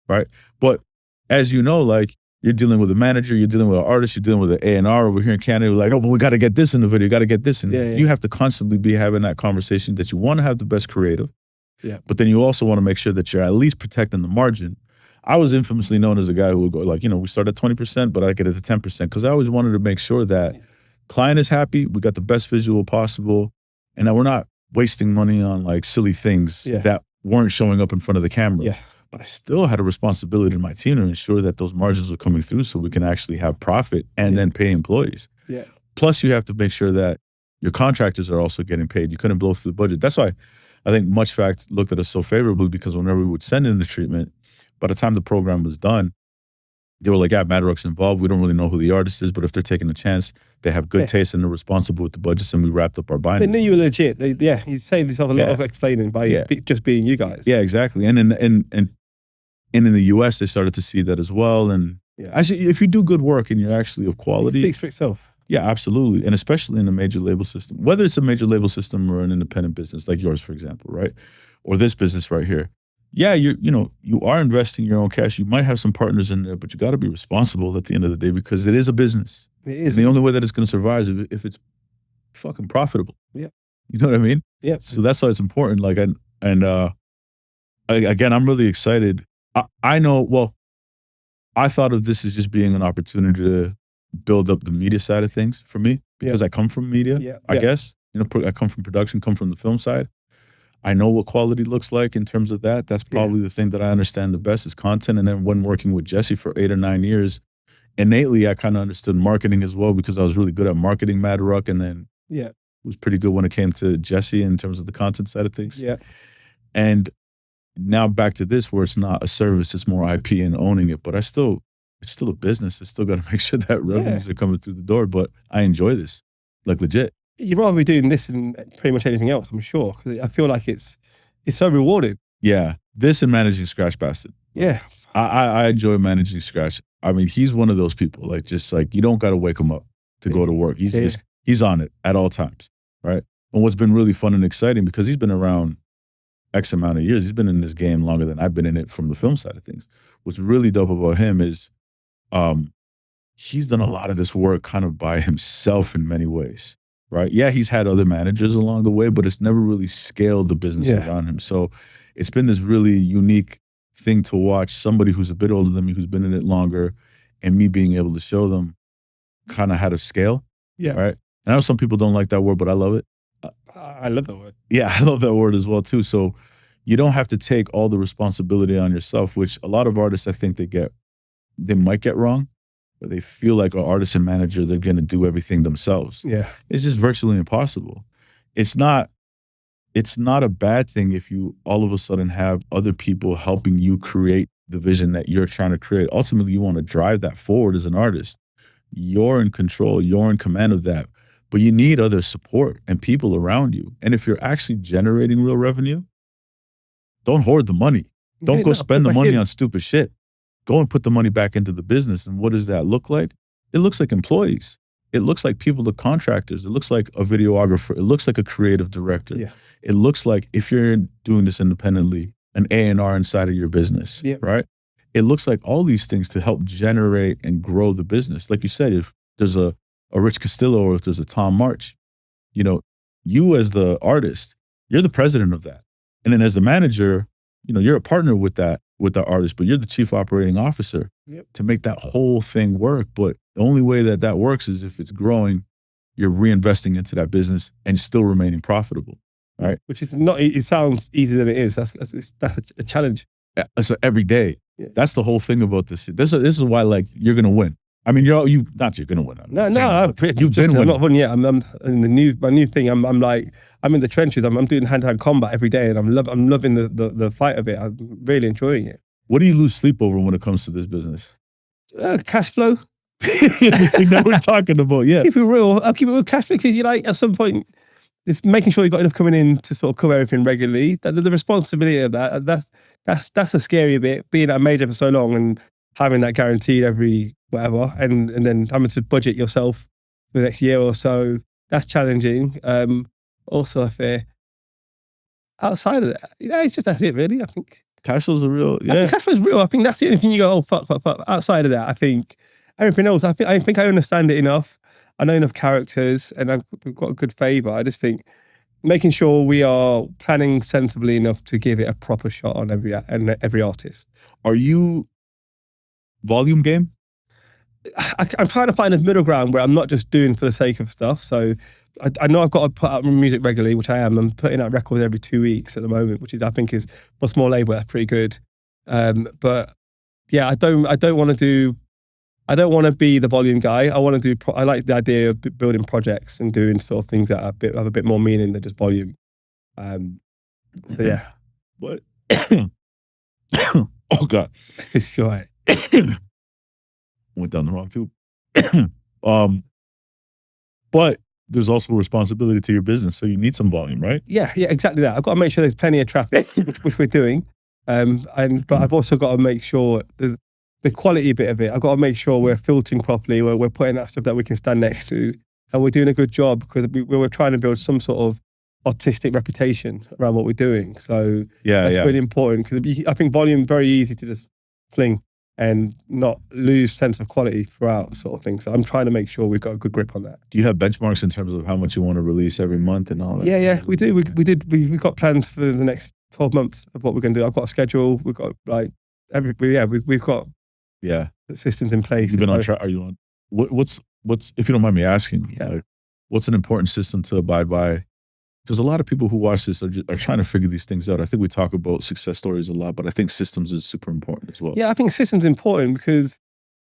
right? But as you know, like you're dealing with a manager, you're dealing with an artist, you're dealing with an A&R over here in Canada. We're like, oh, but we got to get this in the video, got to get this in. You have to constantly be having that conversation that you want to have the best creative, but then you also want to make sure that you're at least protecting the margin. I was infamously known as a guy who would go like, we start at 20%, but I get it to 10% because I always wanted to make sure that client is happy, we got the best visual possible, and that we're not wasting money on like silly things that weren't showing up in front of the camera. But I still had a responsibility to my team to ensure that those margins were coming through so we can actually have profit and then pay employees. Plus, you have to make sure that your contractors are also getting paid. You couldn't blow through the budget. That's why I think MuchFact looked at us so favorably, because whenever we would send in the treatment, by the time the program was done, they were like, yeah, Madrock's involved. We don't really know who the artist is, but if they're taking a chance, they have good taste and they're responsible with the budgets, and we wrapped up our binding. They knew you were legit. You saved yourself a lot of explaining by just being you guys. Yeah, exactly. And in the US, they started to see that as well. And actually, if you do good work and you're actually of quality, it speaks for itself. Yeah, absolutely. And especially in a major label system, whether it's a major label system or an independent business like yours, for example, right? Or this business right here. Yeah, you are investing your own cash. You might have some partners in there, but you got to be responsible at the end of the day, because it is a business. It is. And the only way that it's going to survive is if it's fucking profitable. Yeah. You know what I mean? Yeah. So that's why it's important. Like, again, I'm really excited. I know, well, I thought of this as just being an opportunity to build up the media side of things for me, because I come from media, I guess. I come from production, come from the film side. I know what quality looks like in terms of that. That's probably the thing that I understand the best is content. And then when working with Jesse for 8 or 9 years, innately I kind of understood marketing as well, because I was really good at marketing Madrock, and then was pretty good when it came to Jesse in terms of the content side of things. Yeah. And now back to this, where it's not a service, it's more IP and owning it. But it's still a business. I still got to make sure that revenues are coming through the door. But I enjoy this, like legit. You'd rather be doing this than pretty much anything else, I'm sure, because I feel like it's so rewarding. Yeah, this and managing Scratch Bastard. Yeah, I enjoy managing Scratch. I mean, he's one of those people, like, just like, you don't got to wake him up to go to work. He's on it at all times, right? And what's been really fun and exciting, because he's been around X amount of years, he's been in this game longer than I've been in it from the film side of things. What's really dope about him is he's done a lot of this work kind of by himself in many ways. Right? Yeah, he's had other managers along the way, but it's never really scaled the business around him. So it's been this really unique thing to watch somebody who's a bit older than me, who's been in it longer, and me being able to show them kind of how to scale. Yeah. Right? And I know some people don't like that word, but I love it. I love that word. Yeah, I love that word as well too. So you don't have to take all the responsibility on yourself, which a lot of artists, I think they might get wrong. Or they feel like an artist and manager, they're going to do everything themselves. Yeah. It's just virtually impossible. It's not a bad thing if you all of a sudden have other people helping you create the vision that you're trying to create. Ultimately, you want to drive that forward as an artist. You're in control. You're in command of that. But you need other support and people around you. And if you're actually generating real revenue, don't hoard the money. Don't go spend the money on stupid shit. Go and put the money back into the business. And what does that look like? It looks like employees. It looks like people, the contractors. It looks like a videographer. It looks like a creative director. Yeah. It looks like, if you're doing this independently, an A&R inside of your business, right? It looks like all these things to help generate and grow the business. Like you said, if there's a Rich Castillo or if there's a Tom March, you as the artist, you're the president of that. And then as the manager, you're a partner with the artist, but you're the chief operating officer to make that whole thing work. But the only way that works is if it's growing, you're reinvesting into that business and still remaining profitable, right? Which is not, it sounds easier than it is. That's a challenge. So every day, that's the whole thing about this. This is why, like, you're going to win. I mean, you're gonna win. No, You've been winning. I'm not won yet. I'm in my new thing. I'm in the trenches. I'm doing hand-to-hand combat every day, and I'm loving the fight of it. I'm really enjoying it. What do you lose sleep over when it comes to this business? Cash flow. The thing that we're talking about, yeah. Keep it real. I'll keep it real, cash flow, because at some point, it's making sure you've got enough coming in to sort of cover everything regularly. The responsibility of that's a scary bit. Being at a major for so long and having that guaranteed every whatever, and then having to budget yourself for the next year or so, that's challenging. Also, I fear outside of that, it's just that's it really. I think Cash flow's real. Yeah, I think cash flow is real. I think that's the only thing you go, oh fuck. Outside of that, I think everything else, I think I understand it enough. I know enough characters, and we've got a good favour. I just think making sure we are planning sensibly enough to give it a proper shot on every artist. Are you volume game? I'm trying to find a middle ground where I'm not just doing for the sake of stuff. So I know I've got to put out music regularly, which I am. I'm putting out records every 2 weeks at the moment, which I think is for a small label, that's pretty good. But yeah, I don't want to be the volume guy. I like the idea of building projects and doing sort of things that have a bit more meaning than just volume. So yeah. What? Oh God. It's right. Went down the wrong tube. But there's also a responsibility to your business, so you need some volume, right? Yeah, exactly that. I've got to make sure there's plenty of traffic, which we're doing. But I've also got to make sure the quality bit of it. I've got to make sure we're filtering properly, we're putting out stuff that we can stand next to, and we're doing a good job, because we were trying to build some sort of artistic reputation around what we're doing. So that's really important, because I think volume very easy to just fling and not lose sense of quality throughout, sort of thing. So I'm trying to make sure we've got a good grip on that. Do you have benchmarks in terms of how much you want to release every month and all that? Yeah, we do. We've got plans for the next 12 months of what we're going to do. I've got a schedule. We've got we've got systems in place. You've been on track. Are you on? What's if you don't mind me asking? Yeah. What's an important system to abide by? Because a lot of people who watch this are trying to figure these things out. I think we talk about success stories a lot, but I think systems is super important as well. Yeah, I think systems important, because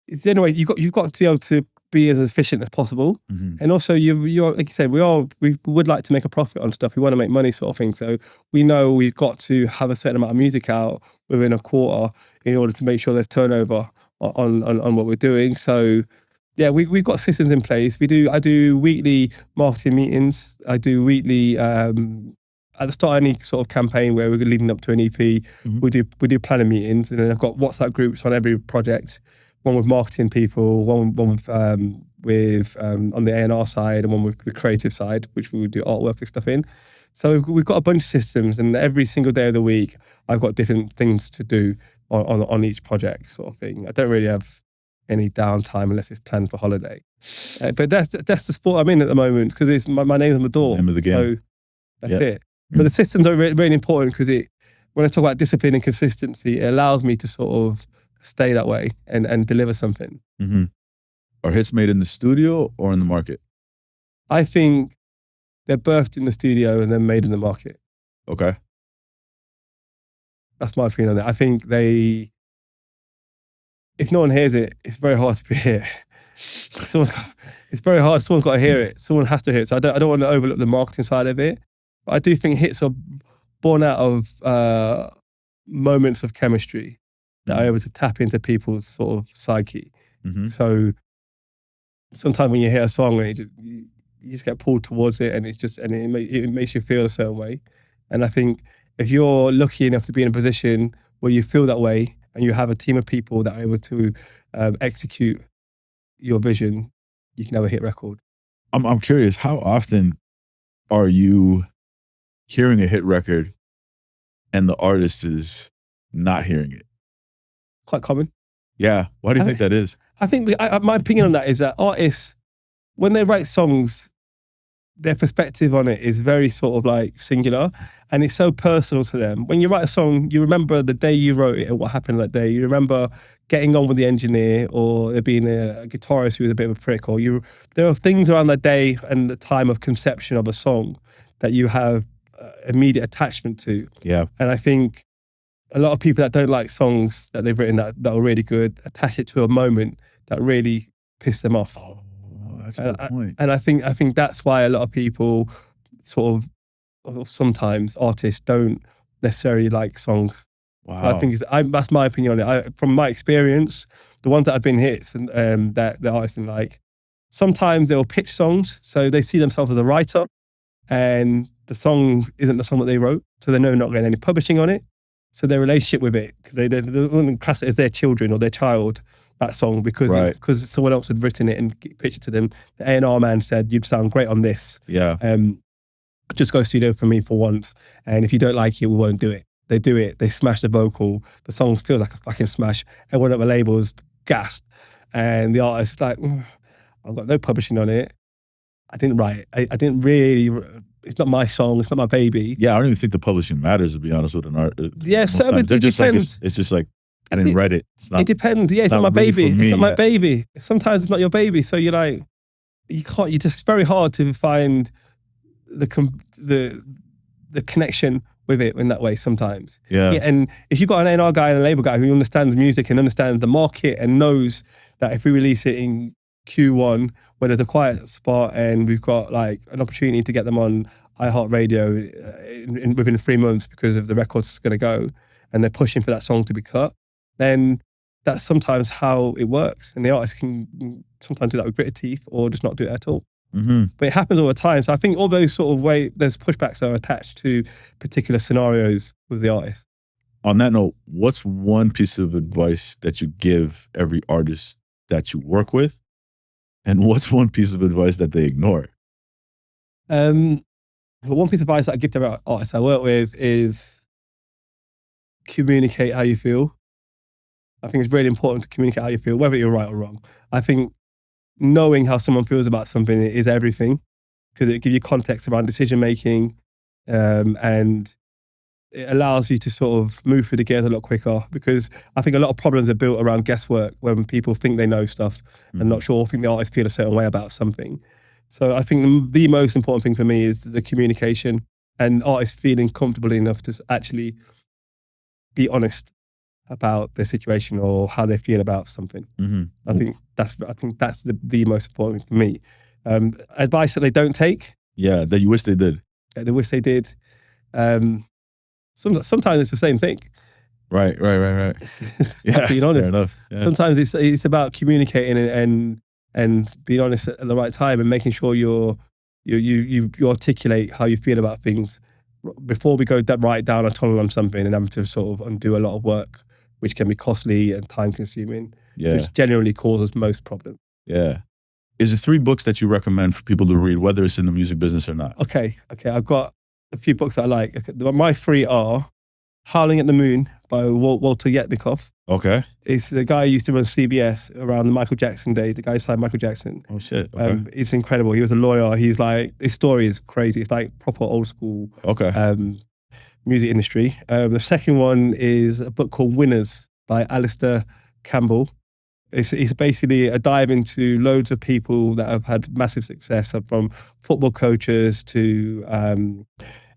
it's the only way you've got to be able to be as efficient as possible. Mm-hmm. And also, you're like you said, we would like to make a profit on stuff. We want to make money, sort of thing. So we know we've got to have a certain amount of music out within a quarter in order to make sure there's turnover on what we're doing. So yeah, we've got systems in place. I do weekly marketing meetings. I do weekly at the start of any sort of campaign where we're leading up to an EP. Mm-hmm. We do planning meetings, and then I've got WhatsApp groups on every project. One with marketing people, one with on the A&R side, and one with the creative side, which we would do artwork and stuff in. So we've got a bunch of systems, and every single day of the week, I've got different things to do on each project, sort of thing. I don't really have any downtime unless it's planned for holiday. But that's the sport I'm in at the moment, because it's my name's on the door. Name of the game. So that's it. But the systems are really important, because when I talk about discipline and consistency, it allows me to sort of stay that way and deliver something. Mm-hmm. Are hits made in the studio or in the market? I think they're birthed in the studio and then made in the market. Okay. That's my feeling on it. I think if no one hears it, it's very hard to be here. It's very hard. Someone's got to hear it. Someone has to hear it. So I don't want to overlook the marketing side of it. But I do think hits are born out of moments of chemistry that are able to tap into people's sort of psyche. Mm-hmm. So sometimes when you hear a song, you just get pulled towards it, and it makes you feel a certain way. And I think if you're lucky enough to be in a position where you feel that way, and you have a team of people that are able to execute your vision, you can have a hit record. I'm curious, how often are you hearing a hit record and the artist is not hearing it? Quite common. Yeah. Why do you think that is? I think my opinion on that is that artists, when they write songs, their perspective on it is very sort of like singular, and it's so personal to them. When you write a song, you remember the day you wrote it and what happened that day. You remember getting on with the engineer, or there being a guitarist who was a bit of a prick, or there are things around that day and the time of conception of a song that you have immediate attachment to. Yeah. And I think a lot of people that don't like songs that they've written that are really good attach it to a moment that really piss them off. Oh, that's a good point. And I think that's why a lot of people sort of, or sometimes artists don't necessarily like songs. Wow. I think that's my opinion on it. From my experience, the ones that have been hits and that the artists didn't like, sometimes they'll pitch songs, so they see themselves as a writer, and the song isn't the song that they wrote, so they know they're not getting any publishing on it. So their relationship with it, because they wouldn't class it as their children or their child, that song, because someone else had written it and pitched it to them. The A&R man said, "You'd sound great on this. Yeah. Just go studio for me for once, and if you don't like it, we won't do it." They do it. They smash the vocal. The song feels like a fucking smash. Everyone at the label is gassed, and the artist is like, "I've got no publishing on it. I didn't write it. I didn't really. It's not my song. It's not my baby." Yeah, I don't even think the publishing matters, to be honest with an artist. Yeah, so it just depends. Like, it's just like, I didn't write it. It's not, it depends. Yeah, it's not my really baby. for me, It's not my baby. Sometimes it's not your baby. So you're like, you can't. You're just very hard to find the connection with it in that way sometimes. Yeah. And if you've got an A&R guy and a label guy who understands music and understands the market and knows that if we release it in Q1 when there's a quiet spot and we've got like an opportunity to get them on iHeartRadio within 3 months because of the records it's going to go, and they're pushing for that song to be cut, then that's sometimes how it works. And the artist can sometimes do that with gritted teeth or just not do it at all. Mm-hmm. But it happens all the time. So I think all those sort of those pushbacks are attached to particular scenarios with the artist. On that note, what's one piece of advice that you give every artist that you work with? And what's one piece of advice that they ignore? One piece of advice that I give to every artist I work with is communicate how you feel. I think it's really important to communicate how you feel, whether you're right or wrong. I think knowing how someone feels about something is everything, because it gives you context around decision making, and it allows you to sort of move through the gears a lot quicker, because I think a lot of problems are built around guesswork when people think they know stuff and not sure, think the artist feel a certain way about something. So I think the most important thing for me is the communication and artists feeling comfortable enough to actually be honest about their situation or how they feel about something. Mm-hmm. I think that's the most important thing for me. Advice that they don't take. Yeah, that you wish they did. They wish they did. Sometimes it's the same thing. Right. Yeah, being honest. Fair enough. Yeah. Sometimes it's about communicating and being honest at the right time and making sure you articulate how you feel about things before we go right down a tunnel on something and having to sort of undo a lot of work, which can be costly and time consuming, which generally causes most problems. Yeah. Is there 3 books that you recommend for people to read, whether it's in the music business or not? Okay. I've got a few books that I like. Okay. My 3 are Howling at the Moon by Walter Yetnikoff. Okay. It's the guy who used to run CBS around the Michael Jackson days, the guy who signed Michael Jackson. Oh, shit. Okay. It's incredible. He was a lawyer. He's like, his story is crazy. It's like proper old school music industry. The second one is a book called Winners by Alistair Campbell. It's basically a dive into loads of people that have had massive success, from football coaches to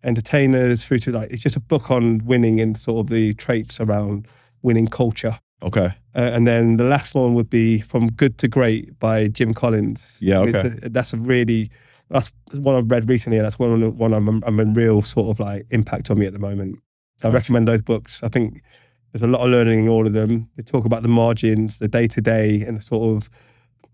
entertainers through to it's just a book on winning and sort of the traits around winning culture. Okay. And then the last one would be From Good to Great by Jim Collins. Yeah, okay. That's one I've read recently, and that's one I'm in real sort of like impact on me at the moment. So I recommend those books. I think there's a lot of learning in all of them. They talk about the margins, the day-to-day, and sort of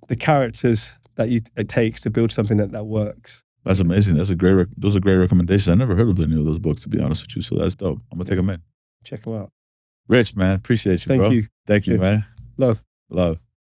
the characters that it takes to build something that works. That's amazing. Those are great recommendations. I never heard of any of those books, to be honest with you. So that's dope. I'm gonna take them in. Check them out. Rich, man, appreciate you, bro. Thank you. Thank you, man. Love.